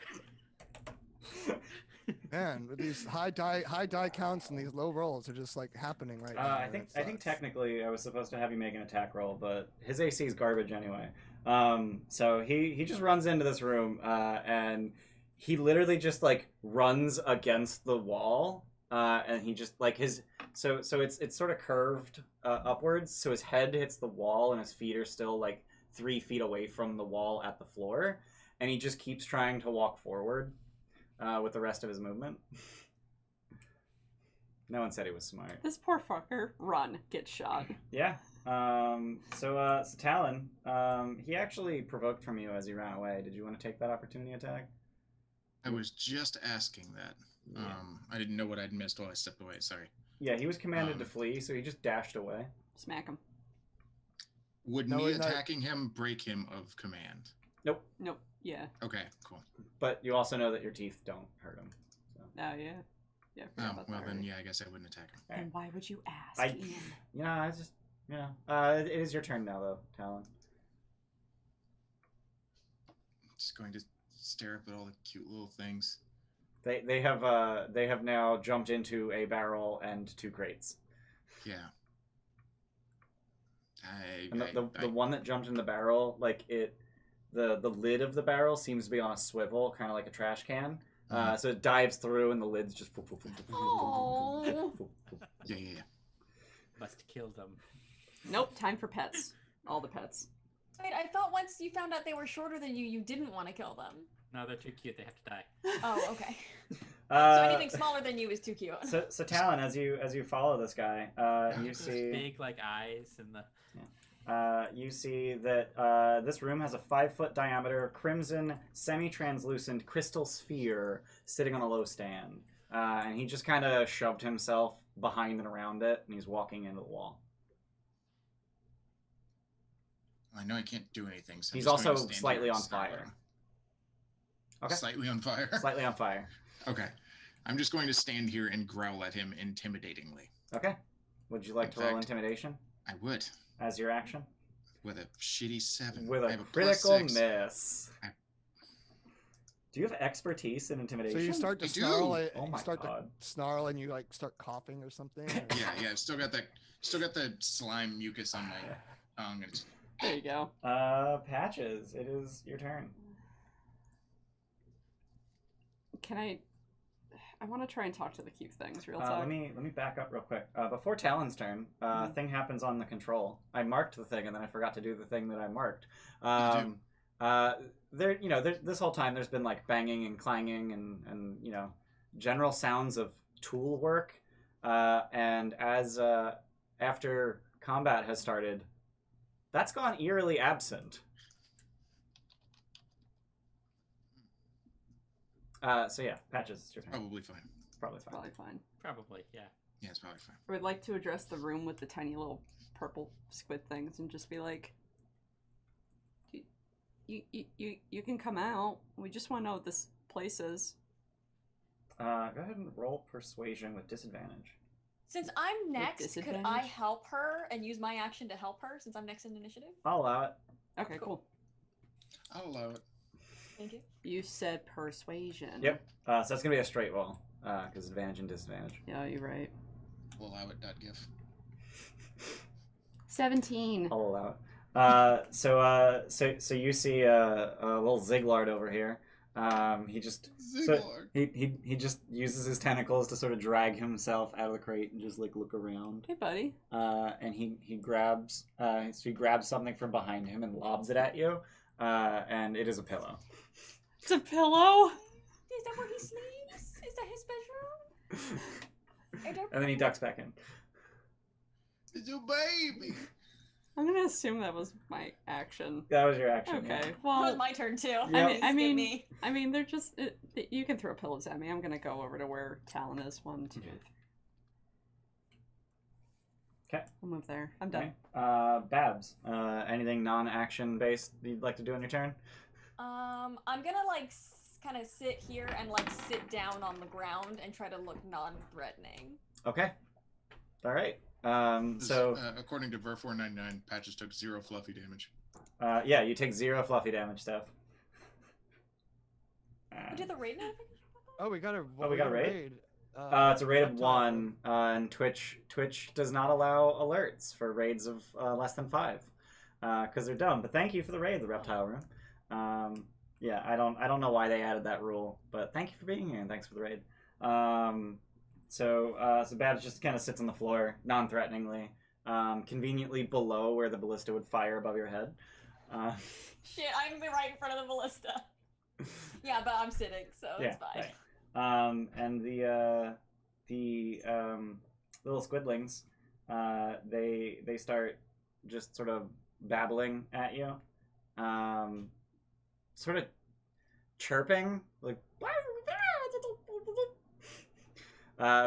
Man, with these high die counts and these low rolls are just like happening right now. I think technically I was supposed to have you make an attack roll, but his AC is garbage anyway. So he just runs into this room, and he literally just like runs against the wall, and he just like so it's sort of curved upwards, so his head hits the wall and his feet are still like 3 feet away from the wall at the floor, and he just keeps trying to walk forward with the rest of his movement. No one said he was smart. This poor fucker, run, get shot. Yeah. So Talon, he actually provoked from you as he ran away. Did you want to take that opportunity attack? I was just asking that. Yeah. I didn't know what I'd missed while I stepped away. Sorry. Yeah, he was commanded to flee, so he just dashed away. Smack him. Would No, me we're not- attacking him break him of command? Nope. Yeah. Okay, cool. But you also know that your teeth don't hurt him. So. Oh, yeah. Yeah, I forgot Oh, about well that then, already. yeah, I guess I wouldn't attack him. And why would you ask, I- Ian? Yeah, I just... Yeah. It is your turn now, though, Talon. Just going to stare up at all the cute little things. They have now jumped into a barrel and 2 crates. Yeah. And the one that jumped in the barrel, like the lid of the barrel seems to be on a swivel, kind of like a trash can. So it dives through, and the lid's just. Oh. Yeah. Must kill them. Nope, time for pets. All the pets. Wait, I thought once you found out they were shorter than you, you didn't want to kill them. No, they're too cute. They have to die. Oh, okay. So So anything smaller than you is too cute. So Talon, as you follow this guy, you Those see big like eyes and the. you see that this room has a 5-foot diameter crimson semi-translucent crystal sphere sitting on a low stand, and he just kind of shoved himself behind and around it, and he's walking into the wall. I know I can't do anything. So I'm He's just going also to stand slightly here and on stare at fire. him. Okay. Slightly on fire? Slightly on fire. Okay. I'm just going to stand here and growl at him intimidatingly. Okay. Would you like In to roll fact- intimidation I would. as your action? With a shitty 7. With I a have critical +6. miss. I- Do you have expertise in intimidation? So you start to I do. snarl, Oh my God. to snarl, and you like start coughing or something. or- Yeah, I've still got the slime mucus on my tongue. And it's, There you go. Patches, it is your turn. Can I want to try and talk to the cute things real Let talk. me back up real quick. Before Talon's turn, thing happens on the control. I marked the thing and then I forgot to do the thing that I marked. This whole time there's been like banging and clanging and general sounds of tool work. And as after combat has started, that's gone eerily absent. So yeah, Patches, it's your turn. Probably fine. Probably fine. Probably fine. Probably, yeah. Yeah, it's probably fine. I would like to address the room with the tiny little purple squid things and just be like, you can come out. We just want to know what this place is. Go ahead and roll persuasion with disadvantage. Since I'm next, could I disadvantage? help her and use my action to help her since I'm next in initiative? I'll allow it. Okay, cool. I'll allow it. Thank you. You said persuasion. Yep. So that's gonna be a straight roll, because advantage and disadvantage. Yeah, you're right. We'll allow it. .gif. 17. I'll allow it. So you see a little Ziglard over here. He just he just uses his tentacles to sort of drag himself out of the crate and just like look around. Hey, buddy. And he grabs something from behind him and lobs it at you. And it is a pillow. It's a pillow? Is that where he sleeps? Is that his bedroom? And then he ducks back in. It's a baby. I'm gonna assume that was my action. That was your action. Okay, Yeah. That well, was my turn too. Yep. I mean, they're just. You can throw pillows at me. I'm gonna go over to where Talon is. 1, 2. Okay. I'll move there. I'm done. Okay. Babs. Anything non-action based you'd like to do on your turn? I'm gonna like kind of sit here and like sit down on the ground and try to look non-threatening. Okay. All right. According to Ver499, Patches took 0 fluffy damage. Yeah, you take 0 fluffy damage, Steph. We did the raid now? Oh, we got a raid? It's a raid of 1, and Twitch does not allow alerts for raids of less than 5, because they're dumb. But thank you for the raid, the Reptile Room. Yeah, I don't know why they added that rule, but thank you for being here and thanks for the raid. So Babs just kind of sits on the floor, non-threateningly, conveniently below where the ballista would fire above your head. Shit, I'm right in front of the ballista. Yeah, but I'm sitting, so it's fine. Right. And the little squidlings, they start just sort of babbling at you, sort of chirping, like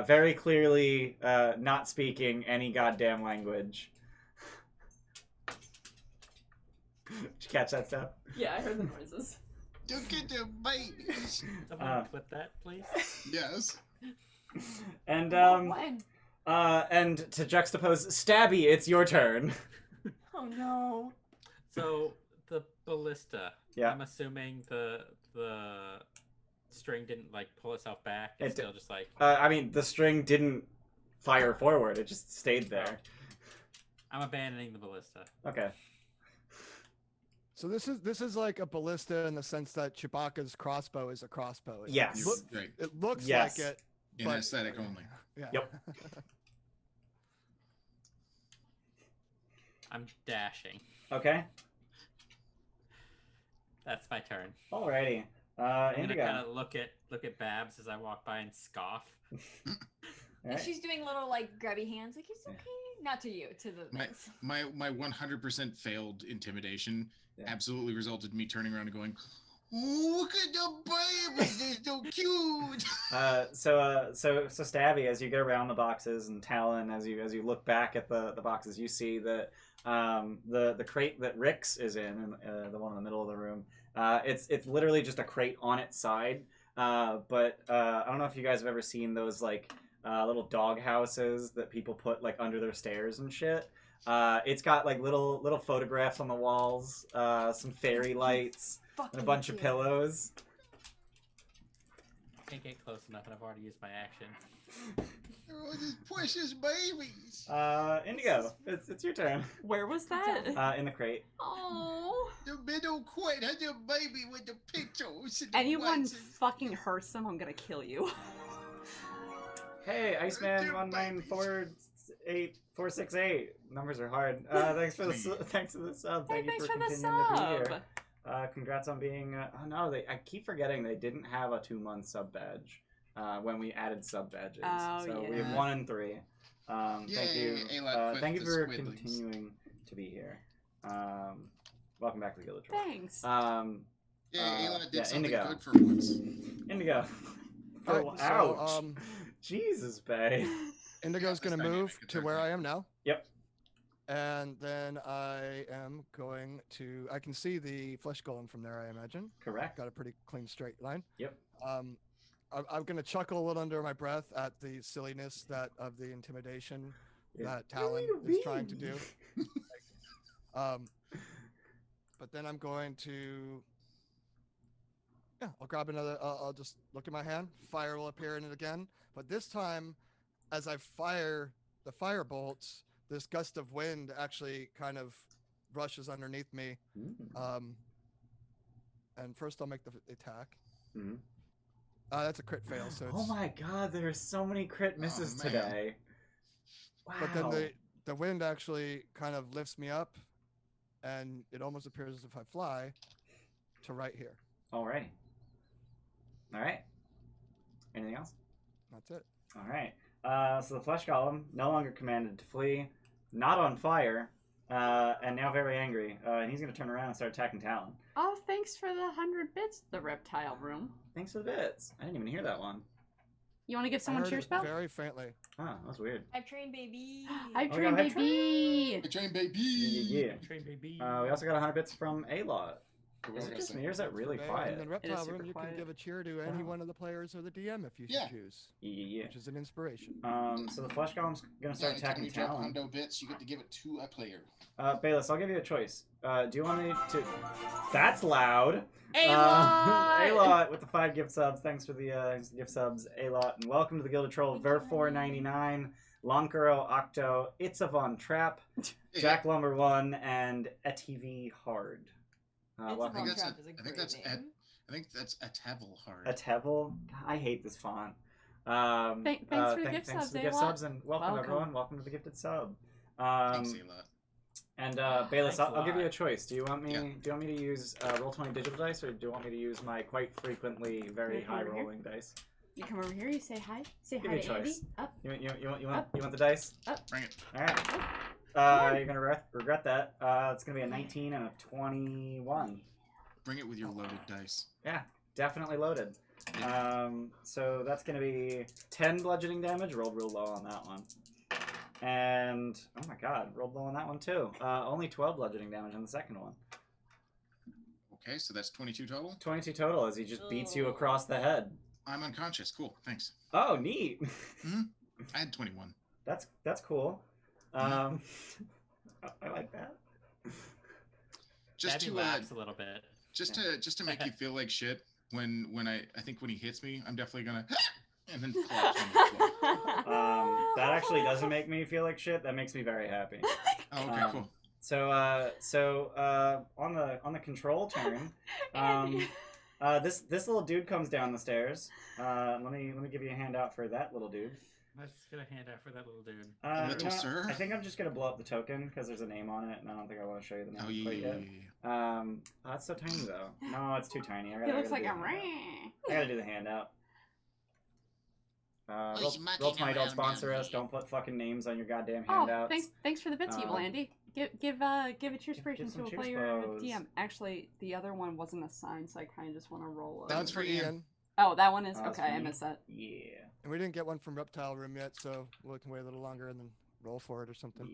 very clearly not speaking any goddamn language. Did you catch that stuff? Yeah, I heard the noises. Don't get the babies. Someone clip that, please. Yes. And When? and to juxtapose Stabby, it's your turn. Oh no. So the ballista. Yeah. I'm assuming the string didn't like pull itself back. It's still just like. I mean, the string didn't fire forward; it just stayed there. I'm abandoning the ballista. Okay. So this is like a ballista in the sense that Chewbacca's crossbow is a crossbow. Yes. Right. It looks Yes. like it. In but- aesthetic only. Yeah. Yep. I'm dashing. Okay. That's my turn. Alrighty. I'm gonna Indigo. kind of look at Babs as I walk by and scoff. Alright. She's doing little like grabby hands, like it's okay. Not to you, to the My 100% failed intimidation absolutely resulted in me turning around and going, "Look at the babies, they're so cute." So Stabby, as you go around the boxes, and Talon, as you look back at the boxes, you see that the crate that Rix is in, the one in the middle of the room, it's literally just a crate on its side. But I don't know if you guys have ever seen those like little dog houses that people put like under their stairs and shit. It's got like little photographs on the walls, some fairy lights, and a bunch of pillows. I can't get close enough, and I've already used my action. Oh, these precious babies. Indigo, it's your turn. Where was that? In the crate. Oh. The middle quite had a baby with the pictures. And the Anyone whites and- fucking hurts them, I'm gonna kill you. Hey, Iceman 1948468. Numbers are hard. Thanks for the sub. Hey, Thank you thanks for for the continuing to be sub. here. Congrats on being. Oh no, I keep forgetting they didn't have a 2-month sub badge when we added sub badges. Oh, so we have yeah. 1 and 3. Thank you. Ayla, Thank you quit for the squidlings. continuing to be here. Welcome back to the Guild of Troll. Thanks. Ayla did something Indigo. good for once. Indigo. Alright, Ouch. so Jesus, Bay. Indigo's Yeah, gonna that's move dynamic. to where I am now. Yep. And then I am going to. I can see the flesh golem from there, I imagine. Correct. Got a pretty clean straight line. Yep. I'm going to chuckle a little under my breath at the silliness of the intimidation that Talon is trying to do. But then I'm going to. Yeah, I'll grab another. I'll just look at my hand. Fire will appear in it again. But this time, as I fire the fire bolts, this gust of wind actually kind of rushes underneath me. And first I'll make the attack. Mm-hmm. That's a crit fail. So it's... Oh my god, there are so many crit misses today. Wow. But then the wind actually kind of lifts me up, and it almost appears as if I fly to right here. Alright. Alright. Anything else? That's it. Alright. So the flesh golem, no longer commanded to flee, not on fire, and now very angry. And he's going to turn around and start attacking Talon. Oh, thanks for the 100 bits, the reptile room. Thanks for the bits. I didn't even hear that one. You want to give I someone heard cheer it spell? very faintly. Oh, that was weird. I've trained baby. I've Oh, trained yeah, I've baby. Hey, train baby. Yeah. Train baby. We also got 100 bits from A-Lot. Is it just me or is that really And quiet? then reptile super room, you quiet. can give a cheer to any Wow. one of the players or the DM if you Yeah. choose, Yeah. which is an inspiration. So the flesh golem's going to start Anytime attacking you drop Talon. hundo bits, you get to give it to a player. Bayless, I'll give you a choice. Do you want me to... That's loud! A-Lot! A-Lot with the 5 gift subs. Thanks for the gift subs, A-Lot. And welcome to the Guild of Troll. Ver 499, Lonkero Octo, It's a Von Trap, Jack Lumber 1, and ATV Hard. Welcome. I think that's Trap is a I think great that's name. I think that's a Tevil hard. Atevel? I hate this font. Thanks for the gift thanks subs, for the gift A-Lot. subs, and welcome, Welcome. everyone. Welcome to the gifted sub. Thanks a lot. And Bayless, Thanks a I'll give you a lot. choice. Do you want me? Yeah. Do you want me to use Roll20 digital dice, or do you want me to use my quite frequently very Can I come high over here? rolling dice? You come over here, you say hi. Say Give hi me a to Andy. choice. Up. You want the dice? Bring it. All right. You're gonna regret that. It's gonna be a 19 and a 21. Bring it with your loaded dice. Yeah, definitely loaded. So that's gonna be 10 bludgeoning damage. Rolled real low on that one. And oh my god, rolled low on that one too. Only 12 bludgeoning damage on the second one. Okay, so that's 22 total. 22 total as he just beats you across the head. I'm unconscious. Cool. Thanks. Oh, neat. I had 21. That's cool. I like that. Just Daddy to laughs a little bit. just to make you feel like shit when I think when he hits me, I'm definitely gonna and then collapse on the floor. That actually doesn't make me feel like shit. That makes me very happy. Oh, okay, cool. So on the control turn, this little dude comes down the stairs. Let me give you a handout for that little dude. Let's get a handout for that little dude. Little sir? I think I'm just gonna blow up the token because there's a name on it, and I don't think I want to show you the name Oh yeah, quite yeah, yet. yeah. Oh, that's so tiny though. No, it's too tiny. He looks like a handout. I gotta do the handout. he's Roll20 mucking don't around sponsor down us. here. Don't put fucking names on your goddamn Oh, handouts. thanks for the bits, Evil Andy. Give a cheer inspiration some to a cheer player spells. DM. Actually, the other one wasn't assigned, so I kind of just want to roll. That's for Ian. Oh, that one is Oh, that's okay. for I you? missed that. Yeah. And we didn't get one from Reptile Room yet, so we can wait a little longer and then roll for it or something.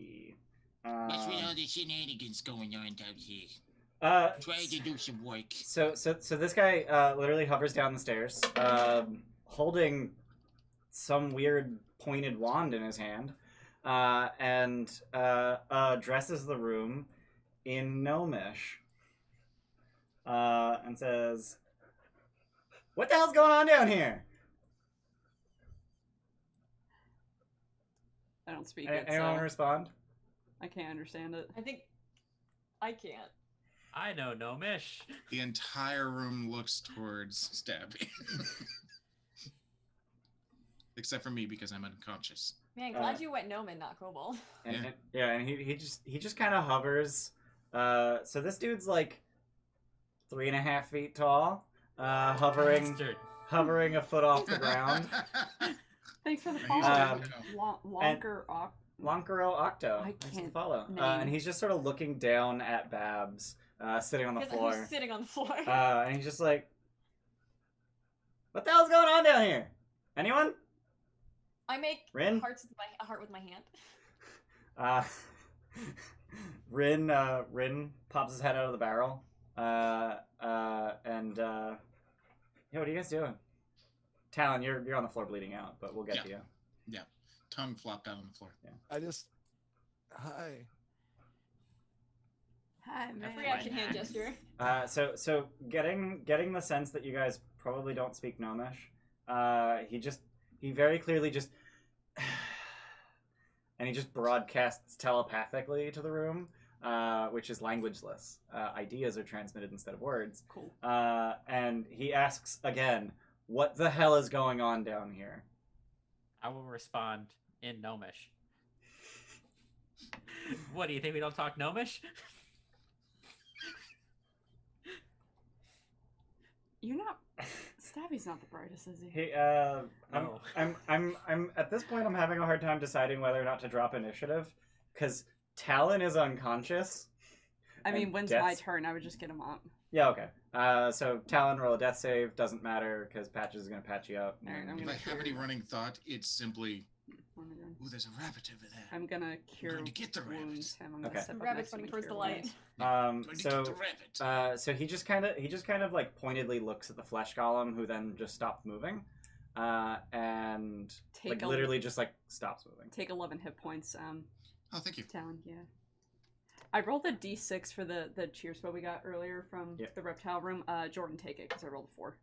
Yeah. What's with all the shenanigans going on down here? Try to do some work. So this guy literally hovers down the stairs, holding some weird pointed wand in his hand, and addresses the room in Gnomish, and says, "What the hell's going on down here?" I don't speak Anyone it, so want to respond? I can't understand it. I think I can't. I know Gnomish. The entire room looks towards Stabby. Except for me because I'm unconscious. Man, glad you went gnome and not kobold. And he just kind of hovers. So this dude's like 3.5 feet tall, hovering a foot off the ground. Thanks for the He's follow. dead now. Lonkero Octo. I Thanks for the can't follow. name. And he's just sort of looking down at Babs sitting on the Who's floor. sitting on the floor? And he's just like, "What the hell's going on down here? Anyone?" I make Rin? a heart with my hand. Rin pops his head out of the barrel. Yeah, what are you guys doing? Talon, you're on the floor bleeding out, but we'll get to you. Yeah. Tongue flopped out on the floor. Yeah. I just. Hi. Hi, man. Free action hand gesture. So getting the sense that you guys probably don't speak Gnomish. He very clearly just and he just broadcasts telepathically to the room, which is languageless. Ideas are transmitted instead of words. Cool. And he asks again, "What the hell is going on down here?" I will respond in Gnomish. What, do you think we don't talk Gnomish? You're not. Stabby's not the brightest, is he? Hey, No. I'm at this point. I'm having a hard time deciding whether or not to drop initiative, because Talon is unconscious. I mean, and when's Death's- my turn? I would just get him up. Yeah, okay. So Talon, roll a death save. Doesn't matter because Patches is gonna patch you up. Alright, I'm If gonna I have any running thought, it's simply, What am I doing? ooh, there's a rabbit over there. I'm gonna cure going to get the wounds rabbit. him. I'm gonna Okay. step up Rabbit's next to him running and towards the cure light. wounds. Going to get So the rabbit. so he just kind of like pointedly looks at the flesh golem, who then just stops moving, and Take like a- literally just like stops moving. Take 11 hit points. Oh, thank you. Talon, yeah. I rolled a d6 for the cheer spell we got earlier from Yep. the reptile room. Jordan, take it because I rolled a 4.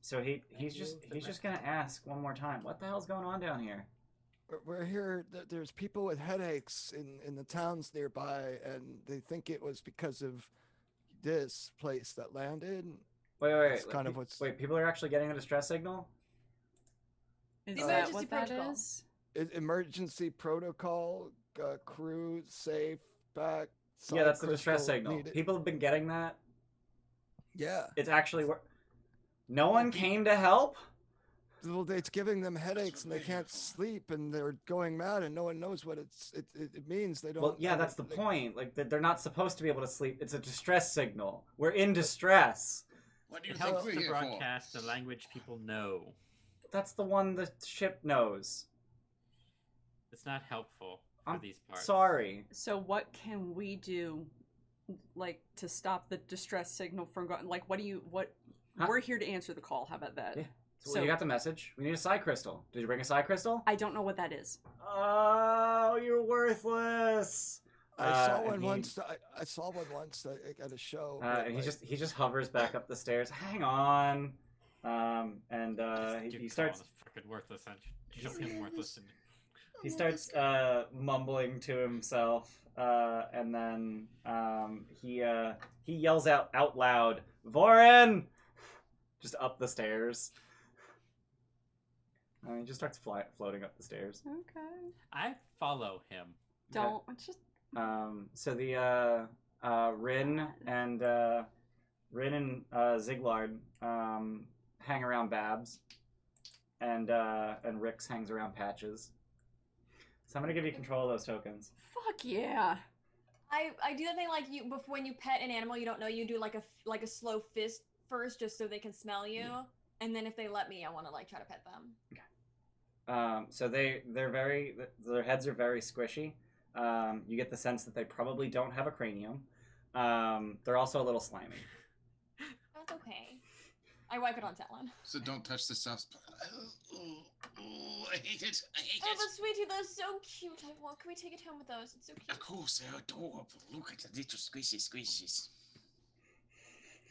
So he's just gonna ask one more time, "What the hell's going on down here?" We're here. There's people with headaches in the towns nearby, and they think it was because of this place that landed. Wait. That's kind of what's- Wait, people are actually getting a distress signal? Is The that emergency what that protocol. is? Emergency protocol. Crew safe back. Yeah, that's the side distress crystal signal. needed. People have been getting that. Yeah. It's actually no one came to help. Well, it's giving them headaches and they can't sleep and they're going mad and no one knows what it means. They don't. Well, yeah, that's the point. Like they're not supposed to be able to sleep. It's a distress signal. We're in distress. What do you It think helps we're to here broadcast a language people know. That's the one the ship knows. It's not helpful for I'm these parts. sorry. So what can we do, like, to stop the distress signal from going? Like, Huh? We're here to answer the call. How about that? Yeah. So you got the message. We need a psi crystal. Did you bring a psi crystal? I don't know what that is. Oh, you're worthless. I saw and one he- once. I saw one once at a show. And he just hovers back up the stairs. Hang on. He starts Freaking worthless. Just him worthless. And he starts mumbling to himself, and then he yells out loud, "Vorin!" just up the stairs. He just starts floating up the stairs. Okay. I follow him. Don't just. So the Rin and Ziglard hang around Babs, and Rix hangs around Patches. So I'm gonna give you control of those tokens. Fuck yeah. I do that thing like you before when you pet an animal you don't know, you do like a slow fist first just so they can smell you, and then if they let me I want to like try to pet them. So their heads are very squishy. You get the sense that they probably don't have a cranium. They're also a little slimy. That's okay. I wipe it on Talon. So don't touch the soft spot. Oh, I hate it. I hate Oh, it. but sweetie, they're so cute. Can we take it home with us? It's so cute. Of course, they're adorable. Look at the little squishies.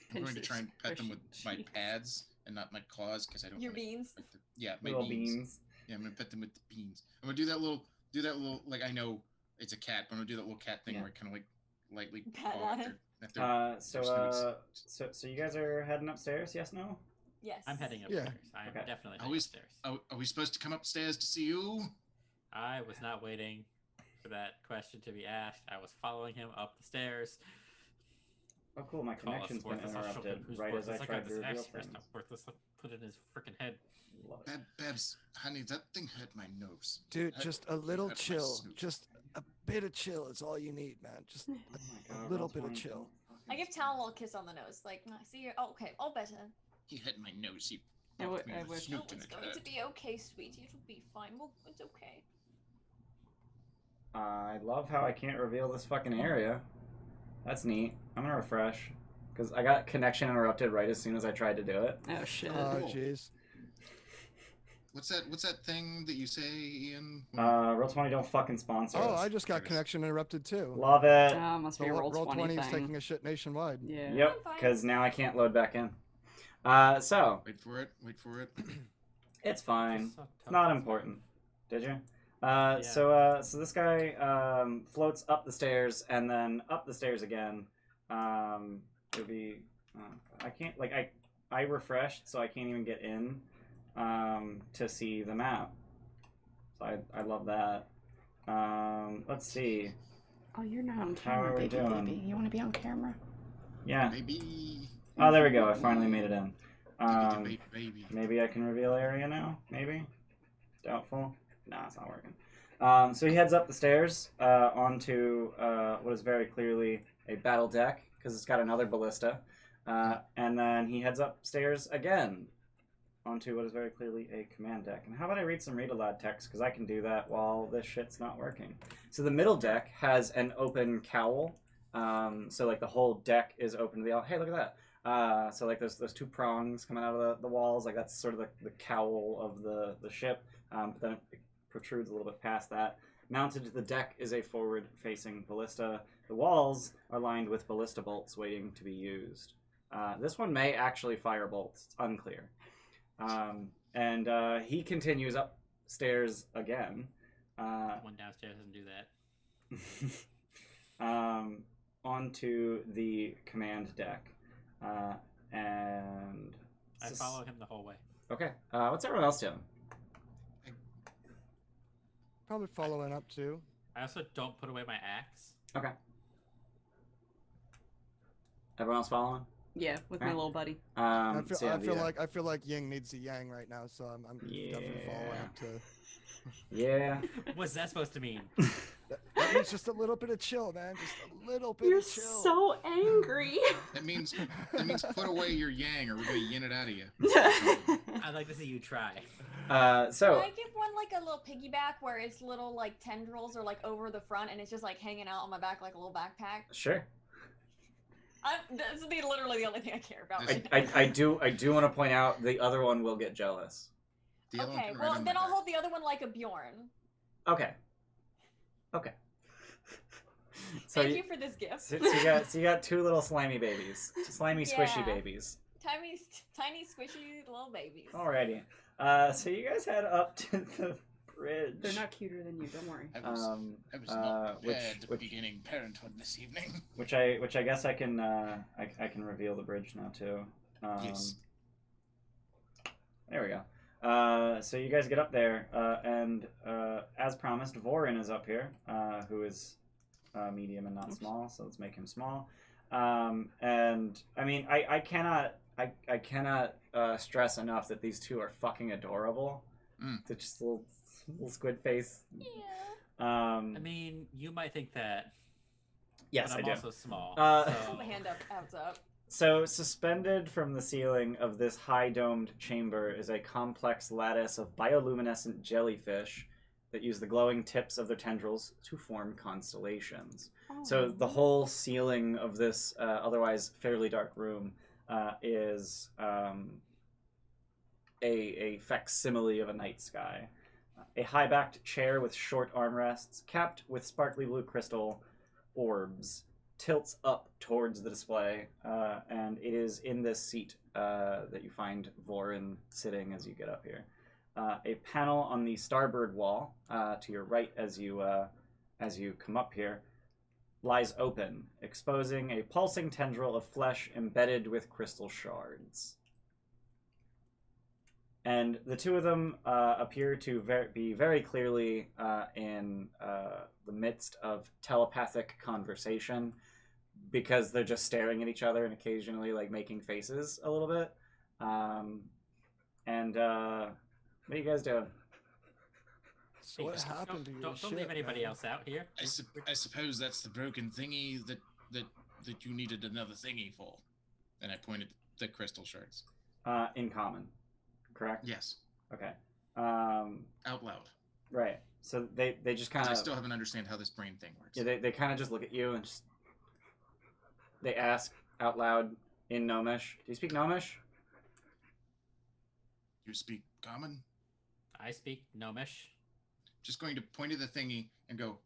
I'm Pinch going to their try and pet them with my squishy. pads and not my claws because I don't Your wanna beans? bite the- yeah, my Little beans. beans. Yeah, I'm gonna pet them with the beans. I'm gonna do that little like I know it's a cat, but I'm gonna do that little cat thing Yeah. where I kind of like lightly Pat paw on at it. their So you guys are heading upstairs? Yes, no? Yes. I'm heading Yeah. upstairs. I'm Okay. definitely Are heading we, upstairs. are we supposed to come upstairs to see you? I was not waiting for that question to be asked. I was following him up the stairs. Oh, cool. My Call us connection's been worthless. I'll show interrupted him who's right as I worthless. tried got to this reveal axe wrist. things. I'm worthless. I'll put it in his freaking head. Love it. Babs, honey, that thing hurt my nose. Dude, Hurt- just a little hurt my chill. snoot. Just a bit of chill is all you need, man. Just Oh my God, a little roll bit of 20. chill. I give Tal a little kiss on the nose, like, "No, see, you're okay, all better. He hit my nose. He I popped me I with a wish. snoot Oh, and it's it going to hurt. be okay, sweetie. It'll be fine. It's okay." I love how I can't reveal this fucking area. That's neat. I'm gonna refresh. Because I got connection interrupted right as soon as I tried to do it. Oh shit. Oh, Cool. jeez. What's that thing that you say, Ian? Roll20 don't fucking sponsor Oh, us. I just got connection interrupted too. Love it. Oh, must be a roll 20 is thing. taking a shit nationwide. Yeah. Yep, I'm fine. because now I can't load back in. So, Wait for it. it's fine. Just so It's tough. not important. Did you? Yeah. So this guy floats up the stairs and then up the stairs again. It would be... I can't... Like, I refreshed, so I can't even get in to see the map. So I love that. Let's see. Oh, you're not on How are camera, we baby, doing? baby. You want to be on camera? Yeah. Baby. Oh, there we go. I finally made it in. Baby. Maybe I can reveal area now? Maybe? Doubtful? Nah, it's not working. So he heads up the stairs onto what is very clearly a battle deck, because it's got another ballista. And then he heads upstairs again onto what is very clearly a command deck. And how about I read some read aloud text, because I can do that while this shit's not working. So the middle deck has an open cowl. So like the whole deck is open to the... Hey, look at that. So like those two prongs coming out of the walls, like that's sort of the cowl of the ship. But then it protrudes a little bit past that. Mounted to the deck is a forward-facing ballista. The walls are lined with ballista bolts waiting to be used. This one may actually fire bolts. It's unclear. And he continues upstairs again. One downstairs doesn't do that. Onto the command deck. And... I follow him the whole way. Okay. What's everyone else doing? Probably following up too. I also don't put away my axe. Okay. Everyone else following? Yeah, with my Alright. little buddy. I So yeah, I feel like Ying needs a Yang right now, so I'm definitely following up to. Yeah. What's that supposed to mean? That means just a little bit of chill, man. Just a little bit You're of chill. so angry. That means put away your yang, or we're gonna yin it out of you. I'd like to see you try. So Can I give one like a little piggyback where its little like tendrils are like over the front and it's just like hanging out on my back like a little backpack? sure. This is literally the only thing I care about. I do want to point out the other one will get jealous. The other one Okay, can well ride on then my I'll back. hold the other one like a Bjorn. Okay. So Thank you for this gift. So you got two little slimy babies, slimy squishy Yeah. babies. Tiny squishy little babies. Alrighty. So you guys head up to the bridge. They're not cuter than you. Don't worry. I was not prepared which beginning parenthood this evening. which I guess I can reveal the bridge now too. Yes. There we go. So you guys get up there, and as promised, Vorin is up here, who is medium and not small. So let's make him small. And I mean, I cannot stress enough that these two are fucking adorable. They're just little squid face. Yeah. I mean, you might think that. Yes, but I'm I do. also small. Hold my hand up. Hands up. So, suspended from the ceiling of this high-domed chamber is a complex lattice of bioluminescent jellyfish that use the glowing tips of their tendrils to form constellations. So, the whole ceiling of this otherwise fairly dark room is a facsimile of a night sky. A high-backed chair with short armrests, capped with sparkly blue crystal orbs, tilts up towards the display, and it is in this seat that you find Vorin sitting as you get up here. A panel on the starboard wall to your right as you come up here lies open, exposing a pulsing tendril of flesh embedded with crystal shards. And the two of them appear to be very clearly in the midst of telepathic conversation, because they're just staring at each other and occasionally like making faces a little bit. What are you guys doing? So what happened to your Don't ship, leave anybody man? else out here. I suppose that's the broken thingy that you needed another thingy for. And I pointed the crystal shards. In common, correct? Yes. Okay. Out loud. Right. So they just kind I of still haven't understand how this brain thing works. yeah, they kind of just look at you and just they ask out loud in Gnomish. Do you speak Gnomish? You speak common? I speak Gnomish. Just going to point at the thingy and go,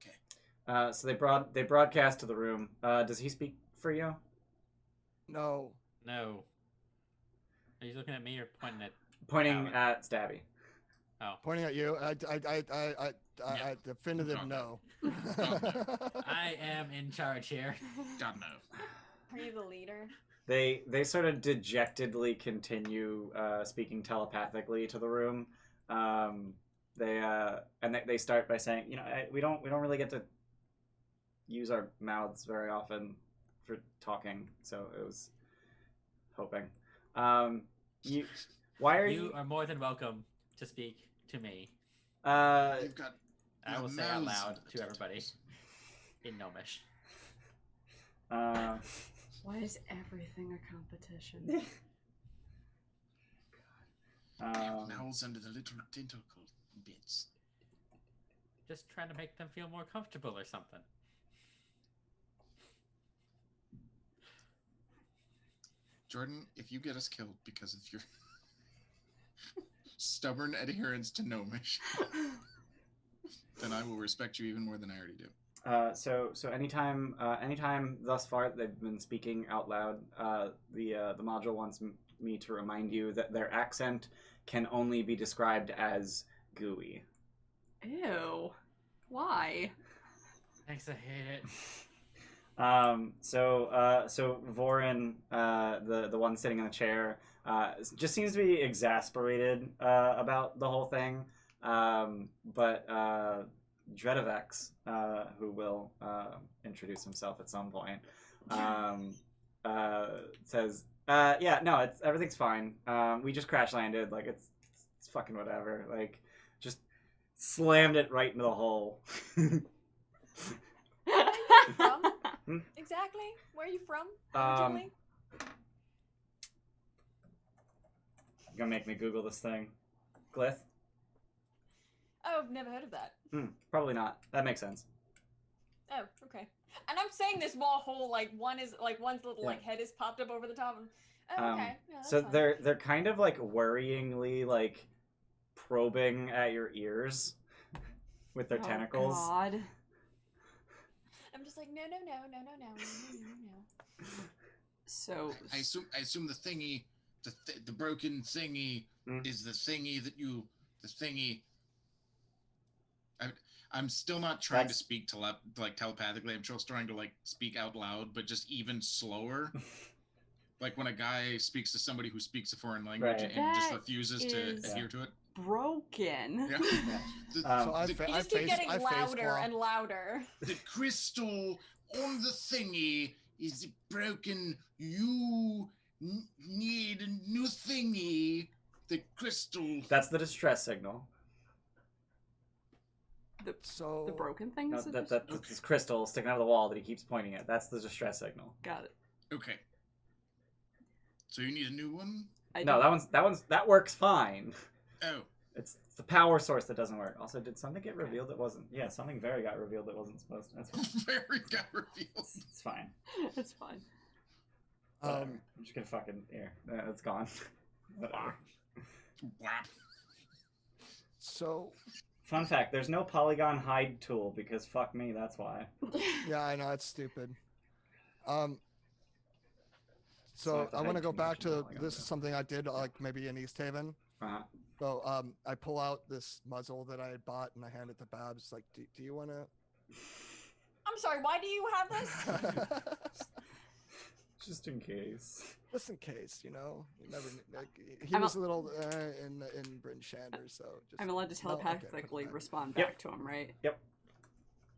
okay. So they broadcast to the room. Does he speak for you? No. No. Are you looking at me or pointing at? Pointing Alan? at Stabby. Oh, Pointing at you. I definitive no. I am in charge here. God no. Are you the leader? They sort of dejectedly continue speaking telepathically to the room. They start by saying, we don't really get to use our mouths very often for talking, so it was hoping. Why are You are more than welcome to speak to me. You've got. I will say out loud to everybody in Gnomish. Why is everything a competition? Mouths under the little tentacle bits. Just trying to make them feel more comfortable or something. Jordan, if you get us killed because of your stubborn adherence to Gnomish, then I will respect you even more than I already do. So anytime thus far they've been speaking out loud, the module wants me to remind you that their accent can only be described as gooey. Ew. Why? Thanks, I hate it. So Vorin, the one sitting in the chair, just seems to be exasperated about the whole thing. But Dredovex, who will introduce himself at some point, says, "Yeah, no, everything's fine. We just crash landed. Like it's fucking whatever. Like just slammed it right into the hole." From? Exactly? Where are you from? Um, Originally? You're gonna make me Google this thing. Glyph? Oh, I've never heard of that. Probably not. That makes sense. Oh, okay. And I'm saying this while whole one's little Yeah. head is popped up over the top. And, okay. Yeah, that's So fine. they're kind of like worryingly probing at your ears with their tentacles. God. I'm just like, no. So I assume the thingy, the broken thingy, is the thingy that you, the thingy. I'm still not trying to speak telepathically. I'm just trying to speak out loud, but just even slower. Like when a guy speaks to somebody who speaks a foreign language Right. and just That refuses to is- adhere to it. broken. Yeah. Yeah. So I you just keep getting louder and louder. The crystal on the thingy is broken. You need a new thingy. The crystal. That's the distress signal. The broken thing No, is that's this crystal sticking out of the wall that he keeps pointing at. That's the distress signal. Got it. Okay. So you need a new one? That works fine. Oh. It's the power source that doesn't work. Also, did something get revealed that wasn't? Yeah, something very got revealed that wasn't supposed to. That's fine. Very got revealed. It's fine. It's fine. I'm just gonna fucking here. It's gone. Whatever. Whap. So Fun fact: there's no polygon hide tool because fuck me. That's why. yeah, I know it's stupid. So So if the I want to hide go back convention to polygon this is goes. something I did maybe in East Haven. Uh-huh. So I pull out this muzzle that I had bought and I hand it to Babs. Like, do you want to? I'm sorry, why do you have this? Just in case. Just in case, you never. He I'm was a little in Bryn Shander, so. Just, I'm allowed to Oh, okay, put it telepathically back. respond Yep. back to him, right? Yep.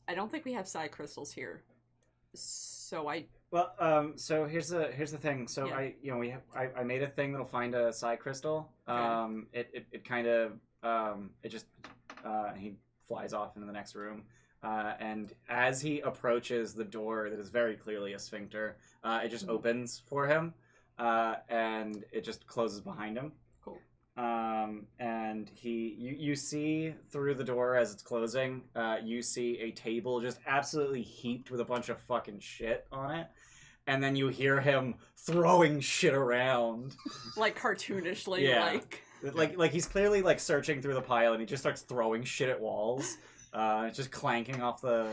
I don't think we have psi crystals here. So Well, so here's the thing. So Yeah. I made a thing that'll find a psi crystal. Okay. It kind of it just He flies off into the next room. And as he approaches the door that is very clearly a sphincter, it just opens for him, and it just closes behind him. Cool. And you see through the door as it's closing, you see a table just absolutely heaped with a bunch of fucking shit on it. And then you hear him throwing shit around. Like cartoonishly, Yeah. Like he's clearly like searching through the pile and he just starts throwing shit at walls. Just clanking off the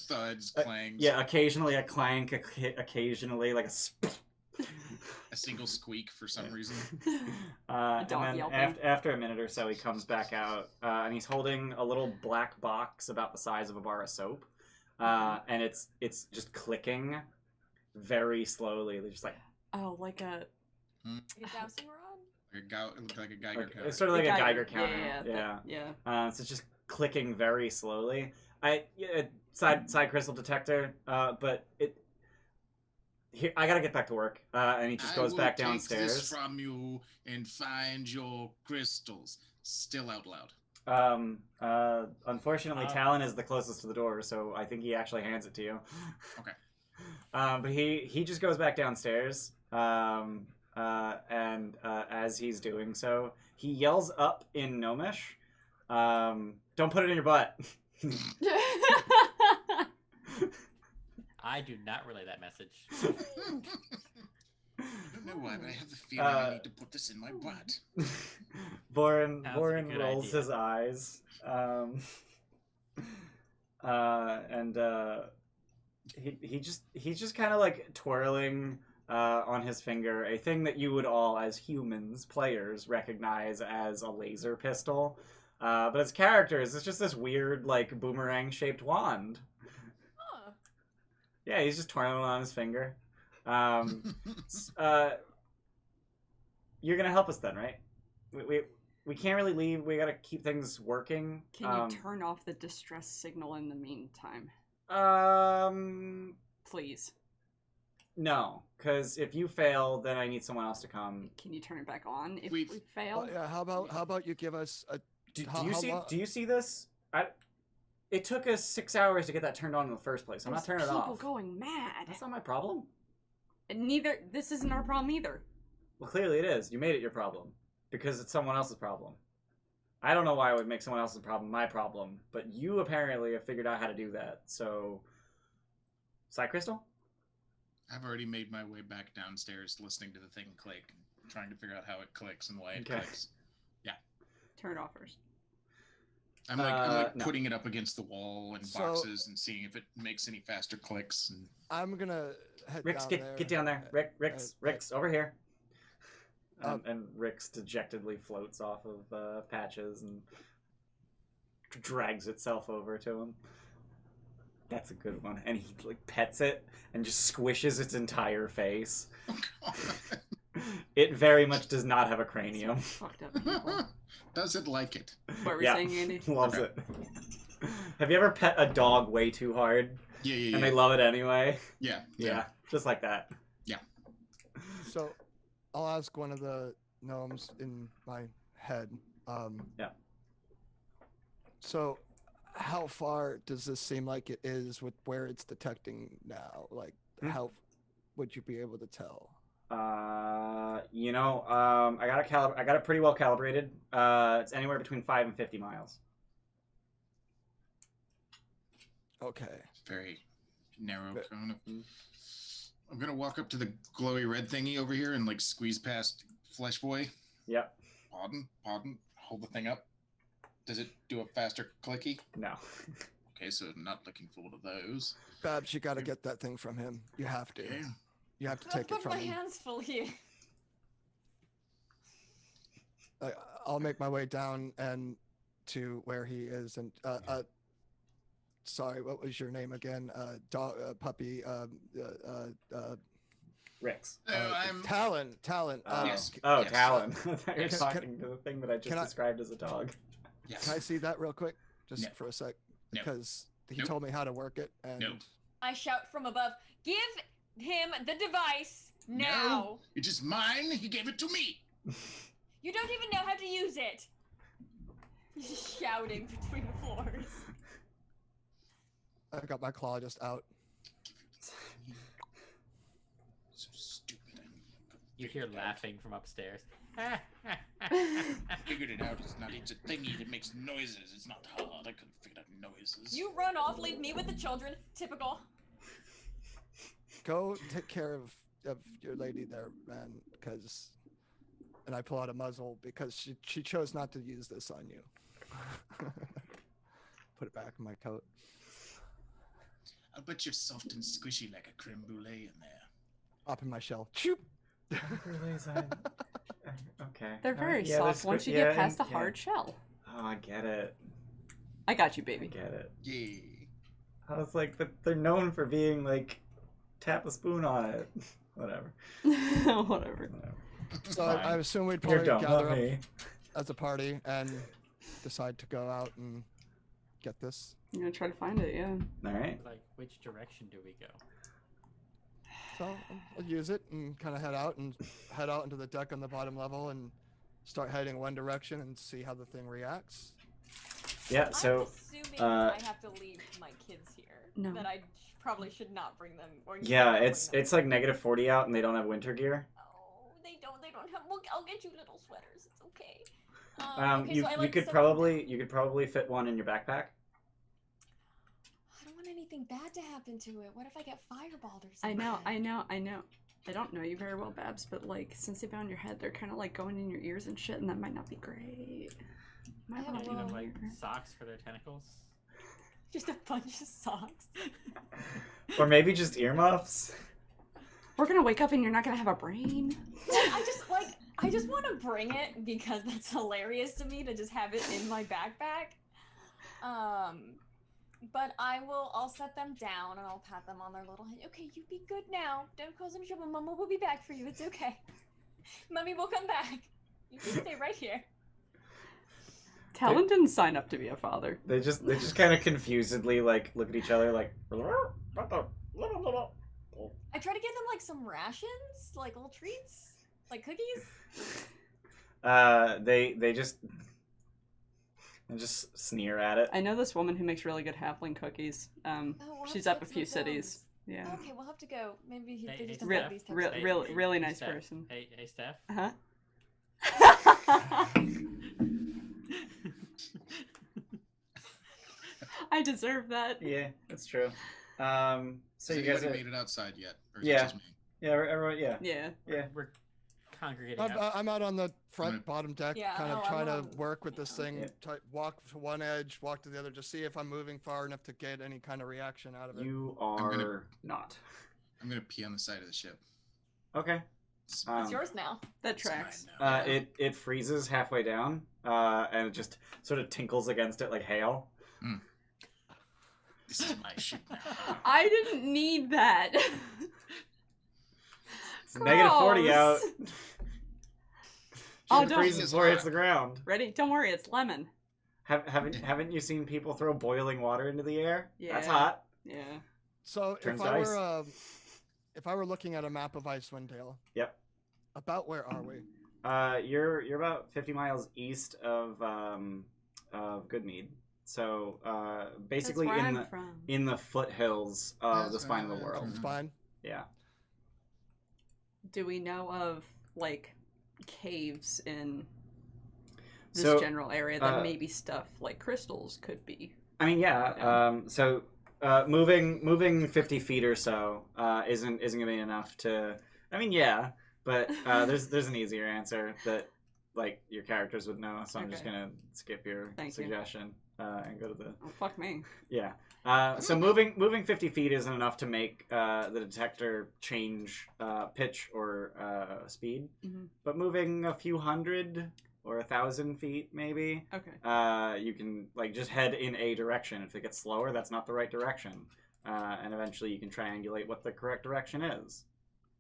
Thuds, clangs. yeah, occasionally a clank, occasionally like A single squeak for some reason. and dog then yelping. after a minute or so, he comes back out, and he's holding a little black box about the size of a bar of soap, and it's just clicking very slowly. They're just like Oh, like a... Like a dowsing rod? It looked like a Geiger counter. it's sort of like a Geiger counter. Yeah. So it's just clicking very slowly. Side crystal detector, but it. Here, I gotta get back to work, and he just goes back downstairs. I will take this from you and find your crystals. Still out loud. Unfortunately, Talon is the closest to the door, so I think he actually hands it to you. Okay. But he just goes back downstairs, and as he's doing so, he yells up in Gnomish, "Don't put it in your butt." I do not relay that message. I don't know why, but I have the feeling I need to put this in my butt. Boren Sounds like a good rolls idea. his eyes, and he's just kind of like twirling on his finger a thing that you would all, as humans, players, recognize as a laser pistol. But as characters, it's just this weird, like, boomerang-shaped wand. Huh. Yeah, he's just twirling it on his finger. You're gonna help us then, right? We can't really leave. We gotta keep things working. Can you turn off the distress signal in the meantime? Please. No, because if you fail, then I need someone else to come. Can you turn it back on if We've- we fail? Yeah, how about you give us a Do How- you how see? lo- Do you see this? It took us 6 hours to get that turned on in the first place. I'm not Those turning it people off. going mad. That's not my problem. And this isn't our problem either. Well, clearly it is. You made it your problem because it's someone else's problem. I don't know why I would make someone else's problem my problem, but you apparently have figured out how to do that. So, Side Crystal? I've already made my way back downstairs, listening to the thing click, trying to figure out how it clicks and why it Okay. clicks. Turn it off first. I'm like no. putting it up against the wall and So- boxes and seeing if it makes any faster clicks. And I'm gonna head Rix, down there. get down there. Rix, over here. Um, And Rix dejectedly floats off of Patches and drags itself over to him. That's a good one. And he like pets it and just squishes its entire face. It very much does not have a cranium. Fucked up people. Does it like it? What were you Yeah. saying, Andy? Loves Okay. it. Have you ever pet a dog way too hard Yeah. and they love it anyway? Yeah. Yeah, just like that. So, I'll ask one of the gnomes in my head. Yeah. So, how far does this seem like it is with where it's detecting now? Like, how would you be able to tell? I got it pretty well calibrated. It's anywhere between 5 and 50 miles. Okay. Very narrow But- cone. I'm gonna walk up to the glowy red thingy over here and like squeeze past Flesh Boy. Yep. Pardon. Hold the thing up. Does it do a faster clicky? No. Okay, so not looking for one of those. Babs, you got to get that thing from him. You have to. Okay. You have to I've take it got from my him. hands full here. I'll make my way down and to where he is. And sorry, what was your name again? Dog, puppy. Rix. I'm Talon. Yes. Oh, Yes. Talon. I thought you were Yes. talking to the thing that I just Can I- described as a dog. yes. Can I see that real quick, just No. for a sec? No. Because he Nope. told me how to work it, and No. I shout from above, give him the device now. No. It is mine. He gave it to me. You don't even know how to use it. Shouting between the floors. I got my claw just out. So stupid. You hear laughing from upstairs. Figured it out. It's not. It's a thingy that makes noises. It's not hard. I couldn't figure out noises. You run off, leave me with the children. Typical. Go take care of your lady there, man, because... And I pull out a muzzle because she chose not to use this on you. Put it back in my coat. I'll bet you're soft and squishy like a creme brulee in there. Up in my shell. Choop! Okay. They're very Yeah, soft they're once you yeah, get past the yeah. hard shell. Oh, I get it. I got you, I baby. get it. Yeah. I was like, but they're known for being like, tap a spoon on it. Whatever. Whatever. So Fine. I assume we'd You're probably dumb, gather not up me. as a party and decide to go out and get this. I'm gonna try to find it, yeah. All right. Like, which direction do we go? So I'll use it and kind of head out into the deck on the bottom level and start heading one direction and see how the thing reacts. Yeah. So. I'm assuming uh, I have to leave my kids here. No. That I probably should not bring them. Or you Yeah, should not bring it's them. like -40 out, and they don't have winter gear. Oh, they don't have. Well, I'll get you little sweaters. It's okay. Okay, You so I you like could probably fit one in your backpack. I don't want anything bad to happen to it. What if I get fireballed or I something? know. I don't know you very well, Babs, but like since they've been on your head, they're kind of like going in your ears and shit, and that might not be great. Might Yeah, want Do to you have do like that. socks for their tentacles? Just a bunch of socks. Or maybe just earmuffs. We're gonna wake up and you're not gonna have a brain. I just want to bring it because that's hilarious to me to just have it in my backpack. But I'll set them down and I'll pat them on their little head. Okay, you be good now. Don't cause any trouble. Mama will be back for you. It's okay. Mummy will come back. You can stay right here. Talon didn't sign up to be a father. They just kind of confusedly like look at each other like. I try to give them like some rations, like little treats, like cookies. They just sneer at it. I know this woman who makes really good halfling cookies. We'll She's have up to a get few some of cities. Yeah. those. Okay, we'll have to go. Maybe Hey, they just hey, don't Steph. have these types Re- of Hey, really- hey, really hey, nice Steph. person. Hey, Steph. Uh-huh. I deserve that. Yeah, that's true. So Has you guys anybody are, made it outside yet? Or is it Yeah. just me? yeah, everyone, yeah. Yeah. Yeah. We're congregating out. I'm out on the front Right. bottom deck, Yeah, kind of I'm trying to on- work with this thing. Yeah. Walk to one edge, walk to the other, just see if I'm moving far enough to get any kind of reaction out of it. You I'm gonna- are not. I'm gonna pee on the side of the ship. Okay. It's Um, It's yours now. That it's mine tracks. now. It freezes halfway down, and it just sort of tinkles against it like hail. This is my ship now. I didn't need that. It's -40 out. Gross. Oh, Shit don't- freezes before it hits the ground. Ready? Don't worry, it's lemon. Haven't you seen people throw boiling water into the air? That's Yeah. hot. Yeah. So Turns if I were looking at a map of Icewind Dale, Yep. about where are we? You're about 50 miles east of Goodmead. So basically That's where in I'm the from. in the foothills of the That's spine of the right. world. Mhm. Spine. Yeah. Do we know of like caves in this So, general area that uh, maybe stuff like crystals could be? I mean, yeah. So moving 50 feet or so isn't gonna be enough to. I mean, yeah, but there's an easier answer that like your characters would know. So I'm just Okay. gonna skip your Thank you. suggestion and go to the. Oh, fuck me. Yeah. So moving 50 feet isn't enough to make the detector change pitch or speed, Mhm. but moving a few hundred or 1,000 feet maybe, Okay. you can like just head in a direction. If it gets slower, that's not the right direction, and eventually you can triangulate what the correct direction is.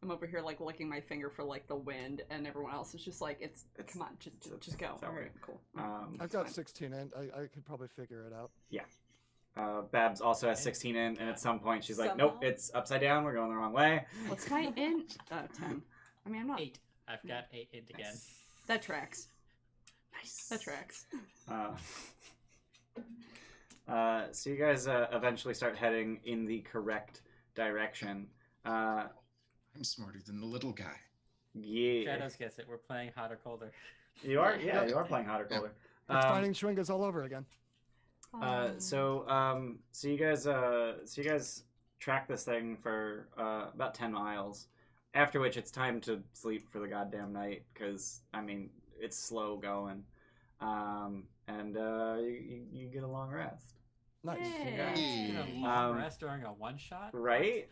I'm over here like licking my finger for like the wind, and everyone else is just like, "It's come on, just go." it's all All right, right. cool. I've got 16 in. I could probably figure it out. Babs also has 16 in, and at some point she's like, Somehow. "Nope, it's upside down. We're going the wrong way." What's my in? 10. I mean, I'm not. 8. I've got 8 again. That tracks. Nice. That tracks. So you guys eventually start heading in the correct direction. I'm smarter than the little guy. Yeah. Shadows gets it. We're playing hot or colder. You are, yeah, you are playing hot or colder. It's finding Schwingas all over again. So you guys track this thing for about 10 miles. After which it's time to sleep for the goddamn night because I mean it's slow going, and you get a long rest. Nice. Yay. Get a long rest during a one shot, Right?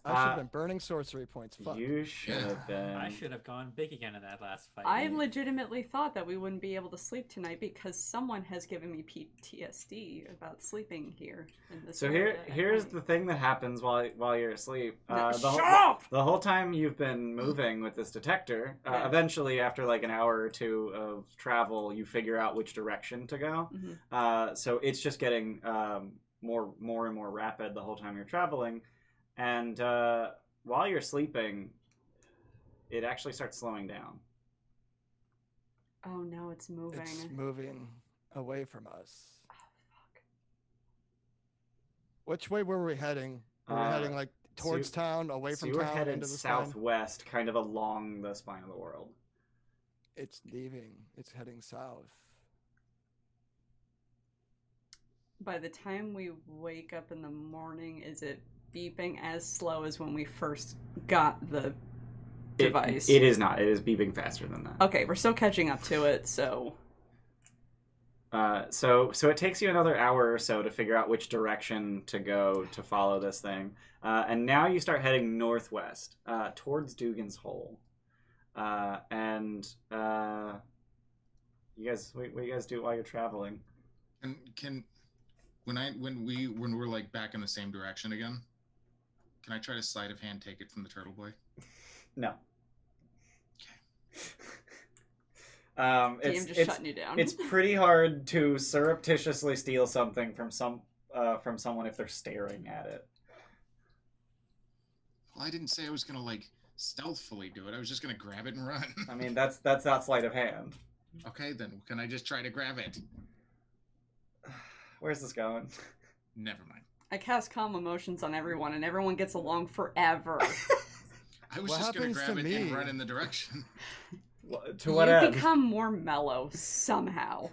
I should have been burning sorcery points. Fuck. You should have been. I should have gone big again in that last fight. I legitimately thought that we wouldn't be able to sleep tonight because someone has given me PTSD about sleeping here. In this So area at here's night. the thing that happens while you're asleep. Shut up! The whole time you've been moving with this detector, Yeah. eventually after like an hour or two of travel, you figure out which direction to go. Mhm. So it's just getting more and more rapid the whole time you're traveling, and while you're sleeping, it actually starts slowing down. Oh no, it's moving. It's moving away from us. Oh fuck. Which way were we heading? Were we heading like towards town, away So from you were town, headed into the spine? southwest, kind of along the spine of the world. It's leaving. It's heading south. By the time we wake up in the morning, is it beeping as slow as when we first got the device? It is not. It is beeping faster than that. Okay, we're still catching up to it, so... So it takes you another hour or so to figure out which direction to go to follow this thing. And now you start heading northwest, towards Dugan's Hole. And you guys, what do you guys do while you're traveling? And when we're like back in the same direction again, can I try to sleight of hand take it from the turtle boy? No. DM just shutting you down. It's pretty hard to surreptitiously steal something from someone if they're staring at it. Well, I didn't say I was gonna like stealthily do it. I was just gonna grab it and run. I mean, that's not sleight of hand. Okay, then can I just try to grab it? Where's this going? Never mind. I cast calm emotions on everyone, and everyone gets along forever. I was What just gonna happens grab to it and me? run in the direction. To what You end? become more mellow somehow.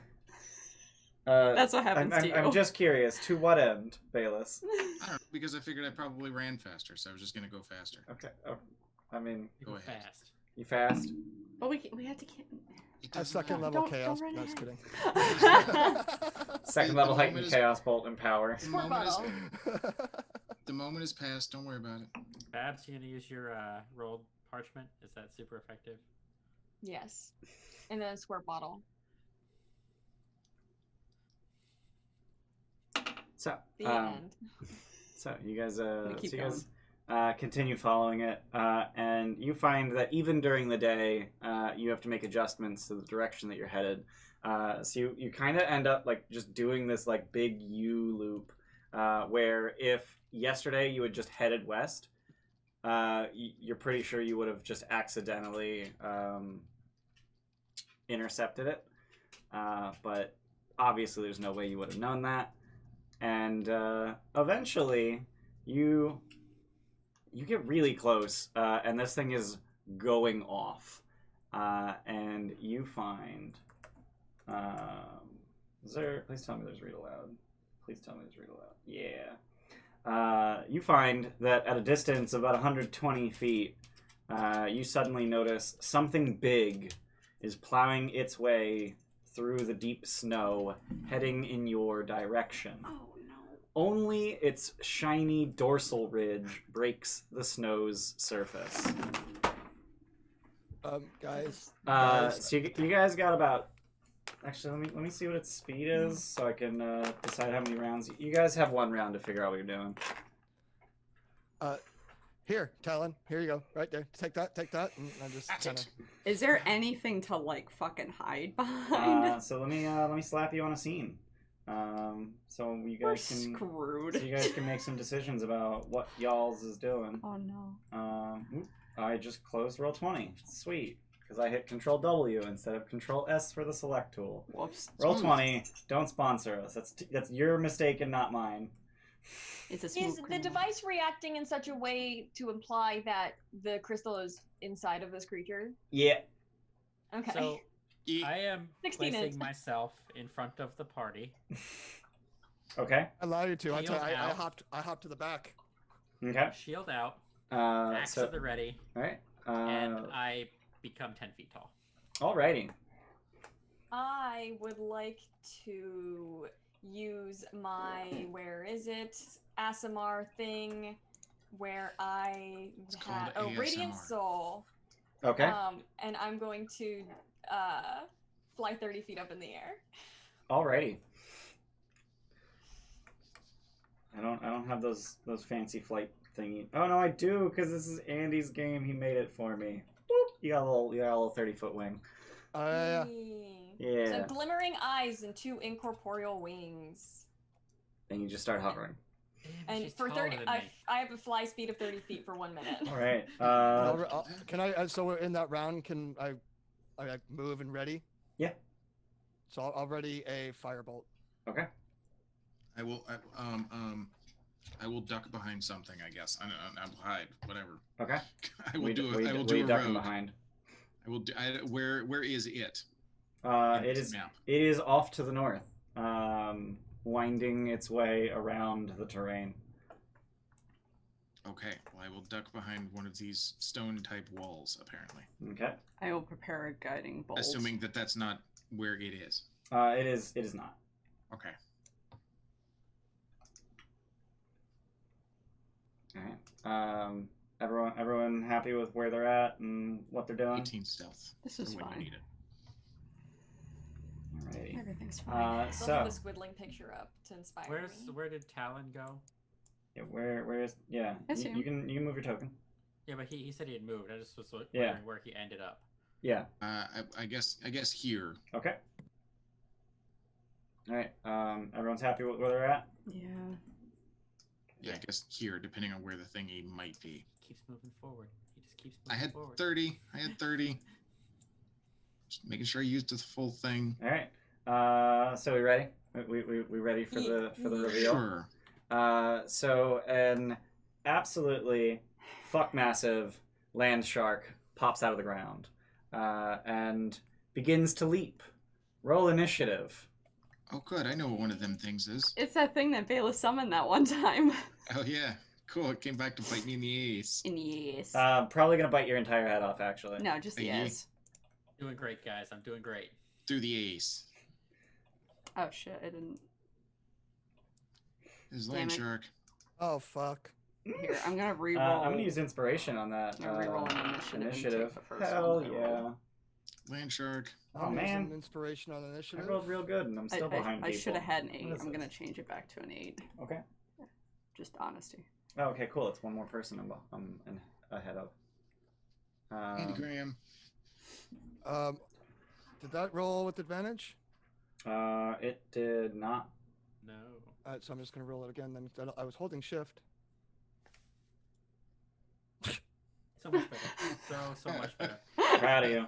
Uh, That's what happens to you. I'm just curious. To what end, Bayless? I don't know, because I figured I probably ran faster, so I was just gonna go faster. Okay. I mean, You Go go ahead. fast. you fast? But we have to keep... It A doesn't second matter. level Don't chaos. run No, just ahead. kidding. Second The level moment heightened is- chaos bolt and power. The Squirt moment, is, bottle. the moment is past. Don't worry about it. Babs, you gonna use your rolled parchment? Is that super effective? Yes. And then a squirt bottle. So, The end. so you guys, keep continue following it, and you find that even during the day, you have to make adjustments to the direction that you're headed. So you kind of end up like just doing this like big U loop, where if yesterday you had just headed west, you're pretty sure you would have just accidentally intercepted it, but obviously there's no way you would have known that. And eventually, you get really close, and this thing is going off. And you find, please tell me there's read aloud. Please tell me there's read aloud. Yeah. You find that at a distance of about 120 feet, you suddenly notice something big is plowing its way through the deep snow, heading in your direction. Oh no. Only its shiny dorsal ridge breaks the snow's surface. Guys. So you guys got about... Actually, let me see what its speed is, so I can decide how many rounds. You guys have one round to figure out what you're doing. Here, Talon. Here you go. Right there. Take that. And I'm just That's kind it. of. Is there anything to like fucking hide behind? So let me slap you on a scene. So you We're guys can... screwed. So you guys can make some decisions about what y'all's is doing. Oh no. I just closed roll 20. Sweet. because I hit Control W instead of Control S for the select tool. Whoops. Roll Smooth. 20. Don't sponsor us. That's your mistake and not mine. It's a smooth Is the criminal. device reacting in such a way to imply that the crystal is inside of this creature? Yeah. Okay. So E- I am 16 placing is. myself in front of the party. Okay. I allow you to. I Shield out. hopped to the back. Okay. Shield out, Uh, axe so, at the ready, all right. and I become 10 feet tall. Alrighty. I would like to use my, where is it, ASMR thing, where I It's had called Radiant ASMR. Soul. Okay. And I'm going to fly 30 feet up in the air. Alrighty. I don't have those fancy flight thingy. Oh no, I do, because this is Andy's game. He made it for me. Boop. You got a little 30-foot wing. Yeah. Yay. Yeah. So glimmering eyes and 2 incorporeal wings. And you just start hovering. Damn, And she's for taller 30, than I me. have a fly speed of 30 feet for 1 minute. All right. Can I? So we're in that round. Can I like move and ready? Yeah. So I'll ready a firebolt. Okay. I will duck behind something. I guess I will hide. Whatever. Okay. I will We do. we I will we do a ducking road. behind. I will do. Where is it? It In this is map? it is off to the north, winding its way around the terrain. Okay. Well, I will duck behind one of these stone-type walls. Apparently, Okay. I will prepare a guiding bolt. assuming that that's not where it is. It is not. Okay. All right. Everyone happy with where they're at and what they're doing? 18 stealth. This is for when you fine. need it. Alrighty. Everything's fine. I still So have a squiddling picture up to inspire me. Where did Talon go? yeah, where is yeah? I see You can move your token. Yeah, but he said he had moved. I just was wondering Yeah. where he ended up. Yeah. I guess here. Okay. All right. Everyone's happy with where they're at. Yeah. Yeah, I guess here, depending on where the thingy might be. Keeps moving forward. He just keeps I moving had forward. 30. I had 30. Just making sure I used the full thing. All right. So we ready? We ready for the reveal? Sure. So an absolutely fuck massive land shark pops out of the ground and begins to leap. Roll initiative. Oh, good. I know what one of them things is. It's that thing that Bela summoned that one time. Oh, yeah. Cool. It came back to bite me in the ace. Yes. Probably gonna bite your entire head off, actually. No, just the Ye- yes. Doing great, guys. I'm doing great. Through the ace. Oh shit, I didn't. There's Damn land it. shark. Oh fuck. Here, I'm gonna reroll. I'm gonna use inspiration on that. I'm gonna reroll an initiative. and take the first Hell one that I yeah. rolled. Land shark. Oh, I'm using man. inspiration on I initiative. rolled real good, and I'm still behind I people. should have had an What 8. is I'm gonna this? change it back to an 8. Okay. Just honesty. Oh, okay, cool. It's one more person I'm ahead of. Andy Graham. Did that roll with advantage? It did not. No. So I'm just gonna roll it again. Then I was holding shift. So much better. So much better. Proud of you.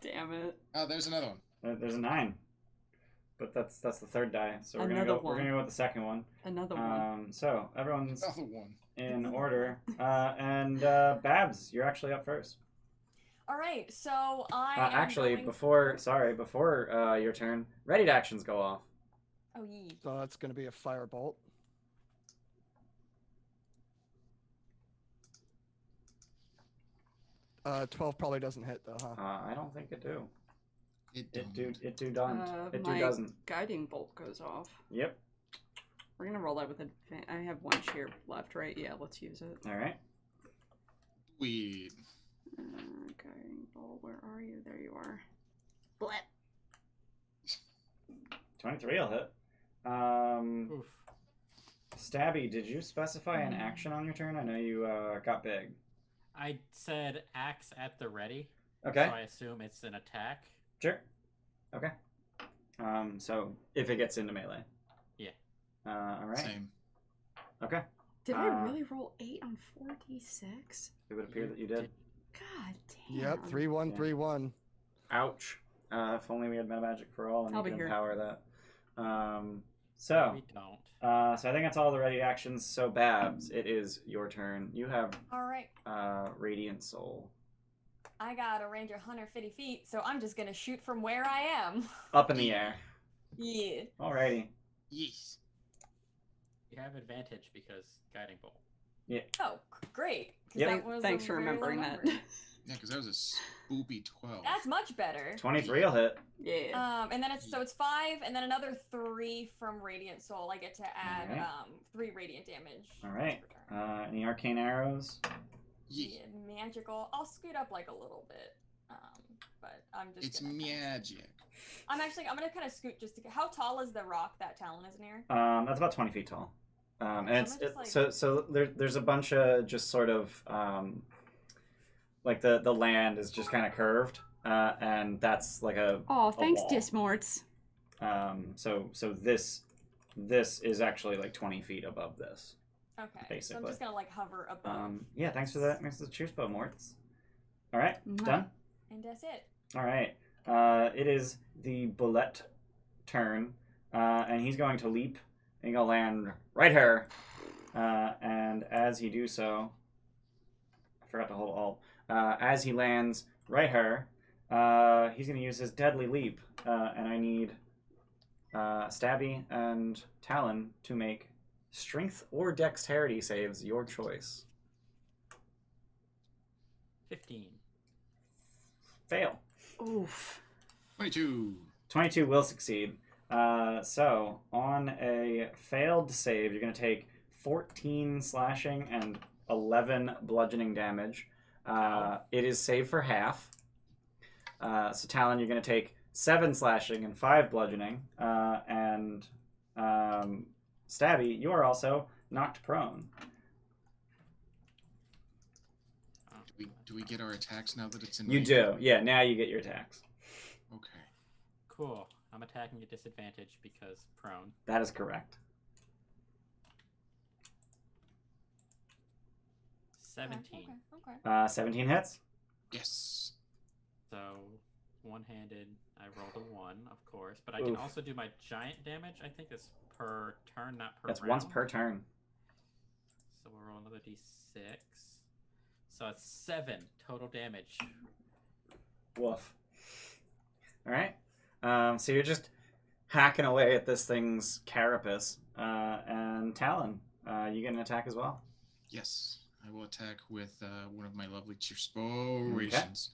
Damn it. Oh, there's another one. There's a 9, but that's the third die. So we're Another gonna go. one. We're gonna go with the second one. Another one. So everyone's Another one. in order, and Babs, you're actually up first. All right, so I am Actually, going... before your turn, ready to actions go off. Oh, yee. So that's gonna be a firebolt. Uh, 12 probably doesn't hit though, huh? I don't think it do. It It do don't. It do My doesn't. guiding bolt goes off. Yep. We're gonna roll that with advantage. I have 1 cheer left, right? Yeah, let's use it. All right. We. Guiding bolt, where are you? There you are. Blip. 23 will hit. Oof. Stabby, did you specify an action on your turn? I know you got big. I said axe at the ready. Okay. So I assume it's an attack. Sure. Okay. So if it gets into melee. Yeah. All right. Same. Okay. Did I really roll 8 on 4d6? It would appear that you did. God damn. Yep, 3-1-3-1. Ouch. If only we had Meta Magic for all and I'll we be could here. empower that. No, we don't. So I think that's all the ready actions. So Babs, it is your turn. You have All right. Radiant Soul. I got a range of 150 feet, so I'm just gonna shoot from where I am. Up in the air. Yeah. Alrighty. Yes. You have advantage because guiding bolt. Oh, great. 'Cause Yep. that was Thanks a for very low remembering that. number. Yeah, because that was a spoopy 12. That's much better. 23 will hit. Yeah. And then it's 5, and then another 3 from Radiant Soul. I get to add Alright. 3 radiant damage. Alright. Any arcane arrows? Yeah. Yeah, magical. I'll scoot up like a little bit, but I'm just. It's gonna magic. I'm gonna kind of scoot just to. How tall is the rock that Talon is near? That's about 20 feet tall. And I'm it's just, like- so there's a bunch of just sort of like the land is just kind of curved, and that's like a Oh, thanks, wall. Dismorts. So this is actually like 20 feet above this. Okay. So I'm Basically. just gonna like hover above. Yeah, thanks for that. Thanks for the cheers, bow, Morts. All right, Mhm. done. And that's it. All right. It is the bullet turn, and he's going to leap. And he's gonna land right here. And as he do so, I forgot to hold Alt. As he lands right here, he's gonna use his deadly leap, and I need Stabby and Talon to make strength or dexterity saves, your choice. 15. Fail. Oof. 22. 22 will succeed. So on a failed save, you're going to take 14 slashing and 11 bludgeoning damage. It is saved for half. So Talon, you're going to take 7 slashing and 5 bludgeoning. And Stabby, you are also knocked prone. Oh, Do we get our attacks now that it's in You range? do. Yeah, now you get your attacks. Okay. Cool. I'm attacking at disadvantage because prone. That is correct. 17. Okay. 17 hits. Yes. So one-handed, I rolled a 1, of course, but I can Oof. also do my giant damage. I think it's per turn, not per That's round. once per turn. So we'll roll another d6. So it's 7 total damage. Woof. All right. So you're just hacking away at this thing's carapace. And Talon, you get an attack as well. Yes. I will attack with one of my lovely cheerspirations.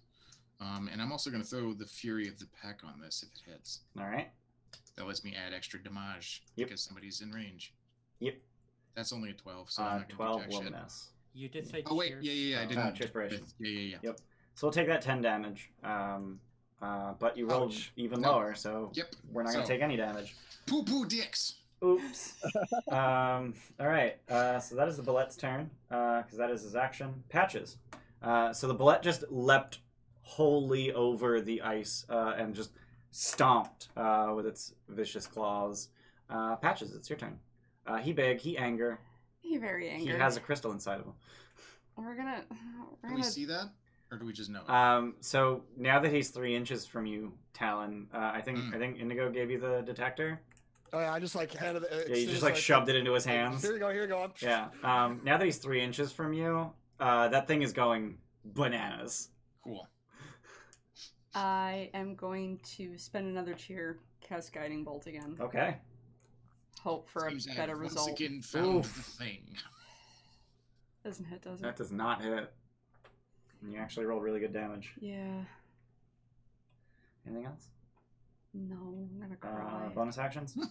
And I'm also going to throw the Fury of the Pack on this if it hits. All right. That lets me add extra damage Yep. because somebody's in range. Yep. That's only a 12, so I'm not going 12 to do will jack shit. miss. You did say Oh, wait. cheers, Yeah. I so- didn't. Cheerspiration. Yeah. Yep. So we'll take that 10 damage. But you rolled Ouch. even No. lower, so Yep. we're not going to So- take any damage. Poo dicks. Oops. All right. So that is the bullet's turn, because that is his action. Patches. So the bullet just leapt wholly over the ice and just stomped with its vicious claws. Patches, it's your turn. He big, he anger. He very angry. He has a crystal inside of him. We're gonna. Can we see that? Or do we just know it? So now that he's 3 inches from you, Talon, I think Indigo gave you the detector. Oh yeah, I just like handed it. Yeah, you just like shoved it into his hands. Here you go. Yeah. Now that he's 3 inches from you, that thing is going bananas. Cool. I am going to spend another cheer, cast Guiding Bolt again. Okay. Hope for a Seems I better have result. Once again found Oof. the thing. Doesn't hit, does it? That does not hit. You actually rolled really good damage. Yeah. Anything else? No, I'm gonna cry. Bonus actions? No.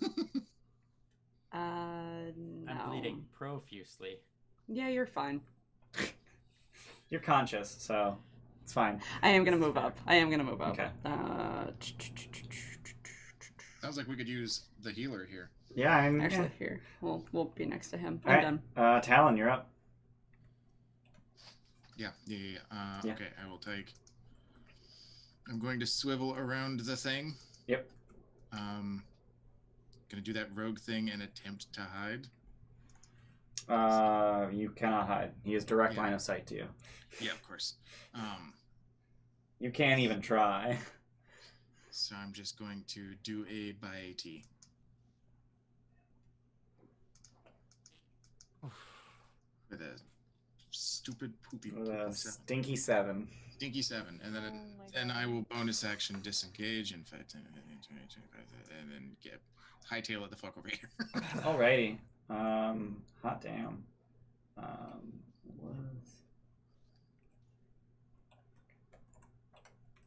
I'm bleeding profusely. Yeah, you're fine. You're conscious, so it's fine. I am gonna move up. Okay. Sounds like we could use the healer here. Yeah, I'm Actually, here. We'll be next to him. All I'm right. done. Talon, you're up. Yeah. Yeah. Okay, I will take. I'm going to swivel around the thing. Yep. Gonna do that rogue thing and attempt to hide. You cannot hide. He has direct Yeah. line of sight to you. Yeah, of course. You can't even try. So I'm just going to do a by AT. With a stupid poopy With a 7. stinky 7. Stinky 7. And then Oh my then God. I will bonus action disengage and fight and then get hightail it the fuck over here. Alrighty. Hot damn.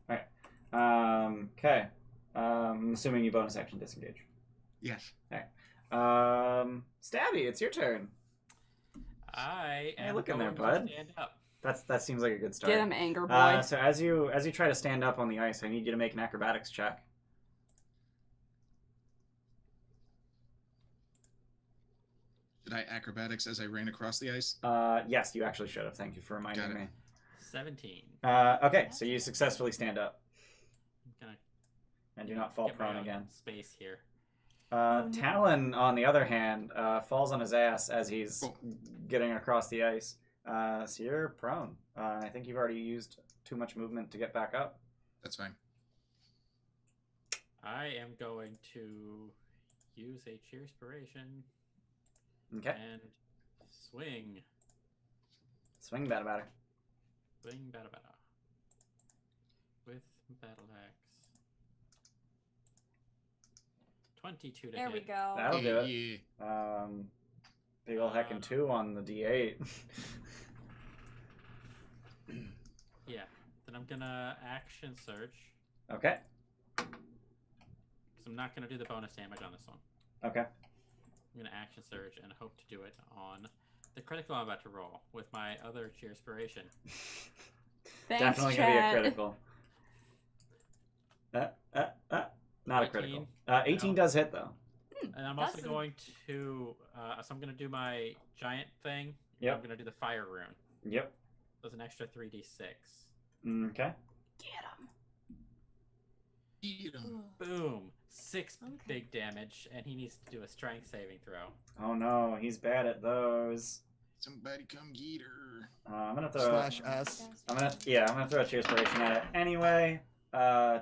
Alright. Okay. I'm assuming you bonus action disengage. Yes. Stabby, it's your turn. I Hey, am look in there, going to bud. stand up. That seems like a good start. Get him, anger boy. So as you try to stand up on the ice, I need you to make an acrobatics check. Did I acrobatics as I ran across the ice? Yes, you actually should have. Thank you for reminding Got it. me. 17. Okay, so you successfully stand up I'm gonna and do not fall get my prone own again. space here. Talon, on the other hand, falls on his ass as he's Cool. getting across the ice. So you're prone. I think you've already used too much movement to get back up. That's fine. I am going to use a cheerspiration Okay. and swing. Swing bada bada. Swing bada bada. With battle axe. 22 to There we hit. go. That'll do it. Yeah. Big ol' heckin' 2 on the D8. Yeah. Then I'm gonna action search. Okay. Because I'm not gonna do the bonus damage on this one. Okay. I'm gonna action surge and hope to do it on the critical I'm about to roll with my other cheerspiration. Thanks, Definitely gonna be a chat. critical. Not a 18. critical. 18 No. does hit though. And I'm That's also a- going to, so I'm gonna do my giant thing. Yep. I'm gonna do the fire rune. Yep. There's an extra 3d6. Okay. Get him. Eat 'em. Boom! 6 Okay. big damage, and he needs to do a strength saving throw. Oh no, he's bad at those. Somebody come get her. I'm gonna throw. /S. I'm gonna throw a cheerspiration at it anyway.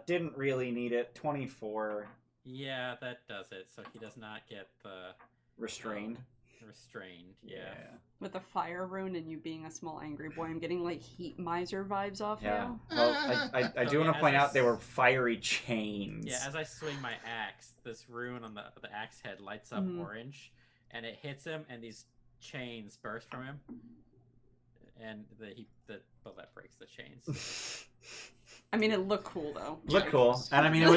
Didn't really need it. 24 Yeah, that does it. So he does not get the restrained. restrained. Yeah. With the fire rune and you being a small angry boy, I'm getting like heat miser vibes off Yeah. you. Well, I do So, want yeah, to point as I out they were fiery chains. Yeah, as I swing my axe, this rune on the axe head lights up Mhm. orange, and it hits him, and these chains burst from him, and the bullet breaks the chains. I mean, it looked cool though. Look Yeah. cool, and I mean it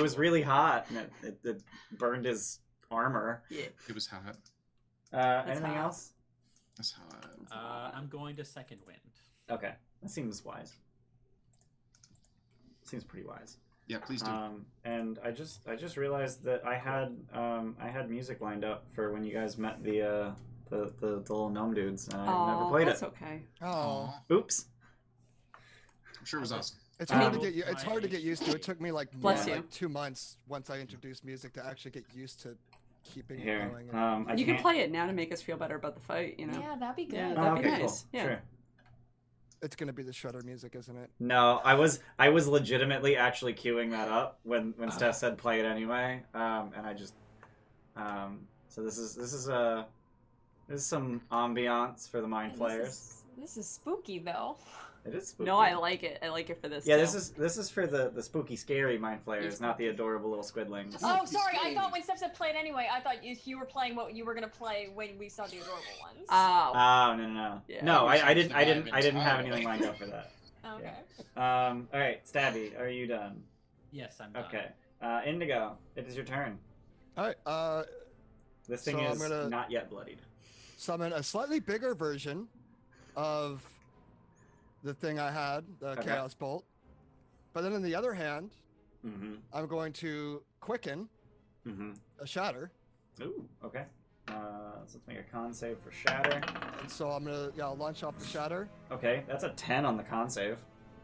was really hot, and it burned his armor. Yeah. It was hot. Anything hot. else? That's hot. I'm going to second wind. Okay, that seems wise. Seems pretty wise. Yeah, please do. And I just realized that I had music lined up for when you guys met the little gnome dudes, and I never played that's it. okay. Oh, Aw. Oops. I'm sure it was awesome. it's Um, hard to get. It's hard to get used to. It took me like Bless you. like 2 months once I introduced music to actually get used to keeping it Here, going. I You can can't- play it now to make us feel better about the fight. You know. Yeah, that'd be good. Yeah, Oh, that'd be okay, nice. cool. Yeah. Sure. It's gonna be the Shredder music, isn't it? No, I was legitimately actually queuing that up when Steph said play it anyway, and I just so this is some ambiance for the mind flayers. This is spooky though. It is spooky. No, I like it. I like it for this. Yeah, too. this is for the spooky, scary mind flayers, not the adorable little squidlings. Oh, sorry. I thought when Steph said play it anyway, I thought you were playing what you were gonna play when we saw the adorable ones. Oh. Oh no. Yeah. No, I didn't Survive have entirely. anything lined up for that. Okay. All right, Stabby, are you done? Yes, I'm done. Okay. Indigo, it is your turn. All right. This thing So I'm is gonna- not yet bloodied. Summon a slightly bigger version of the thing I had, the Okay. Chaos Bolt. But then on the other hand, Mm-hmm. I'm going to quicken Mm-hmm. a shatter. Ooh, okay. So let's make a con save for shatter. And so I'm gonna I'll launch off the shatter. Okay, that's a 10 on the con save.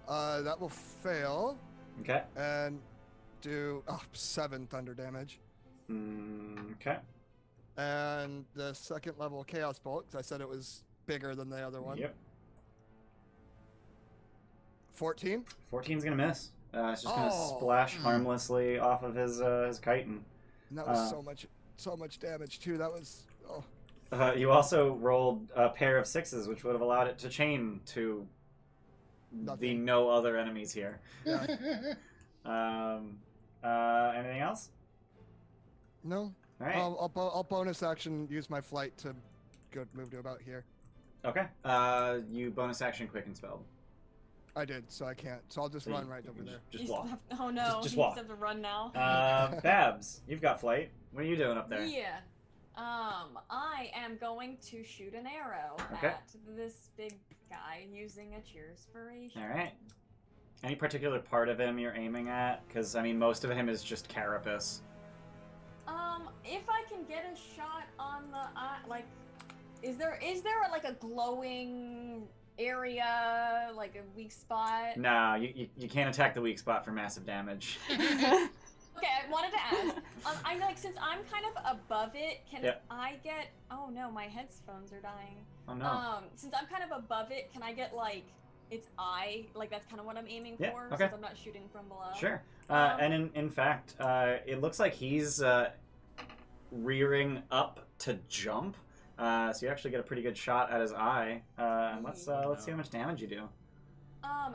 That will fail Okay. and do 7 thunder damage. Okay. And the second level Chaos Bolt, because I said it was bigger than the other one. Yep. 14? 14's gonna miss. It's just gonna splash harmlessly off of his chitin. And that was so much damage too. That was You also rolled a pair of 6s, which would have allowed it to chain to the no other enemies here. Yeah. Anything else? No. All right. I'll bonus action use my flight to move to about here. Okay. You bonus action quicken spelled. I did, so I can't. So I'll just run right over there. Just walk. Oh no, Just he walk. needs to run now. Babs, you've got flight. What are you doing up there? Yeah. I am going to shoot an arrow Okay. at this big guy using a cheerspiration. All right. Any particular part of him you're aiming at? Because I mean, most of him is just carapace. If I can get a shot on the like, is there like a glowing area, like a weak spot? No, you can't attack the weak spot for massive damage. Okay, I wanted to ask. I like, since I'm kind of above it, can I get? Oh no, my headphones are dying. Oh no. Since I'm kind of above it, can I get like its eye? Like that's kind of what I'm aiming for. Okay. Since I'm not shooting from below. Sure. And in fact, it looks like he's rearing up to jump. So you actually get a pretty good shot at his eye. And let's see how much damage you do.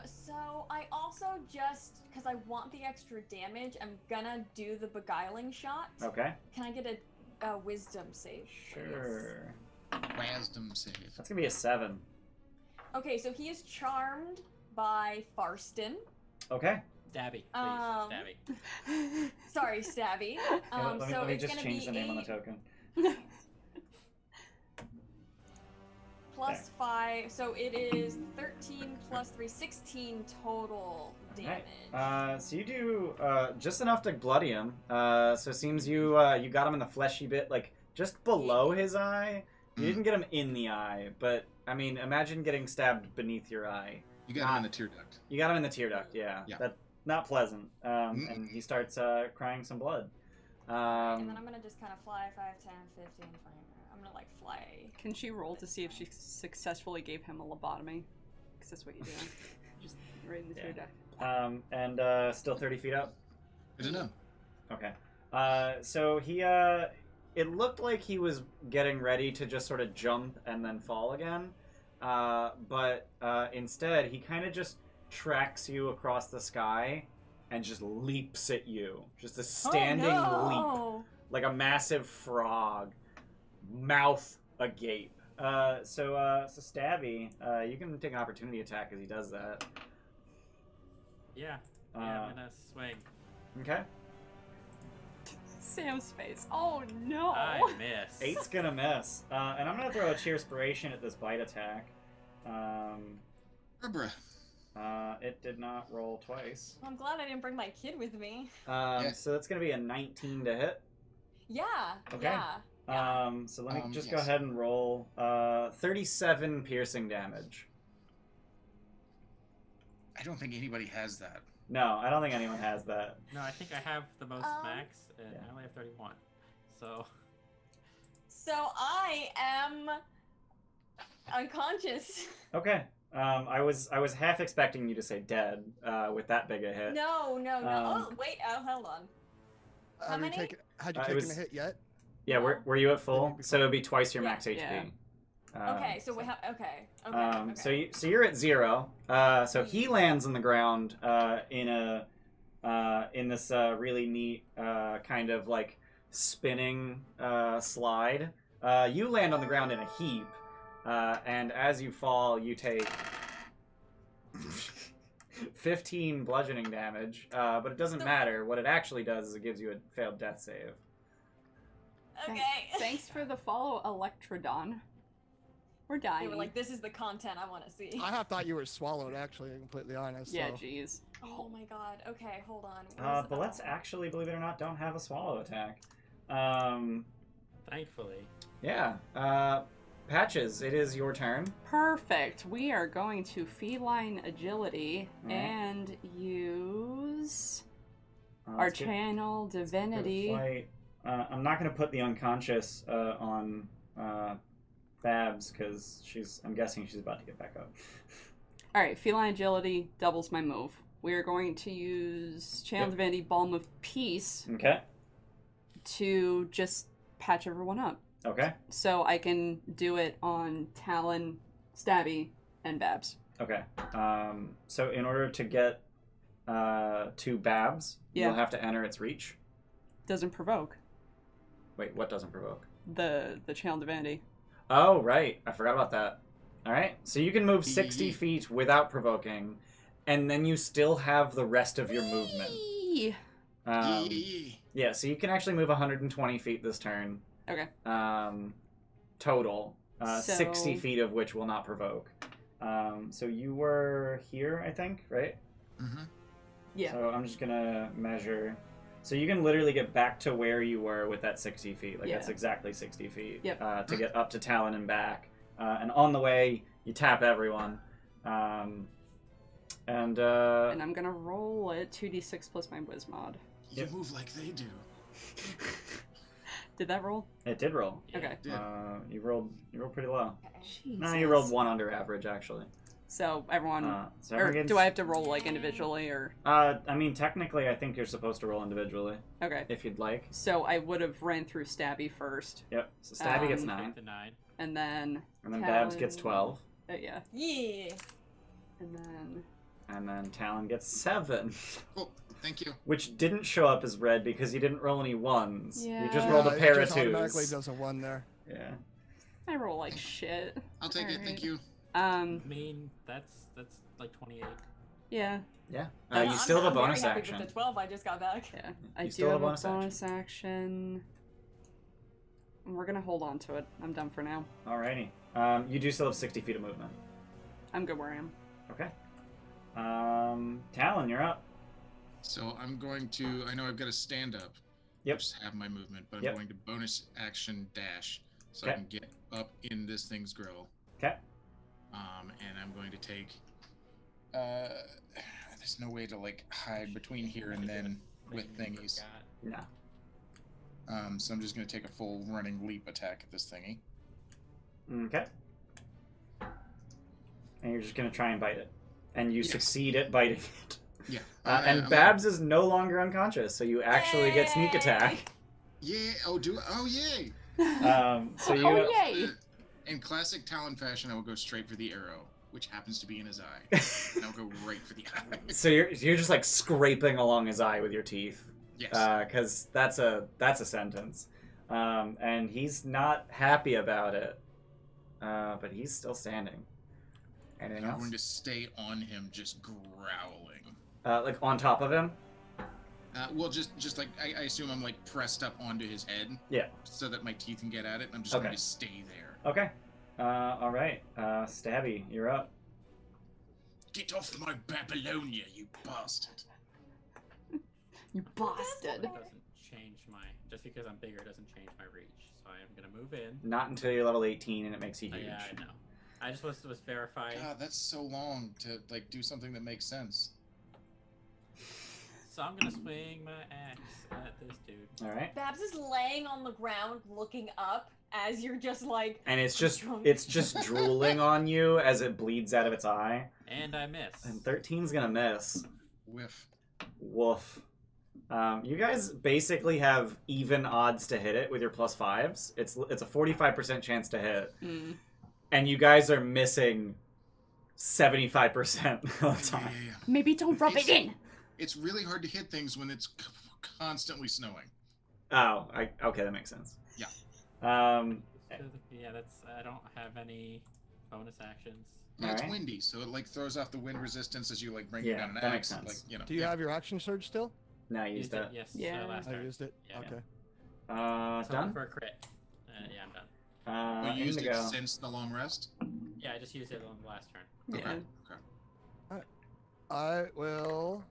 So I also just, because I want the extra damage, I'm gonna do the beguiling shot. Okay. Can I get a wisdom save? Sure. Wisdom save. That's gonna be a 7. Okay, so he is charmed by Farston. Okay. Stabby, please. Stabby. Sorry, Stabby. Let me it's just gonna change be the name on the 8 token. plus 5, so it is 13 plus 3, 16 total damage. So you do just enough to bloody him. So it seems you got him in the fleshy bit, like just below his eye. You didn't get him in the eye, but I mean, imagine getting stabbed beneath your eye. You got him in the tear duct. You got him in the tear duct, yeah. That's not pleasant. And he starts crying some blood. And then I'm gonna just kind of fly 5, 10, 15, 20. I'm gonna like fly. Can she roll to see if she successfully gave him a lobotomy? Because that's what you do. Just right in the tear duct. And still 30 feet up? Good to know. Okay. So he, it looked like he was getting ready to just sort of jump and then fall again. But instead, he kind of just tracks you across the sky and just leaps at you. Just a standing leap. Like a massive frog. Mouth agape. So Stabby, you can take an opportunity attack as he does that. Yeah. I'm gonna swing. Okay. Sam's face. Oh no! I miss. 8's gonna miss. And I'm gonna throw a Cheerspiration at this bite attack. Bruh. It did not roll twice. I'm glad I didn't bring my kid with me. So that's gonna be a 19 to hit. Yeah. Okay. Yeah. So let me just go ahead and roll 37 piercing damage. I don't think anybody has that. No, I don't think anyone has that. No, I think I have the most max, and I only have 31. So I am unconscious. Okay. I was half expecting you to say dead with that big a hit. No. Oh wait. Oh, hold on. How many? Had you taken a hit yet? Yeah, were you at full? So it'd be twice your max HP. Yeah. Okay, so we have okay. So you're at 0. So he lands on the ground in this really neat kind of like spinning slide. You land on the ground in a heap, and as you fall, you take 15 bludgeoning damage. But it doesn't matter. What it actually does is it gives you a failed death save. Okay. Thanks for the follow, Electrodon. We're dying. They were like, this is the content I want to see. I thought you were swallowed, actually, to be completely honest. Yeah, so. jeez. Oh my god. Okay, hold on. But let's actually, believe it or not, don't have a swallow attack. thankfully. Yeah. Patches, it is your turn. Perfect. We are going to feline agility and use our channel divinity. Flight. I'm not gonna put the unconscious on Babs because I'm guessing she's about to get back up. All right, feline agility doubles my move. We are going to use Channel Divinity Balm of Peace Okay. to just patch everyone up. Okay. So I can do it on Talon, Stabby, and Babs. Okay. So in order to get to Babs, Yeah. you'll have to enter its reach. Doesn't provoke Wait, what doesn't provoke? the Channel Divinity. Oh, right. I forgot about that. All right. So you can move 60 feet without provoking, and then you still have the rest of your movement. Whee! Yeah, so you can actually move 120 feet this turn. Okay. Total. So- 60 feet of which will not provoke. So you were here, I think, right? Mm-hmm. Yeah. So I'm just going to measure. So you can literally get back to where you were with that 60 feet. Like, Yeah. that's exactly 60 feet. Yep. To get up to Talon and back. And on the way, you tap everyone. And And I'm gonna roll a 2d6 plus my Wiz mod. You Yep. move like they do. Did that roll? it did roll. Okay. Yeah. You rolled pretty low. Jesus. No, you rolled one under average, actually. So everyone, So or everyone gets- do I have to roll like individually or? I mean, technically, I think you're supposed to roll individually, Okay. if you'd like. So I would have ran through Stabby first, Yep. So Stabby gets Um, 9, The 9. and then and then Babs gets Talon- 12, yeah, Yeah. and then and then Talon gets 7, Oh, thank you. which didn't show up as red because you didn't roll any 1s. You just Yeah. rolled a it pair of just automatically 2s. does a 1 there. Yeah. I roll like shit. I'll take it. Thank Alright. you. I mean, that's like 28. Yeah, Yeah. Yeah, You still have a I'm bonus very happy action. With the 12 I just got back. yeah. I You do still have have a bonus bonus action. We're gonna hold on to it. I'm done for now. Alrighty. You do still have 60 feet of movement. I'm good where I am. Okay. Talon, you're up. So I'm going to. I know I've got to stand up. Yep. Just have my movement, but I'm Yep. going to bonus action dash so I Okay. can get up in this thing's grill. Okay. And I'm going to take. There's no way to like hide between here and then with Thing thingies. you No. So I'm just going to take a full running leap attack at this thingy. Okay. And you're just gonna try and bite it, and you Yes. succeed at biting it. Yeah. And Babs is no longer unconscious, so you actually get sneak attack. Yeah. Oh, Oh, yay! So you. Oh yay! In classic Talon fashion, I will go straight for the arrow, which happens to be in his eye. And I'll go right for the eye. So you're just like scraping along his eye with your teeth, Yes. because that's a sentence, and he's not happy about it, but he's still standing. Anything I'm else? going to stay on him, just growling. Like on top of him. Well, just like I assume I'm like pressed up onto his head. Yeah. So that my teeth can get at it. And I'm just Okay. going to stay there. Okay. All right. Stabby, you're up. Get off my Babylonia, you bastard! You bastard. It doesn't change my. Just because I'm bigger doesn't change my reach. So I am gonna move in. Not until you're level 18, and it makes you Oh, huge. yeah, I know. I just was verifying. God, that's so long to like do something that makes sense. So I'm gonna swing my axe at this dude. All right. Babs is laying on the ground looking up as you're just like. And it's just Drunk. drooling on you as it bleeds out of its eye. And I miss. And 13's gonna miss. Whiff. Woof. You guys basically have even odds to hit it with your +5s. It's a 45% chance to hit, Mm. and you guys are missing 75% of the Yeah, time. yeah, yeah. Maybe don't rub it in. It's really hard to hit things when it's constantly snowing. Oh, okay, that makes sense. Yeah. Yeah, that's. I don't have any bonus actions. No, it's Alright. windy, so it like throws off the wind resistance as you like bring Yeah, down an that axe. makes sense. Like, you know. Do you have your action surge still? Now use Used that. it, yes. Yeah. Last I turn. used it. Yeah, yeah. Okay. So I'm Done? for a crit. Yeah, I'm done. You used it Indigo. since the long rest? Yeah, I just used it on the last turn. Yeah. Okay. I will.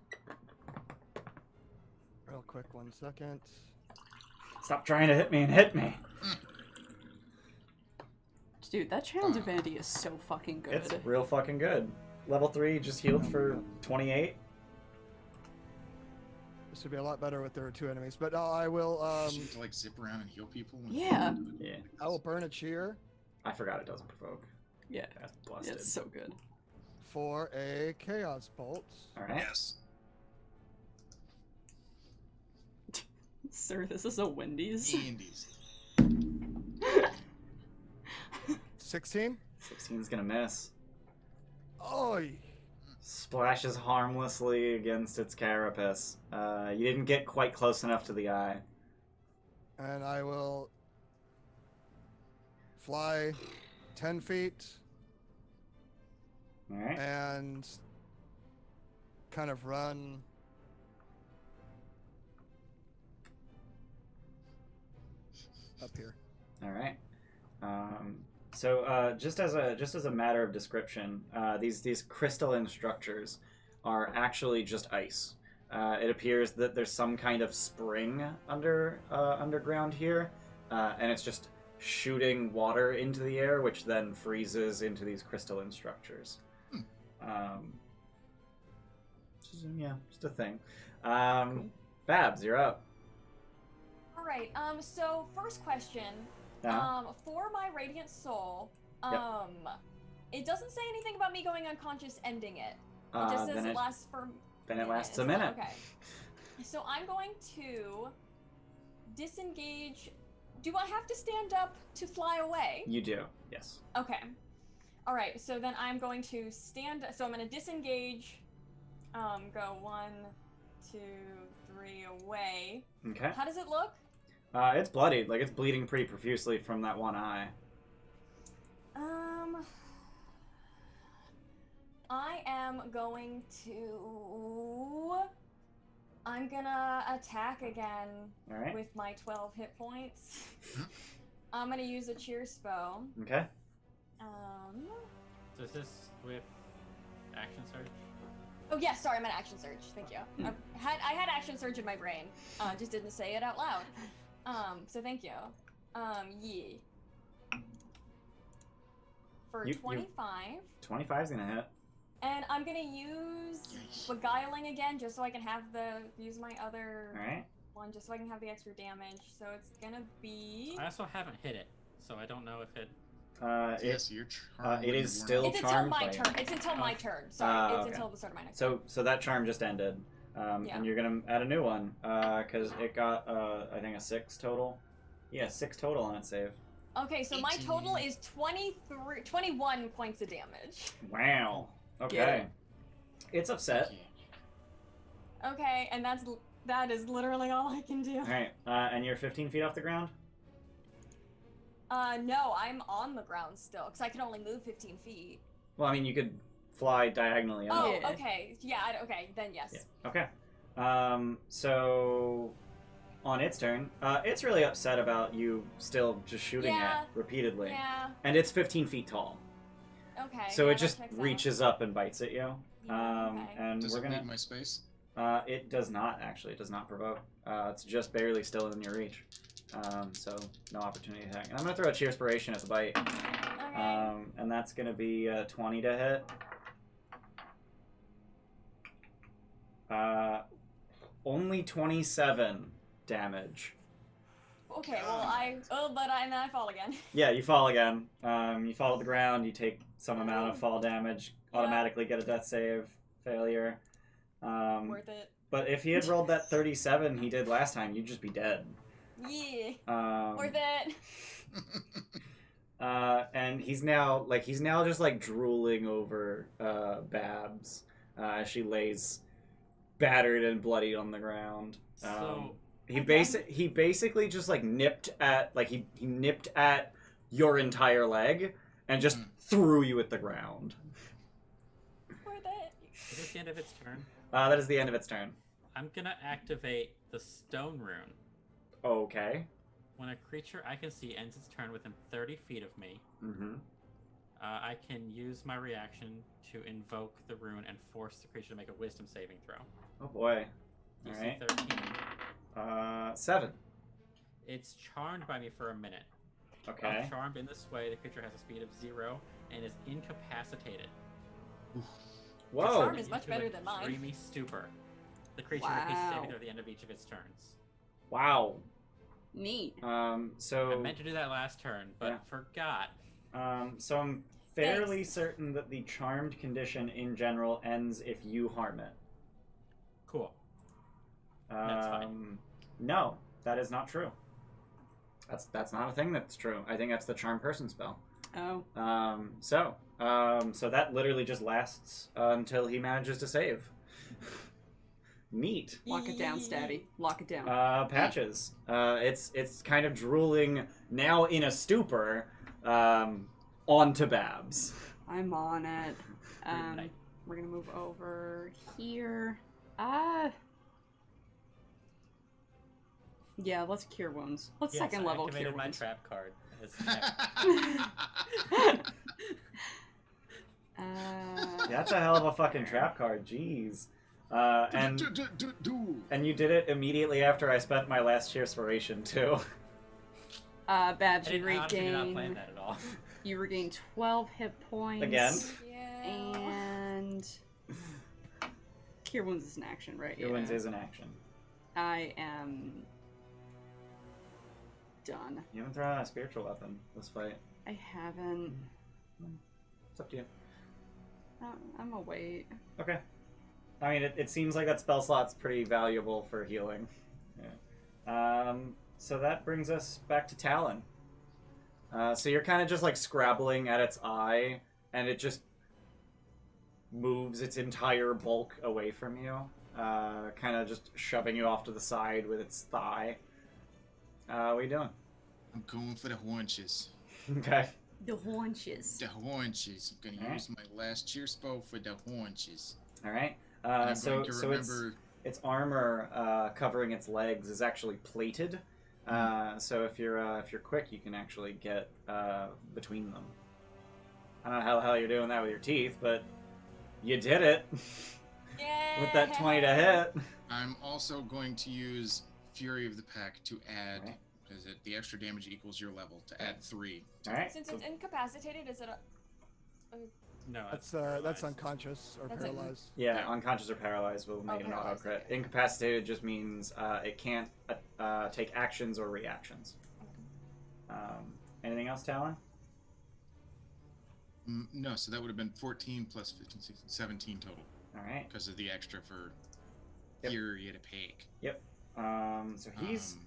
Real quick, 1 second. Stop trying to hit me and hit me. Dude, that Channel Divinity is so fucking good. It's real fucking good. Level 3 just healed for 28. This would be a lot better with there were 2 enemies. But I will. You have to like zip around and heal people. Yeah. Yeah. I will burn a cheer I forgot it doesn't provoke. Yeah. That's busted. It's so good. for a chaos bolt. All right. Yes. Sir, this is a Wendy's. Indies. 16. 16's gonna miss. Oi. Splashes harmlessly against its carapace. You didn't get quite close enough to the eye. And I will fly 10 feet All right. and kind of run up here. All right. So just as a matter of description, these crystalline structures are actually just ice. It appears that there's some kind of spring underground here, and it's just shooting water into the air, which then freezes into these crystalline structures. Just a thing. Babs, you're up. All right. So first question. For my radiant soul, it doesn't say anything about me going unconscious, ending it. It just says it lasts for. Then it lasts a minute. Okay. So I'm going to disengage. Do I have to stand up to fly away? You do. Yes. Okay. All right. So then I'm going to stand. So I'm going to disengage. Go 1, 2, 3 away. Okay. How does it look? It's bloodied. Like, it's bleeding pretty profusely from that one eye. I am going to... I'm gonna attack again with my 12 hit points. I'm gonna use a cheer spell. Okay. So is this with action surge? Oh yeah, sorry, I'm an action surge. Thank you. I had action surge in my brain. Just didn't say it out loud. So thank you. Yeah. For 25. 25's gonna hit. And I'm gonna use beguiling again, just so I can have use my other one, just so I can have the extra damage. So it's gonna be. I also haven't hit it, so I don't know if it. Yes, you're charmed. It is still It's until charmed my by turn. you. It's until my turn. Sorry, it's okay. until the start of my next. So that charm just ended, and you're gonna add a new one because it got I think a 6 total. Yeah, 6 total on its save. Okay, so my total is 21 points of damage. Wow. Okay. It's upset. Okay, and that is literally all I can do. All right, and you're 15 feet off the ground. No, I'm on the ground still, because I can only move 15 feet. Well, I mean, you could fly diagonally out. Oh, okay. Yeah, okay, then yes. Yeah. Okay. So on its turn, it's really upset about you still just shooting it repeatedly. Yeah. And it's 15 feet tall. Okay. So it just reaches up and bites at you. Okay. And Does we're it gonna. leave my space? It does not actually. It does not provoke. It's just barely still in your reach. So no opportunity attack. And I'm gonna throw a Cheerspiration as a bite. Okay. And that's gonna be 20 to hit. Only 27 damage. Okay, well I fall again. Yeah, you fall again. You fall to the ground. You take some amount of fall damage. Automatically get a death save failure. Worth it. But if he had rolled that 37 he did last time, you'd just be dead. Yeah. Worth it. And he's now just like drooling over Babs as she lays battered and bloody on the ground. He basically just like nipped at he nipped at your entire leg and just threw you at the ground. Worth it. Is this the end of its turn? That is the end of its turn. I'm gonna activate the stone rune. Okay. When a creature I can see ends its turn within 30 feet of me, I can use my reaction to invoke the rune and force the creature to make a wisdom saving throw. Oh boy. DC Alright. 13. 7. It's charmed by me for a minute. Okay. Charmed in this way, the creature has a speed of 0 and is incapacitated. Whoa. Charm is much better than mine. Dreamy stupor. The creature repeats the saving throw at the end of each of its turns. Wow. Neat. So I meant to do that last turn, but forgot. So I'm fairly certain that the charmed condition in general ends if you harm it. Cool. That's fine. No, that is not true. That's not a thing that's true. I think that's the charm person spell. Oh. So that literally just lasts until he manages to save. Neat. Lock it down, Stabby. Lock it down. Patches. It's kind of drooling now in a stupor onto Babs. I'm on it. We're gonna move over here. Yeah, let's cure wounds. Let's second level cure my wounds. trap card. That's a hell of a fucking trap card. Jeez. And you did it immediately after I spent my last cheerspiration too. Babs, you not plan regain. that at all. You regain 12 hit points. Again. And cure wounds is an action, right? Cure wounds is an action. I am done. You haven't thrown out a spiritual weapon this fight. I haven't. It's up to you. I'm gonna wait. Okay. I mean, it seems like that spell slot's pretty valuable for healing. Yeah. So that brings us back to Talon. So you're kind of just like scrabbling at its eye, and it just moves its entire bulk away from you, kind of just shoving you off to the side with its thigh. What are you doing? I'm going for the haunches. Okay. The haunches. The haunches. I'm gonna use my last cheer spell for the haunches. All right. I'm So going to remember... its armor covering its legs is actually plated. So if you're quick, you can actually get between them. I don't know how the hell you're doing that with your teeth, but you did it. Yeah. With that 20 to hit. I'm also going to use Fury of the Pack to add, because the extra damage equals your level, to add 3. All right. Since it's incapacitated, is it a... No, That's unconscious or paralyzed. Yeah, unconscious or paralyzed will make an auto paralyzed, crit. okay. Incapacitated just means it can't take actions or reactions. Anything else, Talon? No, so that would have been 14 plus 15, 16, 17 total. All right. Because of the extra for Yep. Fury of the Pack. Yep. So he's...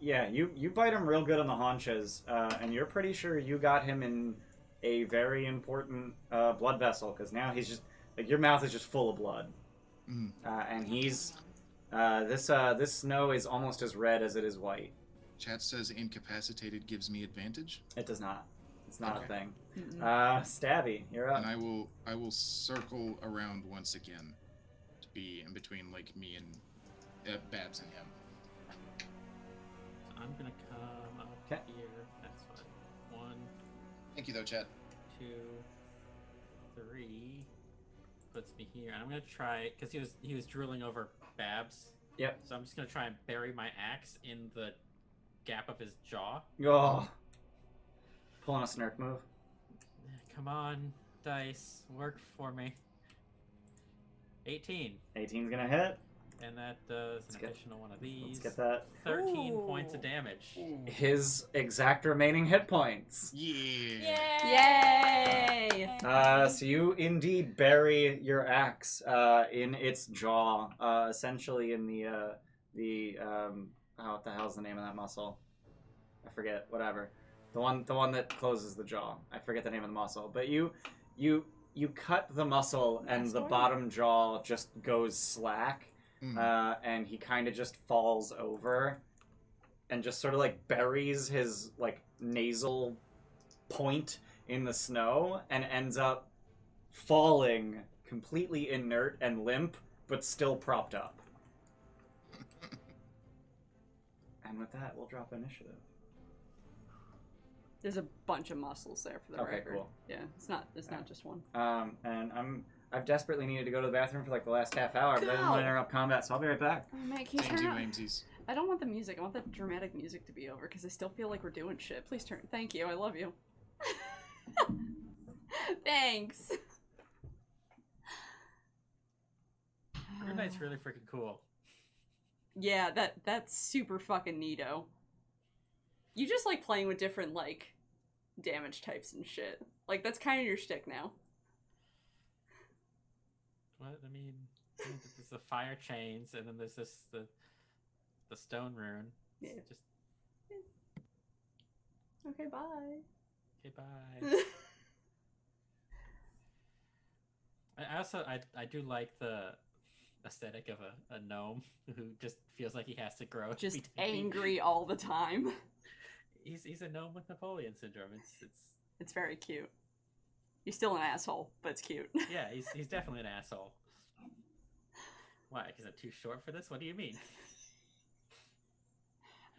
Yeah, you bite him real good on the haunches, and you're pretty sure you got him in a very important blood vessel, because now he's just... Like, your mouth is just full of blood. And he's... This snow is almost as red as it is white. Chat says incapacitated gives me advantage. It does not. It's not a Okay. thing. Stabby, you're up. And I will circle around once again to be in between like me and Babs and him. I'm gonna come up Okay. here. That's fine. 1, Thank you though, chat. 2, 3 puts me here, and I'm gonna try because he was drooling over Babs. Yep. So I'm just gonna try and bury my axe in the gap of his jaw. Oh. Pulling a snark move. Come on, dice, work for me. 18, 18's gonna hit. and that does Let's an get- additional one of these. Let's get that. 13 Ooh. points of damage. His exact remaining hit points. Yeah. Yay! So you indeed bury your axe in its jaw, essentially in what the hell's the name of that muscle? I forget. Whatever. The one that closes the jaw. I forget the name of the muscle. But you cut the muscle and the Mastor? bottom jaw just goes slack, and he kind of just falls over, and just sort of like buries his like nasal point in the snow and ends up falling completely inert and limp, but still propped up. And with that, we'll drop initiative. There's a bunch of muscles there for the Okay, record. cool. Yeah, it's not just one. And I've desperately needed to go to the bathroom for like the last half hour, but I didn't want to interrupt combat, so I'll be right back. Oh man, can you Thank turn you, up? Amesies. I don't want the music. I want the dramatic music to be over because I still feel like we're doing shit. Please turn. Thank you. I love you. Thanks. Your knight's really freaking cool. Yeah, that's super fucking neato. You just like playing with different, like, damage types and shit. Like, that's kind of your shtick now. What? I mean, there's the fire chains, and then there's the stone rune. Yeah. Just Okay, bye. okay, bye. I also I do like the aesthetic of a gnome who just feels like he has to grow. Just every day. angry all the time. He's a gnome with Napoleon syndrome. It's very cute. He's still an asshole, but it's cute. Yeah, he's definitely an asshole. Why? Because I'm too short for this? What do you mean?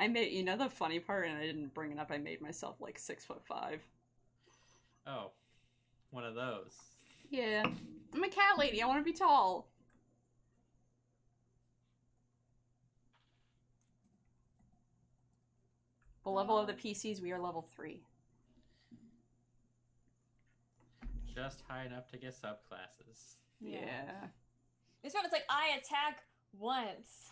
I made, you know, the funny part, and I didn't bring it up, I made myself like 6'5". Oh, one of those. Yeah. I'm a cat lady, I want to be tall. The level of the PCs, we are level 3. Just high enough to get subclasses. Yeah. This one, it's like, I attack once.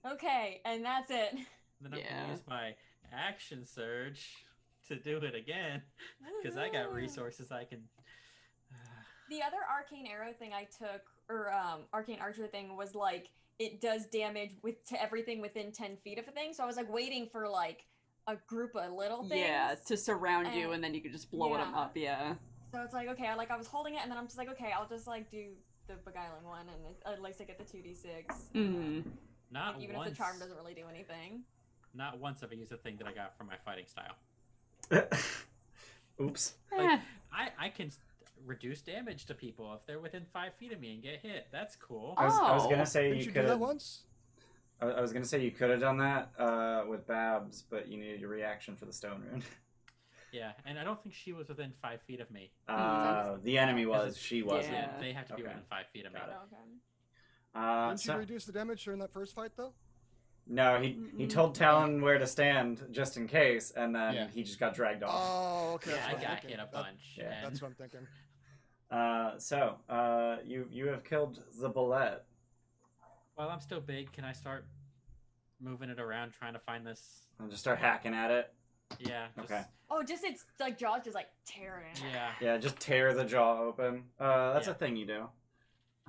Okay, and that's it. Then I'm Yeah. gonna use my action surge to do it again because I got resources I can. The other arcane arrow thing I took, or arcane archer thing, was like it does damage to everything within 10 feet of a thing. So I was like waiting for like a group of little things. Yeah, to surround you, and then you could just blow them Yeah. up, yeah. So it's like, okay, I was holding it, and then I'm just like, okay, I'll just like do the beguiling one, and I'd like to get the 2d6. Mm. Not Like, even once. if the charm doesn't really do anything. Not once have I used a thing that I got from my fighting style. Oops. Like, I can reduce damage to people if they're within 5 feet of me and get hit. That's cool. I was Oh. gonna say Didn't you you could do that have. once? I was gonna say you could have done that with Babs, but you needed your reaction for the stone rune. Yeah, and I don't think she was within 5 feet of me. The enemy was. Because She wasn't. Yeah. They have to be Okay. within 5 feet of me. Got it. Okay. Didn't you reduce the damage during that first fight, though? No, he told Talon where to stand just in case, and then Yeah. he just got dragged off. Oh, okay. Yeah, that's I what I'm got thinking. hit a That- bunch. yeah, and That's what I'm thinking. You have killed the bullet. while I'm still big, can I start moving it around trying to find this? I'll just start hacking at it. Yeah. Just, Okay. Oh, just its like jaws just like tearing it. Yeah. Yeah, just tear the jaw open. That's Yeah. a thing you do.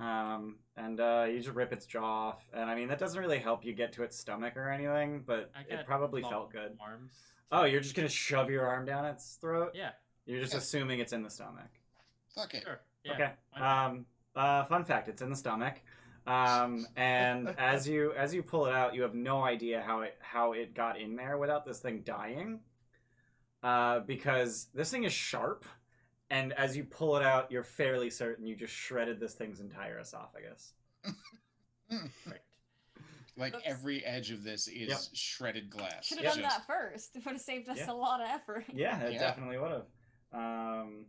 And you just rip its jaw off. And I mean, that doesn't really help you get to its stomach or anything, but I it got probably long felt good. Arms. Oh, you're just gonna shove your arm down its throat? Yeah. You're just Yeah. assuming it's in the stomach. Fuck it. Sure. Yeah. Okay. why not? Fun fact: it's in the stomach. And as you pull it out, you have no idea how it got in there without this thing dying. Because this thing is sharp, and as you pull it out, you're fairly certain you just shredded this thing's entire esophagus. Right. Like Oops. every edge of this is Yep. shredded glass. Should have Yeah. done that first. It would have saved us Yeah. a lot of effort. Yeah, it Yeah. definitely would have. I'm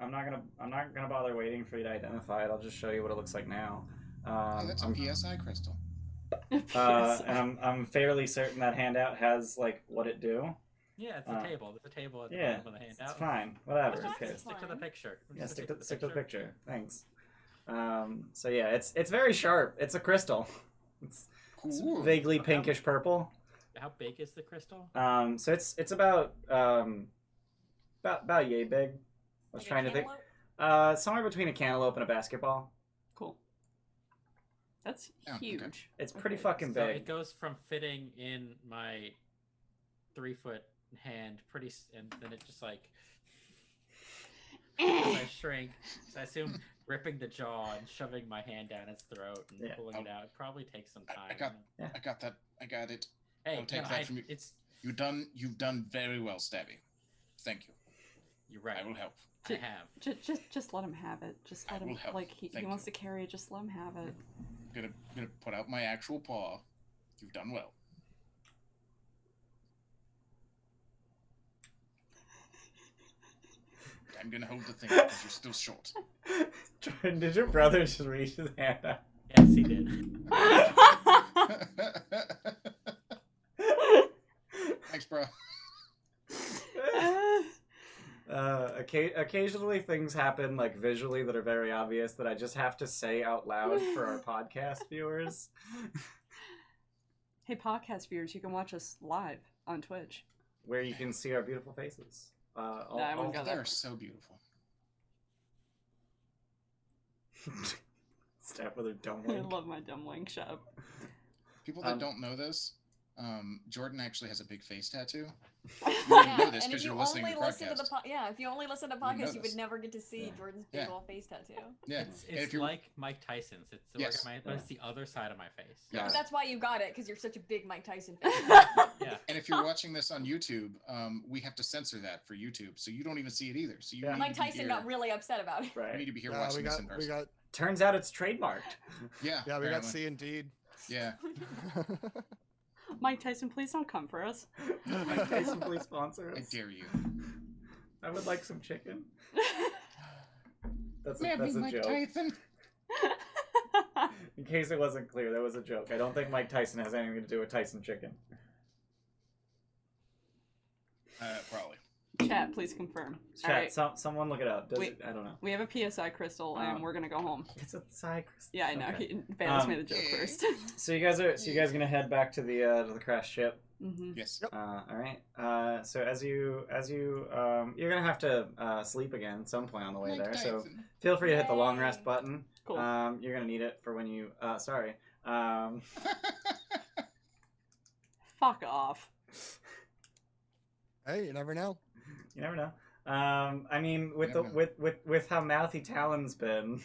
not gonna bother waiting for you to identify it. I'll just show you what it looks like now. Oh, that's a I'm, PSI crystal. and I'm fairly certain that handout has like what it do. Yeah, it's a table. There's a table at the Yeah, bottom of the handout. it's fine. Whatever. That's Who cares? Stick to the fine. picture. Yeah, Just stick to the picture. Thanks. So yeah, it's very sharp. It's a crystal. It's Cool. vaguely pinkish purple. How big is the crystal? So it's about yay big. I was Like a trying to think. cantaloupe? Somewhere between a cantaloupe and a basketball. Cool. That's Oh, okay. huge. It's pretty Okay. fucking So big. it goes from fitting in my 3-foot hand and then it just like as I shrink. So I assume ripping the jaw and shoving my hand down its throat and Yeah. pulling it out it probably takes some time. I got that. I got it. Hey, I'll take no, that from you. it's You've done very well, Stabby. Thank you. you're right. I will help. I have. Just let him have it. Just I let him, will help. like, he Thank wants you. to carry it, just let him have it. Gonna put out my actual paw. You've done well. I'm gonna hold the thing because you're still short. Jordan, did your brother just reach his hand out? Yes, he did. Thanks, bro. Occasionally things happen like visually that are very obvious that I just have to say out loud for our podcast viewers. Hey, podcast viewers, you can watch us live on Twitch. where you can see our beautiful faces. I wouldn't go They there. are so beautiful. Step with her dumb I wink. love my dumb wing shop. People that Um, don't know this, Jordan actually has a big face tattoo. Yeah, know this and 'cause if you you're listening only to the listen to the podcast. if you only listen to You wouldn't know podcasts, you this. would never get to see Yeah. Jordan's big Yeah. old face tattoo. Yeah, It's and if you're like Mike Tyson's. It's Yes. but it's the other side of my face. Yeah. But that's why you got it, because you're such a big Mike Tyson fan. Yeah. and if you're watching this on YouTube, we have to censor that for YouTube, so you don't even see it either. So you Yeah. need Mike to be Tyson here, got really upset about it. You Right. need to be here Yeah, watching we this got in we person. got Turns out it's trademarked. Yeah, yeah we got apparently. C Indeed. Yeah, Mike Tyson, please don't come for us. Mike Tyson, please sponsor I us. dare you. I would like some chicken. That's Grab me, a Mike joke. Tyson. In case it wasn't clear, that was a joke. I don't think Mike Tyson has anything to do with Tyson chicken. Probably. Chat, please confirm. Chat, All right, someone look it up. Wait. I don't know. we have a PSI crystal, and we're gonna go home. It's a side. Yeah, I know. Okay. Bayless made the joke yeah. first. So you guys gonna head back to the crashed ship. Mm-hmm. Yes. All right. So as you you're gonna have to sleep again at some point on the way Mike there. So Tyson. feel free to hit the long Yay. rest button. Cool. You're gonna need it for when you. Sorry. Fuck off. Hey, you never know. You never know. I mean, with Never know. with how mouthy Talon's been.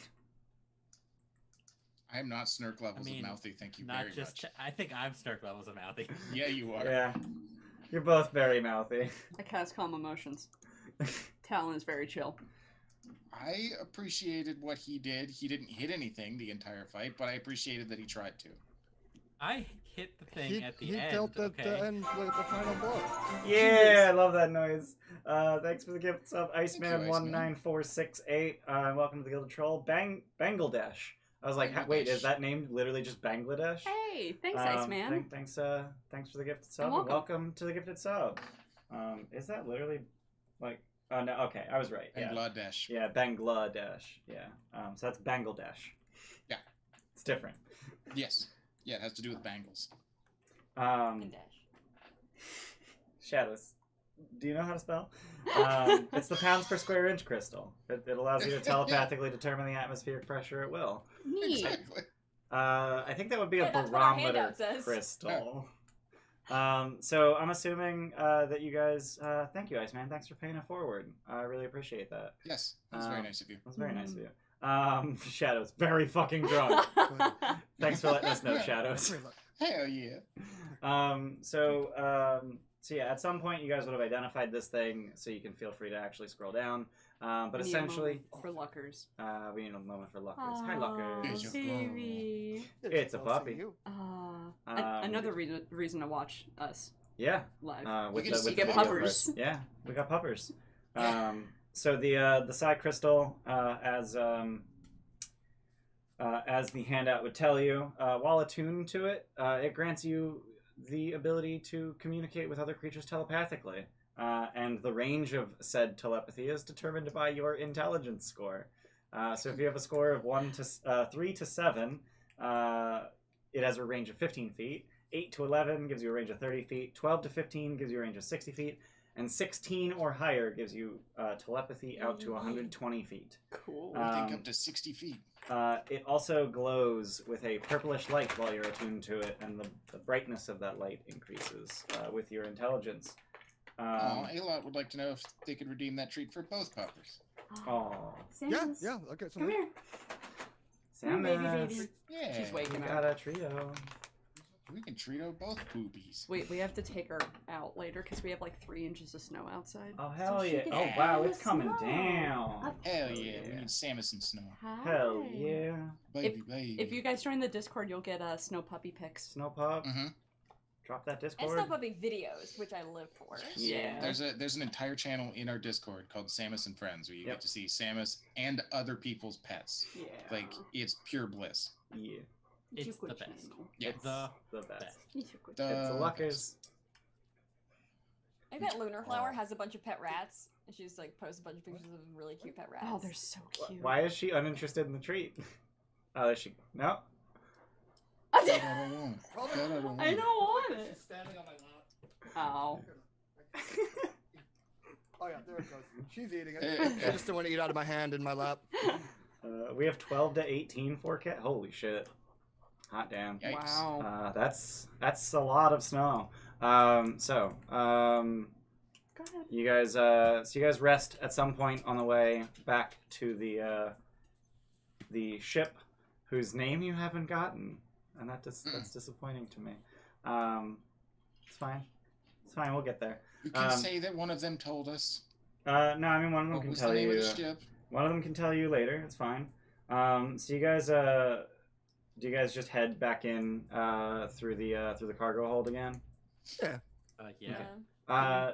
I am not snark levels I mean, of mouthy. Thank you Not very just. much. I think I'm snark levels of mouthy. Yeah, you are. Yeah. You're both very mouthy. I cast calm emotions. Talon is very chill. I appreciated what he did. He didn't hit anything the entire fight, but I appreciated that he tried to. I hit the thing He, at the he end. dealt the Okay. end with the final blow. Yeah, I love that noise. Thanks for the gift sub, Thank you, Iceman. Iceman19468. Welcome to the Guild Troll. Bangladesh. I was like, wait, is that name literally just Bangladesh? Hey, thanks, Iceman. Thanks for the gifted sub. You're welcome. Welcome to the gifted sub. Is that literally like? Oh no, okay, I was right. Yeah, Bangladesh. yeah, Bangladesh. Yeah. So that's Bangladesh. Yeah. It's different. Yes. Yeah, it has to do with bangles. And dash. Shadows. Do you know how to spell? It's the pounds per square inch crystal. It allows you to telepathically determine the atmospheric pressure at will. Neat. Exactly. I think that would be Yeah, a that's what our barometer handout says. crystal. So I'm assuming that you guys. Thank you, Iceman. Thanks for paying it forward. I really appreciate that. Yes, that's very nice of you. That's very nice of you. Shadows, very fucking drunk. Thanks for letting us know, Shadows. Hell yeah. So yeah, at some point you guys would have identified this thing, so you can feel free to actually scroll down. But We need a essentially, moment for Luckers. we need a moment for Luckers. Hi, Luckers. Here's your baby. It's a puppy. Another reason to watch us Yeah. live. With You the, get with the get video puppers. clip. Yeah, we got puppers. Yeah. So the side crystal, as the handout would tell you, while attuned to it, it grants you the ability to communicate with other creatures telepathically. And the range of said telepathy is determined by your intelligence score. So if you have a score of 3 to 7, it has a range of 15 feet. 8 to 11 gives you a range of 30 feet. 12 to 15 gives you a range of 60 feet. And 16 or higher gives you telepathy out to 120 feet. Cool. I think up to 60 feet. It also glows with a purplish light while you're attuned to it, and the brightness of that light increases with your intelligence. Alot would like to know if they could redeem that treat for both puppers. Oh, Yeah, Samus. yeah, I'll get some. Come here. Samus, baby. Yeah. She's we waking got up. a trio. We can treat out both boobies. We have to take her out later because we have like 3 inches of snow outside. Oh hell So she yeah! gets Oh out wow, of the it's coming snow. down. Hell yeah, we need Samus and Snow. Hi. Hell yeah! Baby, baby. If you guys join the Discord, you'll get snow puppy pics. Snow Pop, Mm-hmm. drop that And Discord. Snow Puppy videos, which I live for. Yeah. There's an entire channel in our Discord called Samus and Friends where you Yep. get to see Samus and other people's pets. Yeah. Like, it's pure bliss. Yeah, It's the best. Yeah. it's The the best. best. It's the Luckers. I bet Lunar Flower has a bunch of pet rats, and she just like posts a bunch of pictures of really cute pet rats. Oh, they're so cute. Why is she uninterested in the treat? Oh, is she? No. I don't want it? Standing on my lap. Oh. Oh yeah, there it goes. She's eating it. I just don't want to eat out of my hand in my lap. We have 12 to 18 forecast. Holy shit! Hot damn. Yikes. Wow. That's a lot of snow. So Go ahead. you guys rest at some point on the way back to the ship, whose name you haven't gotten, and that's disappointing to me. It's fine. It's fine. We'll get there. You can say that one of them told us. No, I mean one of them What can was tell the name you. of the ship? One of them can tell you later. It's fine. So you guys, do you guys just head back in through the cargo hold again? Yeah.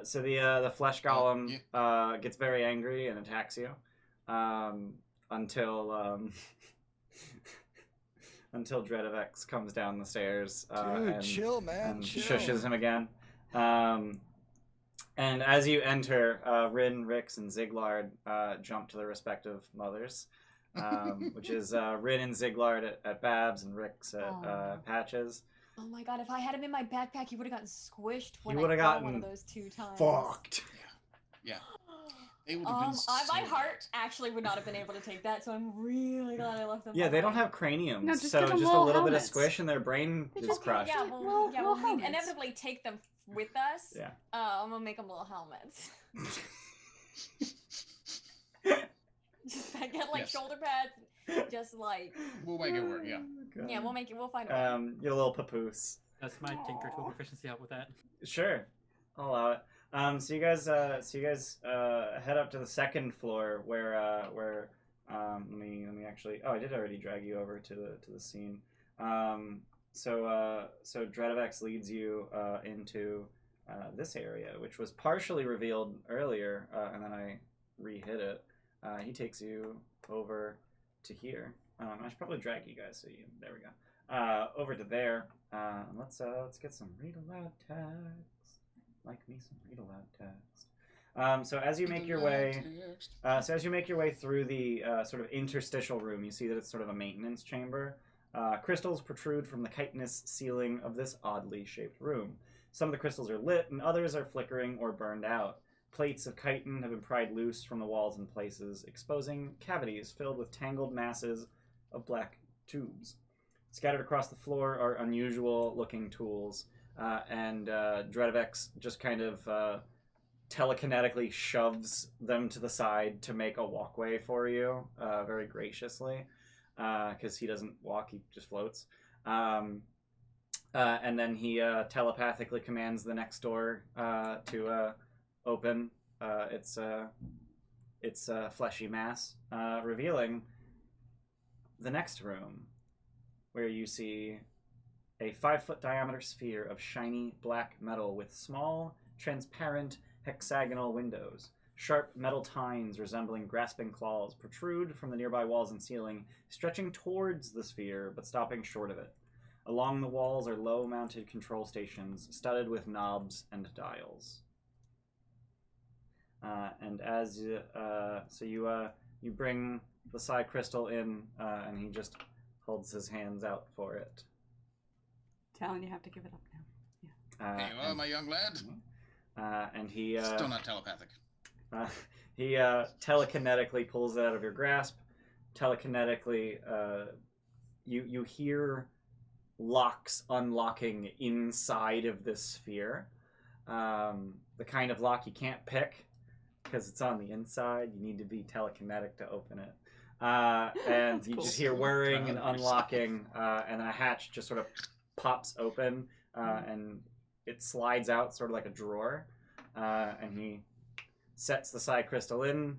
So the flesh golem gets very angry and attacks you until until Dredavex comes down the stairs Dude, chill, man. and Chill. shushes him again. And as you enter, Rin, Rix, and Ziglard jump to their respective mothers, which is Rin and Ziglard at Babs and Rix at Patches. Oh my god, if I had him in my backpack, he would have gotten squished when He I would have fell gotten one of those 2 times. fucked. Yeah. They would have been my heart actually would not have been able to take that, so I'm really glad I left them Yeah, they don't behind. have craniums, No, just so give them just a little little bit of helmets. squish and their brain They is just- crushed. Yeah, Little we'll helmets. inevitably take them with us. Yeah. I'm gonna make them little helmets. Just get like Yes. shoulder pads, just like We'll make it work, yeah. yeah, we'll find a way. Get a little papoose. That's my tinker tool proficiency help with that. Sure, I'll allow it. So you guys head up to the second floor where let me actually. Oh, I did already drag you over to the scene. So Dredavex leads you into this area, which was partially revealed earlier, and then I re-hit it. He takes you over to here. I should probably drag you guys there we go. Over to there. Let's get some read aloud text. Like me some read aloud text. So as you make your way, through the sort of interstitial room, you see that it's sort of a maintenance chamber. Crystals protrude from the chitinous ceiling of this oddly shaped room. Some of the crystals are lit, and others are flickering or burned out. Plates of chitin have been pried loose from the walls in places, exposing cavities filled with tangled masses of black tubes. Scattered across the floor are unusual-looking tools, and Dredavex just kind of telekinetically shoves them to the side to make a walkway for you, very graciously, because he doesn't walk, he just floats. And then he telepathically commands the next door to open its fleshy mass, revealing the next room, where you see a 5-foot diameter sphere of shiny black metal with small, transparent, hexagonal windows. Sharp metal tines resembling grasping claws protrude from the nearby walls and ceiling, stretching towards the sphere but stopping short of it. Along the walls are low-mounted control stations studded with knobs and dials. And as you bring the psi crystal in, and he just holds his hands out for it. Talon, you have to give it up now. There you are, my young lad. And he Still not telepathic. he telekinetically pulls it out of your grasp. Telekinetically, you hear locks unlocking inside of this sphere. The kind of lock you can't pick because it's on the inside. You need to be telekinetic to open it. And That's you cool. just hear whirring and unlocking, and a hatch just sort of pops open, and it slides out sort of like a drawer. And he sets the psi crystal in,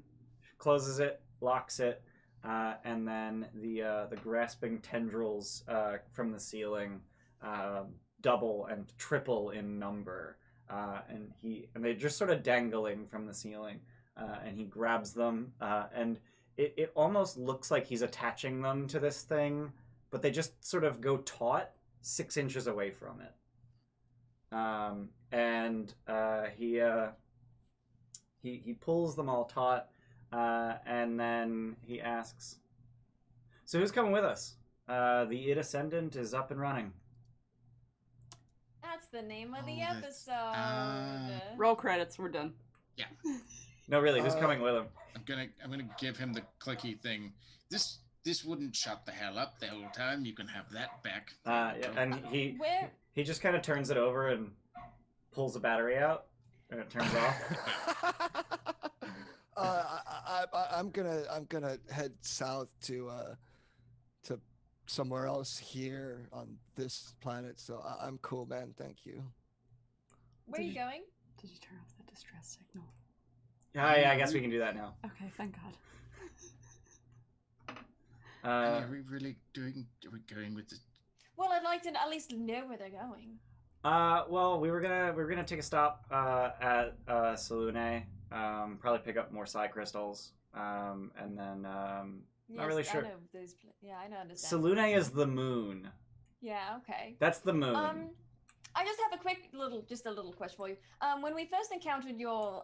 closes it, locks it, and then the grasping tendrils from the ceiling double and triple in number, and they're just sort of dangling from the ceiling, and he grabs them, and it almost looks like he's attaching them to this thing, but they just sort of go taut 6 inches away from it. And he pulls them all taut, and then he asks, "So who's coming with us? The Id Ascendant is up and running." That's the name of the Oh, that's- episode. Roll credits. We're done. No, really, who's coming with him? I'm gonna give him the clicky thing. This wouldn't shut the hell up the whole time. You can have that back. Yeah, and he Where? just kind of turns it over and pulls the battery out, and it turns off. I'm gonna head south to somewhere else here on this planet. So I'm cool, man. Thank you. Where are you going? Did you turn off the distress signal? Yeah, I guess we can do that now. Okay, thank God. Are we really doing? Are we going with the? Well, I'd like to at least know where they're going. Well, we were gonna take a stop at Salune, probably pick up more psi crystals, and then not really sure. I know those. Yeah, I know. Understand. Salune is the moon. Yeah. Okay. That's the moon. I just have a little question for you. When we first encountered your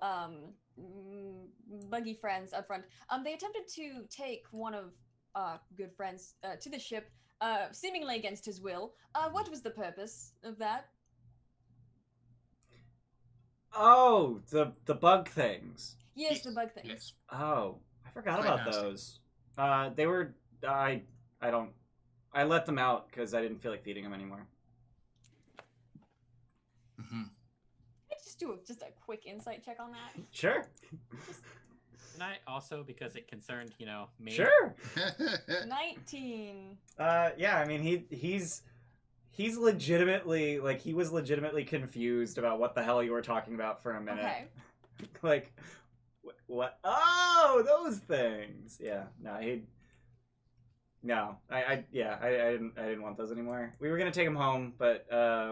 buggy friends up front, they attempted to take one of our good friends to the ship, seemingly against his will. What was the purpose of that? Oh, the bug things. Yes, the bug things. Yes. Oh, I forgot Quite about nasty. those. They were I let them out because I didn't feel like feeding them anymore. Mm-hmm. I just do a quick insight check on that. Sure. And I also, because it concerned, me. Sure. 19. Yeah, I mean he's legitimately he was legitimately confused about what the hell you were talking about for a minute. Okay. Like what? Oh, those things. Yeah. No, I didn't want those anymore. We were gonna take them home, but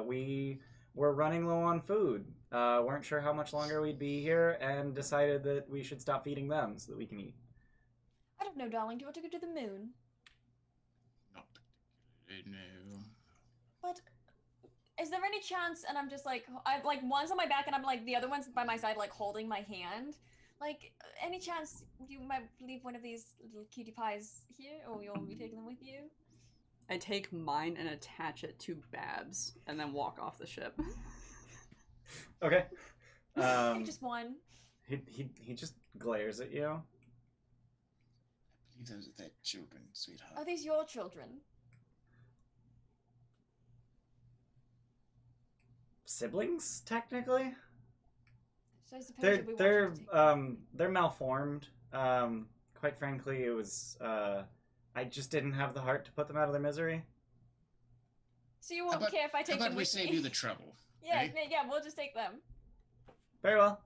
we were running low on food. Weren't sure how much longer we'd be here, and decided that we should stop feeding them so that we can eat. I don't know, darling. Do you want to go to the moon? Not particularly, no. But is there any chance? And I'm just one's on my back, and I'm the other one's by my side, holding my hand. Any chance you might leave one of these little cutie pies here, or you'll be taking them with you? I take mine and attach it to Babs, and then walk off the ship. Okay. Just one. He just glares at you. I believe those are their children, sweetheart. Are these your children? Siblings, technically. So I suppose if we wanted to take... They're malformed. Quite frankly, it was I just didn't have the heart to put them out of their misery. So you won't care if I take them How about we with save me? you the trouble? Yeah, eh? yeah, we'll just take them. Very well.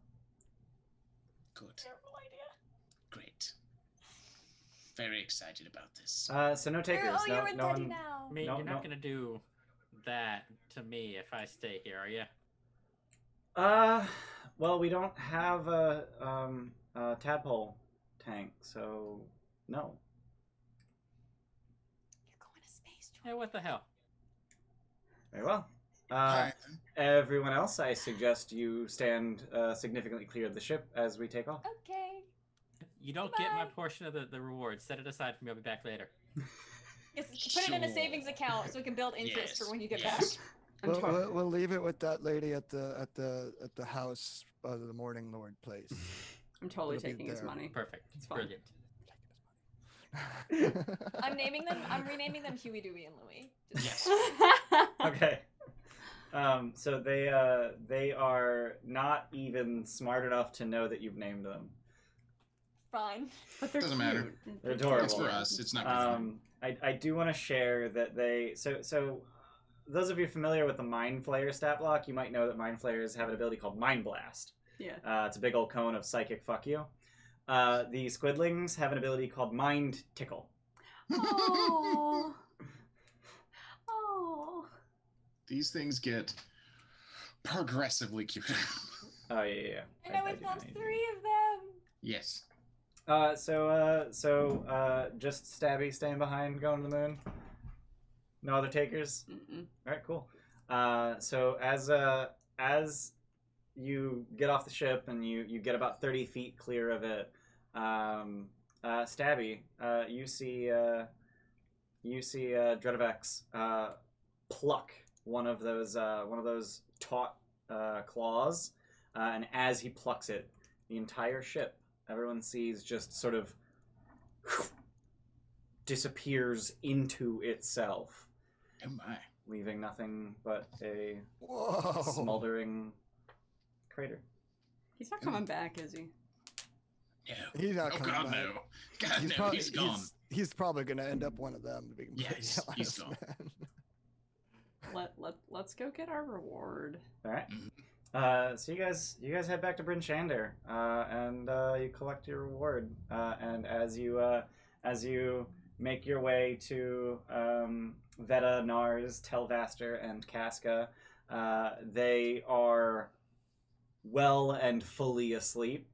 Good. Terrible idea. Great. Very excited about this. So no takers. Oh, no, you're a no daddy one. now. I mean, No, you're no. not gonna do that to me if I stay here, are you? Well, we don't have a tadpole tank, so no. You're going to space, Hey, what the hell? Very well. Alright, then. Everyone else, I suggest you stand significantly clear of the ship as we take off. Okay. You don't get my Bye. portion of the reward. Set it aside for me. I'll be back later. Yes, put it in a Sure. savings account so we can build interest for when you get yes. back. We'll leave it with that lady at the house by the Morning Lord place. I'm totally It'll be taking his there. money. Perfect. It's fine. Brilliant. I'm renaming them Huey, Dewey, and Louie. Yes. Okay. So they are not even smart enough to know that you've named them. Fine. But they're Doesn't matter. cute. They're adorable. It's for us. It's not for them. I do want to share that so those of you familiar with the Mind Flayer stat block, you might know that Mind Flayers have an ability called Mind Blast. Yeah. It's a big old cone of psychic fuck you. The Squidlings have an ability called Mind Tickle. Oh. Oh. These things get progressively cuter. Oh yeah. I know we've got 3 of them. Yes. So just Stabby staying behind, going to the moon. No other takers. Mm-mm. All right, cool. So as you get off the ship and you get about 30 feet clear of it, Stabby, you see Dredovex pluck one of those taut claws, and as he plucks it, the entire ship, everyone sees, just sort of disappears into itself, Oh my. leaving nothing but a Whoa. smoldering crater. He's not coming back, is he? No. He's not Oh coming God, back. no. God, no, he's gone. He's probably gonna end up one of them. To be completely Yes, he's honest, gone. man. Let's go get our reward. All right. Mhm. So you guys head back to Bryn Shander, and you collect your reward. And as you make your way to Veta, Nars, Telvaster, and Casca, they are well and fully asleep,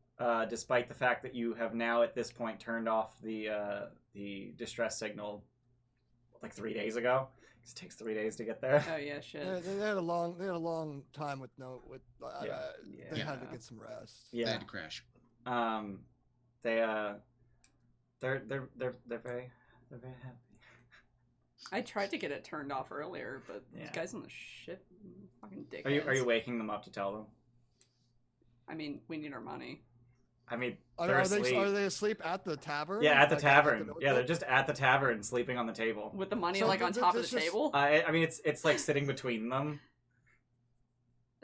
despite the fact that you have now at this point turned off the distress signal like 3 days ago. It takes 3 days to get there. Oh yeah, shit. They had a long time with no with. They Yeah. had to get some rest. They Yeah. had to crash. They're very happy. I tried to get it turned off earlier, but these Yeah. guys on the ship, fucking dickheads. Are you waking them up to tell them? I mean, we need our money. I mean, Are they're they asleep. are they asleep at the tavern? Yeah, at the Like, tavern. the Yeah, they're just at the tavern, sleeping on the table. With the money So like on th- top of this the just- table. I mean, it's like sitting between them.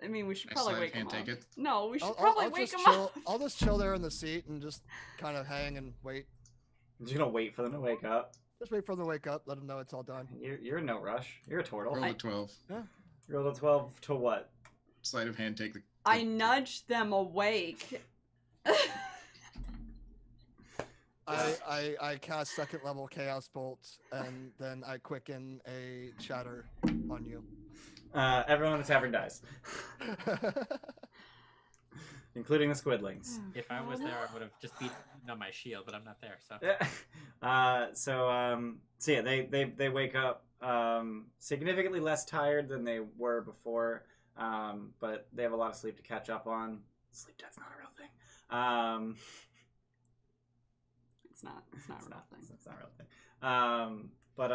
I mean, we should I probably sleight of wake them hand up. take it? No, we should I'll probably wake just them chill. up. I'll just chill there in the seat and just kind of hang and wait. You're gonna wait for them to wake up. Just wait for them to wake up. Let them know it's all done. You're in no rush. You're a turtle. Roll a 12. Roll a 12 to what? Sleight of hand take the. I nudged them awake. I cast second level chaos bolt and then I quicken a shatter on you. Everyone in the tavern dies, including the squidlings. If I was there, I would have just beaten on my shield, but I'm not there, so. Yeah. So yeah, they wake up significantly less tired than they were before, but they have a lot of sleep to catch up on. Sleep debt's not a real thing. It's not a real thing. It's not a real thing. But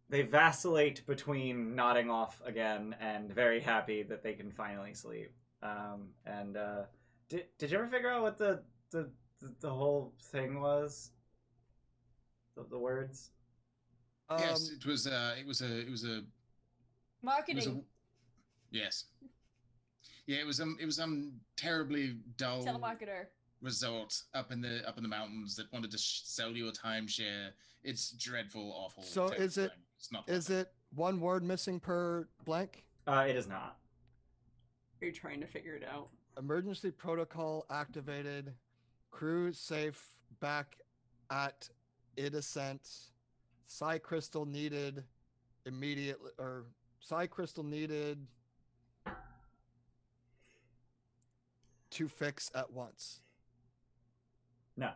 they vacillate between nodding off again and very happy that they can finally sleep. Did you ever figure out what the whole thing was? The words? Yes, it was a Marketing. yes. Yeah, it was terribly dull Telemarketer. resort up in the mountains that wanted to sell you a timeshare. It's dreadful, awful. So terrible is it- thing. It's not. Is it one word missing per blank? It is not. Are you trying to figure it out? Emergency protocol activated. Crew safe back at Id Ascendant. Psi crystal needed immediately, or psi crystal needed to fix at once. No.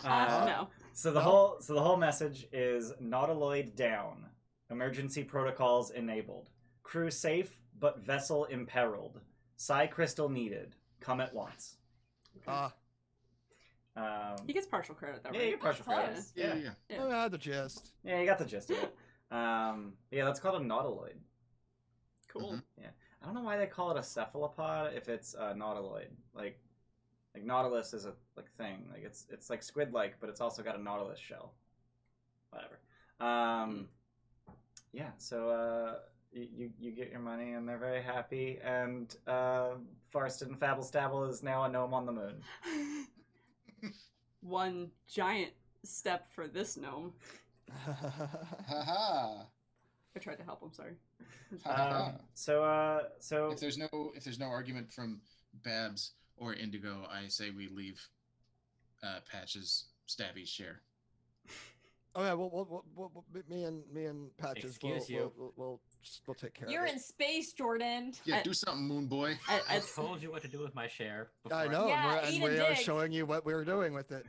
No. So the whole message is Nautiloid down. Emergency protocols enabled. Crew safe, but vessel imperiled. Psi crystal needed. Come at once. He gets partial credit, though, Yeah, right? you get partial Yeah. credits. Yeah. Yeah. I had the gist. Yeah, you got the gist of it. Yeah, that's called a nautiloid. Cool. Mhm. Yeah, I don't know why they call it a cephalopod if it's a nautiloid. Like nautilus is a thing. Like it's like squid-like, but it's also got a nautilus shell. Whatever. Yeah. So you get your money and they're very happy. And Farston and Fabble Stabble is now a gnome on the moon. One giant step for this gnome. Ha I tried to help him. Sorry. ha. So If there's no argument from Babs or Indigo, I say we leave Patch's Stabby's share. Oh yeah, we'll me and Patches Excuse you. we'll take care You're of it. in space, Jordan. Yeah, do something, Moon Boy. I told you what to do with my share. Before I know, Yeah, and eat a we are dick. showing you what we were doing with it.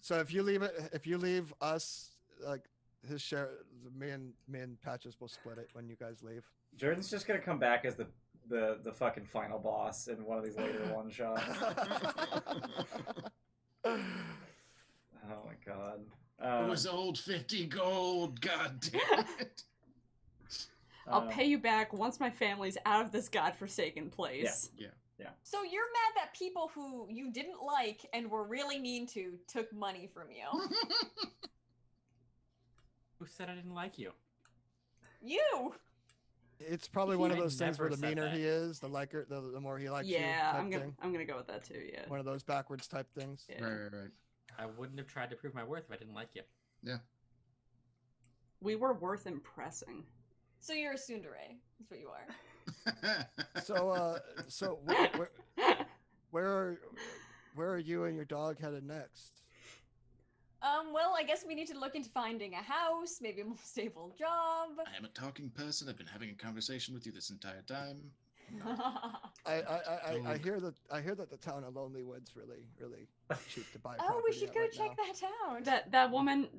So if you leave us like his share, me and Patches will split it when you guys leave. Jordan's just gonna come back as the fucking final boss in one of these later one shots. Oh my god. It was old 50 gold. God damn it. I'll pay you back once my family's out of this godforsaken place. Yeah. So you're mad that people who you didn't like and were really mean to took money from you. Who said I didn't like you? You! It's probably one of I those things where never the said meaner that. he is, the liker, the more he likes you. Yeah, Type I'm thing. gonna go with that too. Yeah. One of those backwards type things. Yeah. Right. I wouldn't have tried to prove my worth if I didn't like you. Yeah. We were worth impressing. So you're a tsundere. That's what you are. So where are you and your dog headed next? Well, I guess we need to look into finding a house, maybe a more stable job. I am a talking person. I've been having a conversation with you this entire time. I hear that the town of Lonely Wood's really cheap to buy. Oh, we property should at go right check now. that out.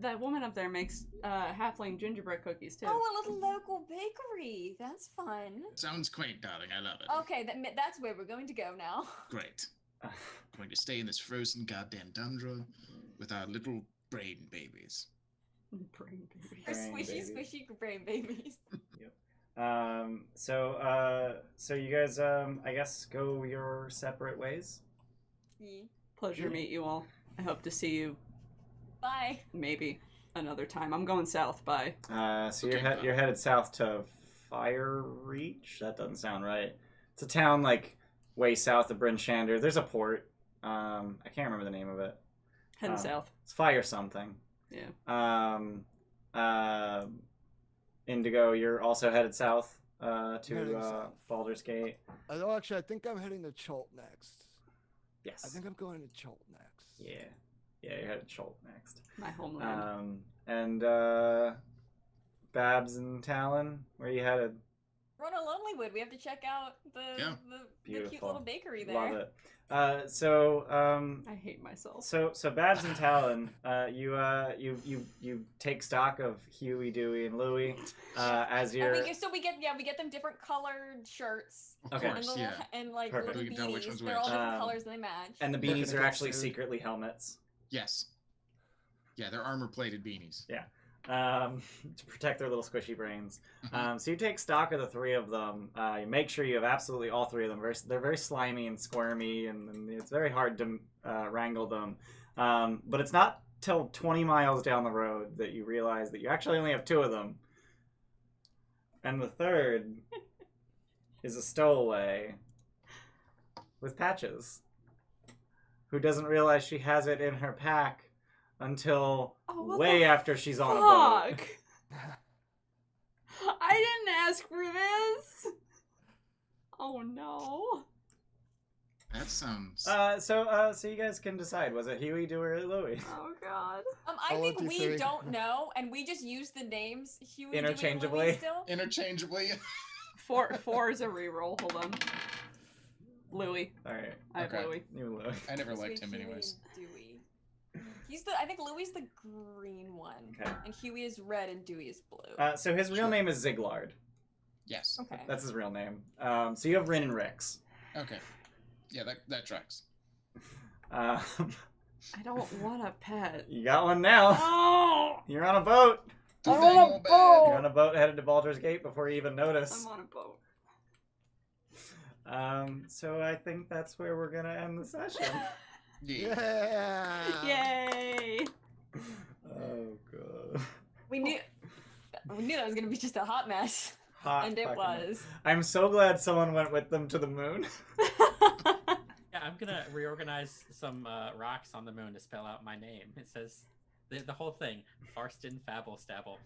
That woman up there makes halfling gingerbread cookies too. Oh, a little local bakery. That's fun. Sounds quaint, darling. I love it. Okay, that's where we're going to go now. Great. Going to stay in this frozen goddamn tundra with our little brain babies. Brain baby. Our Brain squishy, babies. squishy brain babies. So you guys, I guess go your separate ways. Yeah. Pleasure to meet you all. I hope to see you Bye. maybe another time. I'm going south. Bye. So Okay. you're headed south to Fire Reach. That doesn't sound right. It's a town like way south of Bryn Shander. There's a port. I can't remember the name of it. Heading south. It's Fire something. Yeah. Indigo, you're also headed south Heading to south. Baldur's Gate. Actually, I think I'm heading to Cholt next. Yes. I think I'm going to Cholt next. Yeah. Yeah, you're headed to Cholt next. My homeland. And Babs and Talon, where you headed? We're on a Lonelywood. We have to check out the cute Beautiful. little bakery there. Love it. I hate myself. So Babs and Talon, you take stock of Huey, Dewey, and Louie as your. We get them different colored shirts. Okay. Of course, And like Perfect. little We can tell which beanies. one's They're which. all different Um, colors and they match. And the They're beanies gonna are go actually soon. secretly helmets. Yes. Yeah, they're armor-plated beanies. To protect their little squishy brains. So you take stock of the three of them. You make sure you have absolutely all three of them. They're very slimy and squirmy, and it's very hard to wrangle them. But it's not till 20 miles down the road that you realize that you actually only have two of them. And the third is a stowaway with patches who doesn't realize she has it in her pack until what way the after she's on a boat. Fuck! I didn't ask for this. Oh no. That sounds... So you guys can decide. Was it Huey, Dewey, or Louie? Oh god. I Oh, think 1, 2, we 3. don't know, and we just use the names Huey, Dewey, and Interchangeably? Louie still. interchangeably. Four is a reroll. Hold on. Louie. All right. I have Okay. Louie. You Louie. I never So liked him Huey anyways. and Dewey. I think Louie's the green one. Okay. And Huey is red and Dewey is blue. So his real Sure. name is Ziglard. Yes. Okay. That's his real name. So you have Rin and Rix. Okay. Yeah, that tracks. I don't want a pet. You got one now. Oh! You're on a boat. The I'm thing on a will boat. You're on a boat headed to Baldur's Gate before you even notice. I'm on a boat. So I think that's where we're gonna end the session. Yeah. Yeah. Yay! Oh god. We knew that was gonna be just a hot mess, Hot and it fucking- was. I'm so glad someone went with them to the moon. Yeah, I'm gonna reorganize some rocks on the moon to spell out my name. It says the whole thing: Farston Fabble Stabble.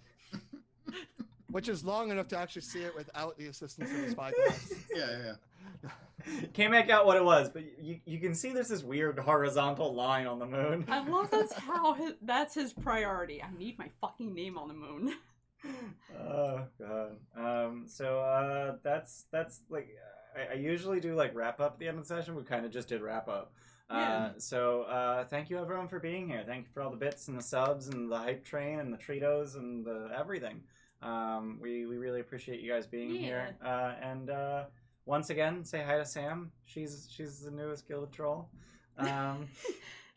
Which is long enough to actually see it without the assistance of the spyglass. Yeah. Can't make out what it was, but you can see there's this weird horizontal line on the moon. I love that's his priority. I need my fucking name on the moon. Oh god. So that's like I usually do like wrap up at the end of the session. We kind of just did wrap up. Yeah. So thank you everyone for being here. Thank you for all the bits and the subs and the hype train and the Tritos and the everything. We really appreciate you guys being here. And once again, say hi to Sam. She's the newest Guilded Troll.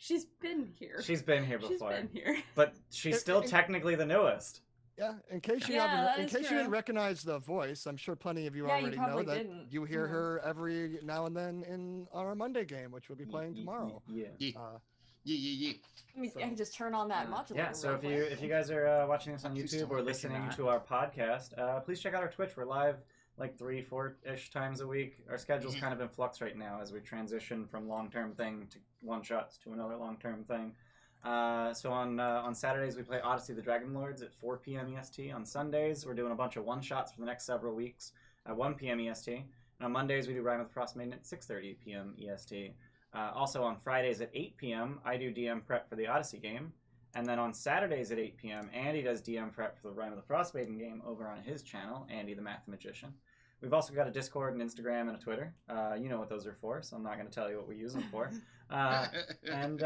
She's been here. She's been here She's before. been here. But she's still technically the newest. Yeah, in case you Yeah, haven't, that in is case you true. didn't recognize the voice, I'm sure plenty of you Yeah, you already know probably that didn't. you hear Yeah. her every now and then in our Monday game, which we'll be playing tomorrow. Yeah. Yeah. Uh, Yeah. I can just turn on that modulator. Yeah, so real if you guys are watching this on Please YouTube don't or make it listening not. to our podcast, please check out our Twitch. We're live like 3-4-ish times a week. Our schedule's kind of in flux right now as we transition from long-term thing to one-shots to another long-term thing. So on Saturdays we play Odyssey of the Dragon Lords at 4 p.m. EST. On Sundays we're doing a bunch of one-shots for the next several weeks at 1 p.m. EST. And on Mondays we do Rime with the Frostmaiden at 6:30 p.m. EST. Also on Fridays at 8 p.m. I do DM prep for the Odyssey game. And then on Saturdays at 8 p.m. Andy does DM prep for the Rime of the Frostmaiden game over on his channel, Andy the Mathematician. We've also got a Discord, an Instagram, and a Twitter. You know what those are for, so I'm not going to tell you what we use them for. And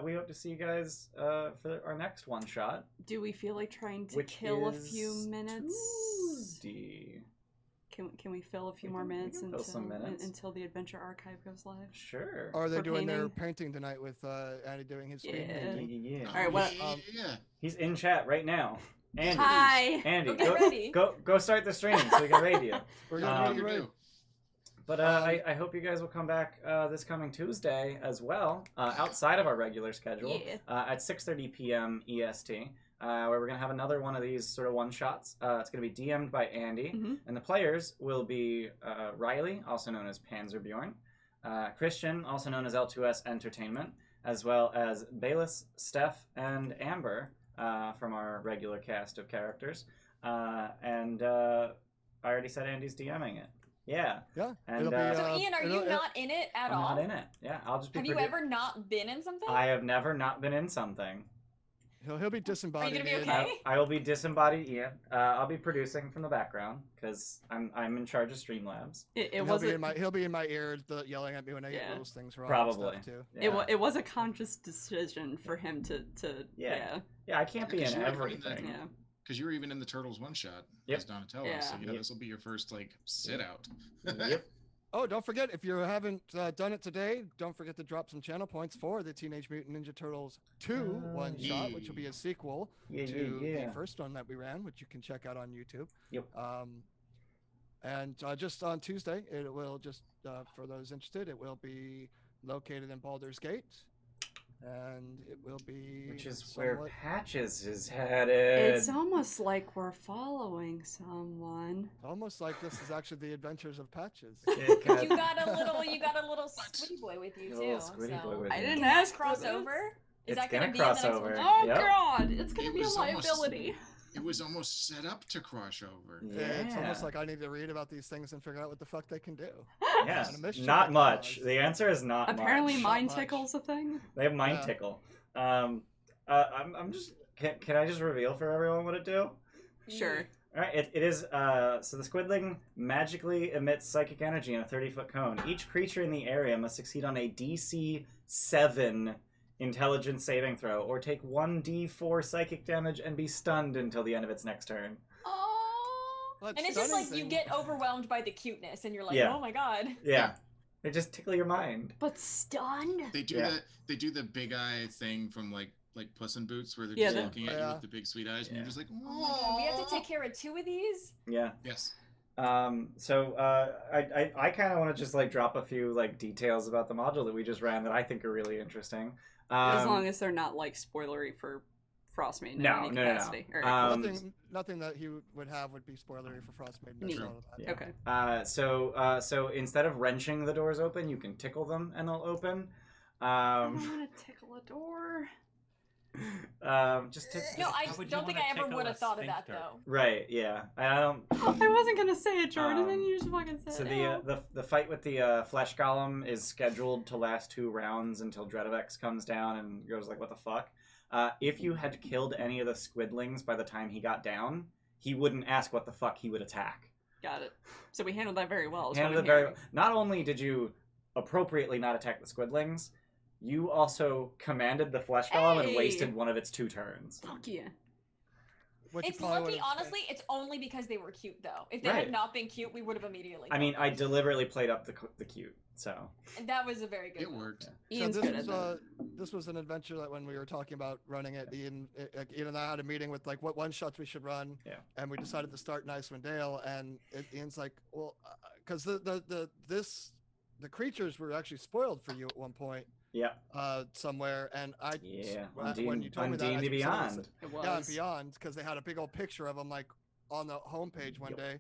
we hope to see you guys for our next one-shot, Do we feel like trying to which kill a is few minutes? Tuesday. Can we fill a few We more can- we minutes can fill some minutes. until the Adventure Archive goes live? Sure. are they For doing their painting? painting tonight with Andy doing his speed Yeah. painting? Yeah. All right, what- Yeah. He's in chat right now. Andy. Hi. Andy, Go get ready. go start the stream so we can raid you. We're What gonna do be you ready. do? But I hope you guys will come back this coming Tuesday as well, outside of our regular schedule, Yeah. at 6:30 p.m. EST, where we're going to have another one of these sort of one-shots. It's going to be DM'd by Andy, Mhm. and the players will be Riley, also known as Panzerbjorn, Christian, also known as L2S Entertainment, as well as Bayless, Steph, and Amber from our regular cast of characters. And I already said Andy's DMing it. Yeah. Yeah, And, it'll be. So Ian, are you not in it at I'm all? not in it. Yeah, I'll just be. Have you ever not been in something? I have never not been in something. He'll be disembodied. be Ian. okay? I will be disembodied Ian. I'll be producing from the background because I'm in charge of Streamlabs. It And wasn't. he'll be in my ear, yelling at me when I Yeah. get those things wrong. Probably. And stuff too. Yeah. It was a conscious decision for him to Yeah. Yeah, I can't be Because in you were doing everything. yeah. Because you were even in the Turtles one shot Yep. as Donatello, Yeah. so Yep. this will be your first like sit out. Yep. Oh, don't forget, if you haven't done it today, don't forget to drop some channel points for the Teenage Mutant Ninja Turtles 2 one shot, which will be a sequel Yeah, to yeah. the first one that we ran, which you can check out on YouTube. Yep. And just on Tuesday, it will just, for those interested, it will be located in Baldur's Gate. And it will be. Which is where somewhat- Patches is headed. It's almost like we're following someone. almost like this is actually the adventures of Patches. It got- You got a little Squiddy boy with you A too. little Squiddy so. boy with I you. didn't Can that ask for cross this. over? It's Is that gonna be in the cross next over. one? Oh Yep. God! It's gonna It be a was almost- liability. It was almost set up to cross over. Yeah. It's almost like I need to read about these things and figure out what the fuck they can do. Yeah, on a mission not like much. ours. The answer is not Apparently, much. mind much. tickle's a thing. They have Mind Yeah. Tickle. I'm just. Can I just reveal for everyone what it do? Sure. All right, it is, so the Squidling magically emits psychic energy in a 30-foot cone. Each creature in the area must succeed on a DC 7 intelligence saving throw, or take 1d4 psychic damage and be stunned until the end of its next turn. Oh. But And it's just like stunning you thing- get overwhelmed by the cuteness, and you're like, Yeah. oh my god. Yeah. They just tickle your mind. But stunned. They do Yeah. the big eye thing from like Puss in Boots where they're Yeah, just the- looking at you Yeah. with the big sweet eyes and you're Yeah. just like, Oh my god. We have to take care of 2 of these? Yeah. Yes. So I kind of want to just like drop a few like details about the module that we just ran that I think are really interesting. As long as they're not like spoilery for Frostmaiden in No, any no, no. capacity. All right, nothing that he would have would be spoilery for Frostmaiden. Neat. All of that. Yeah. okay. So instead of wrenching the doors open, you can tickle them and they'll open. I don't want to tickle a door. Just tickle. No, I How would you don't think wanna I ever tickle would a have thought of that sphincter? though. Right. Yeah. I don't. I wasn't gonna say it, Jordan, and Um, you just fucking said So it. the fight with the flesh golem is scheduled to last 2 rounds until Dredovex comes down and goes like, "What the fuck?" If you had killed any of the squidlings by the time he got down, he wouldn't ask what the fuck. He would attack. Got it. So we handled that very well. is what Handled I'm it very. hearing. Not only did you appropriately not attack the squidlings, you also commanded the flesh golem and Hey! wasted one of its 2 turns. Fuck yeah. Which you It's probably lucky, would've- honestly, it's only because they were cute though. If they Right. had not been cute, we would have immediately I mean, killed I them. deliberately played up the cute. So And that was a very good It one. worked. Ian's good at that. This was an adventure that when we were talking about running it, Ian and I had a meeting with like what one shots we should run. Yeah. And we decided to start in Icewind Dale, and Ian's like, well, because the creatures were actually spoiled for you at one point. yeah, Somewhere, and on when you told me that, D&D I Beyond. It was. yeah, and Beyond, because they had a big old picture of them like on the homepage one day,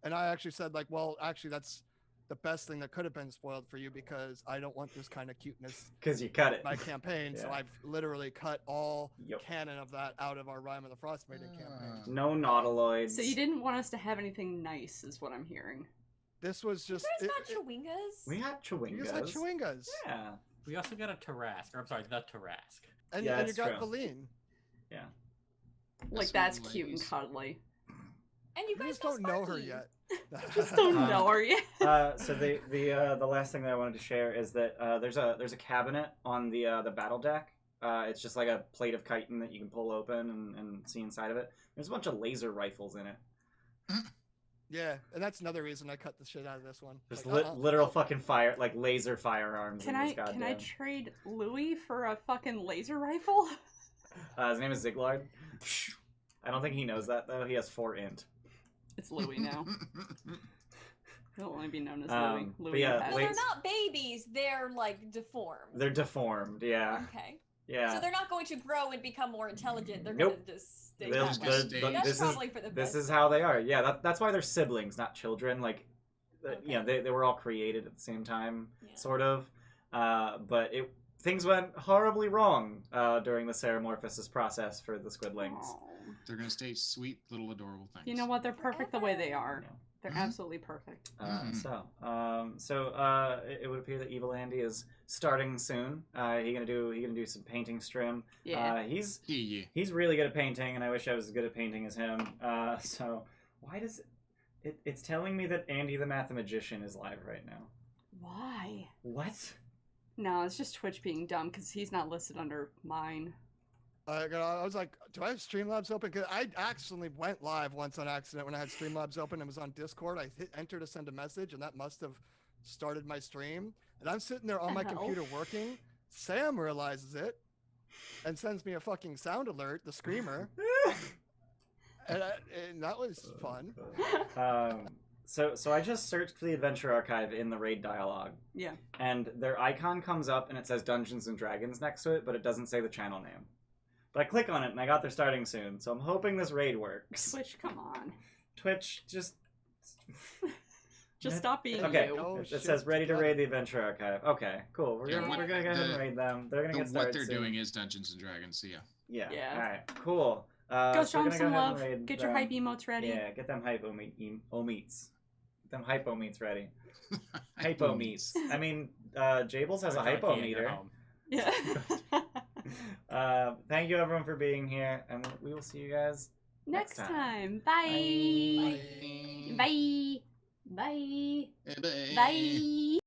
and I actually said like, well, actually that's the best thing that could have been spoiled for you because I don't want this kind of cuteness Because you cut it. in my campaign, so Yeah. I've literally cut all Yep. canon of that out of our Rime of the Frostmaiden campaign. No nautiloids. So you didn't want us to have anything nice, is what I'm hearing. This was just You guys got chewingas? We had you Chewingas. just had Chewingas, Yeah. We also got a Tarask, or I'm sorry, the Tarask. and, Yeah, and you that's got true. Valine. Like, Sweet that's cute and ladies. cuddly. And you You guys just don't know her Sparky. yet. Just don't Um, know her yet. So the last thing that I wanted to share is that there's a cabinet on the battle deck. It's just like a plate of chitin that you can pull open and see inside of it. There's a bunch of laser rifles in it. Yeah, and that's another reason I cut the shit out of this one. Just Like, literal fucking fire, like laser firearms. Can in I this goddamn. can I trade Louis for a fucking laser rifle? His name is Ziglard. I don't think he knows that though. He has 4 int. It's Louis now. He'll only be known as But Louis. yeah, Louis Well, Wait. they're not babies. They're like deformed. They're deformed. Yeah. Okay. Yeah. So they're not going to grow and become more intelligent. They're Nope. going to just stay They'll- that they'll- way. they'll- That's this is probably for the this best. is how they are. Yeah, that's why they're siblings, not children. Like, Okay. you know, they were all created at the same time, Yeah. sort of. But things went horribly wrong during the Ceramorphosis process for the squidlings. Aw. They're gonna stay sweet, little, adorable things. You know what? They're perfect the way they are. Yeah. They're Mhm. absolutely perfect. It would appear that Evil Andy is starting soon. He gonna do some painting strim. Yeah. He's really good at painting, and I wish I was as good at painting as him. So why does it's telling me that Andy the Mathemagician is live right now? Why? What? No, it's just Twitch being dumb because he's not listed under mine. I was like, do I have Streamlabs open? Because I actually went live once on accident when I had Streamlabs open. It was on Discord. I hit enter to send a message, and that must have started my stream. And I'm sitting there on my Hell. computer working. Sam realizes it and sends me a fucking sound alert, the screamer. and that was fun. So I just searched for the Adventure Archive in the raid dialogue, Yeah. and their icon comes up and it says Dungeons and Dragons next to it, but it doesn't say the channel name. But I click on it and I got their starting soon, so I'm hoping this raid works. Twitch, come on. Twitch, just Stop being okay. you. Oh, It shit. says ready to raid the Adventure Archive. Okay, cool. We're Yeah, gonna what- go ahead and raid them. They're gonna get started What they're soon. doing is Dungeons and Dragons. So yeah. Yeah. Yeah. All right. Cool. Go so show we're them gonna go some ahead love. and raid Get your them. hype emotes ready. Yeah, get them hypo meats. Get them hypo meats ready. Hypo meats. I mean, Jables has a hypo Key in your meter. home. Yeah. Thank you everyone for being here, and we will see you guys Next time. time. Bye. Bye. Bye. Bye. Bye. Bye.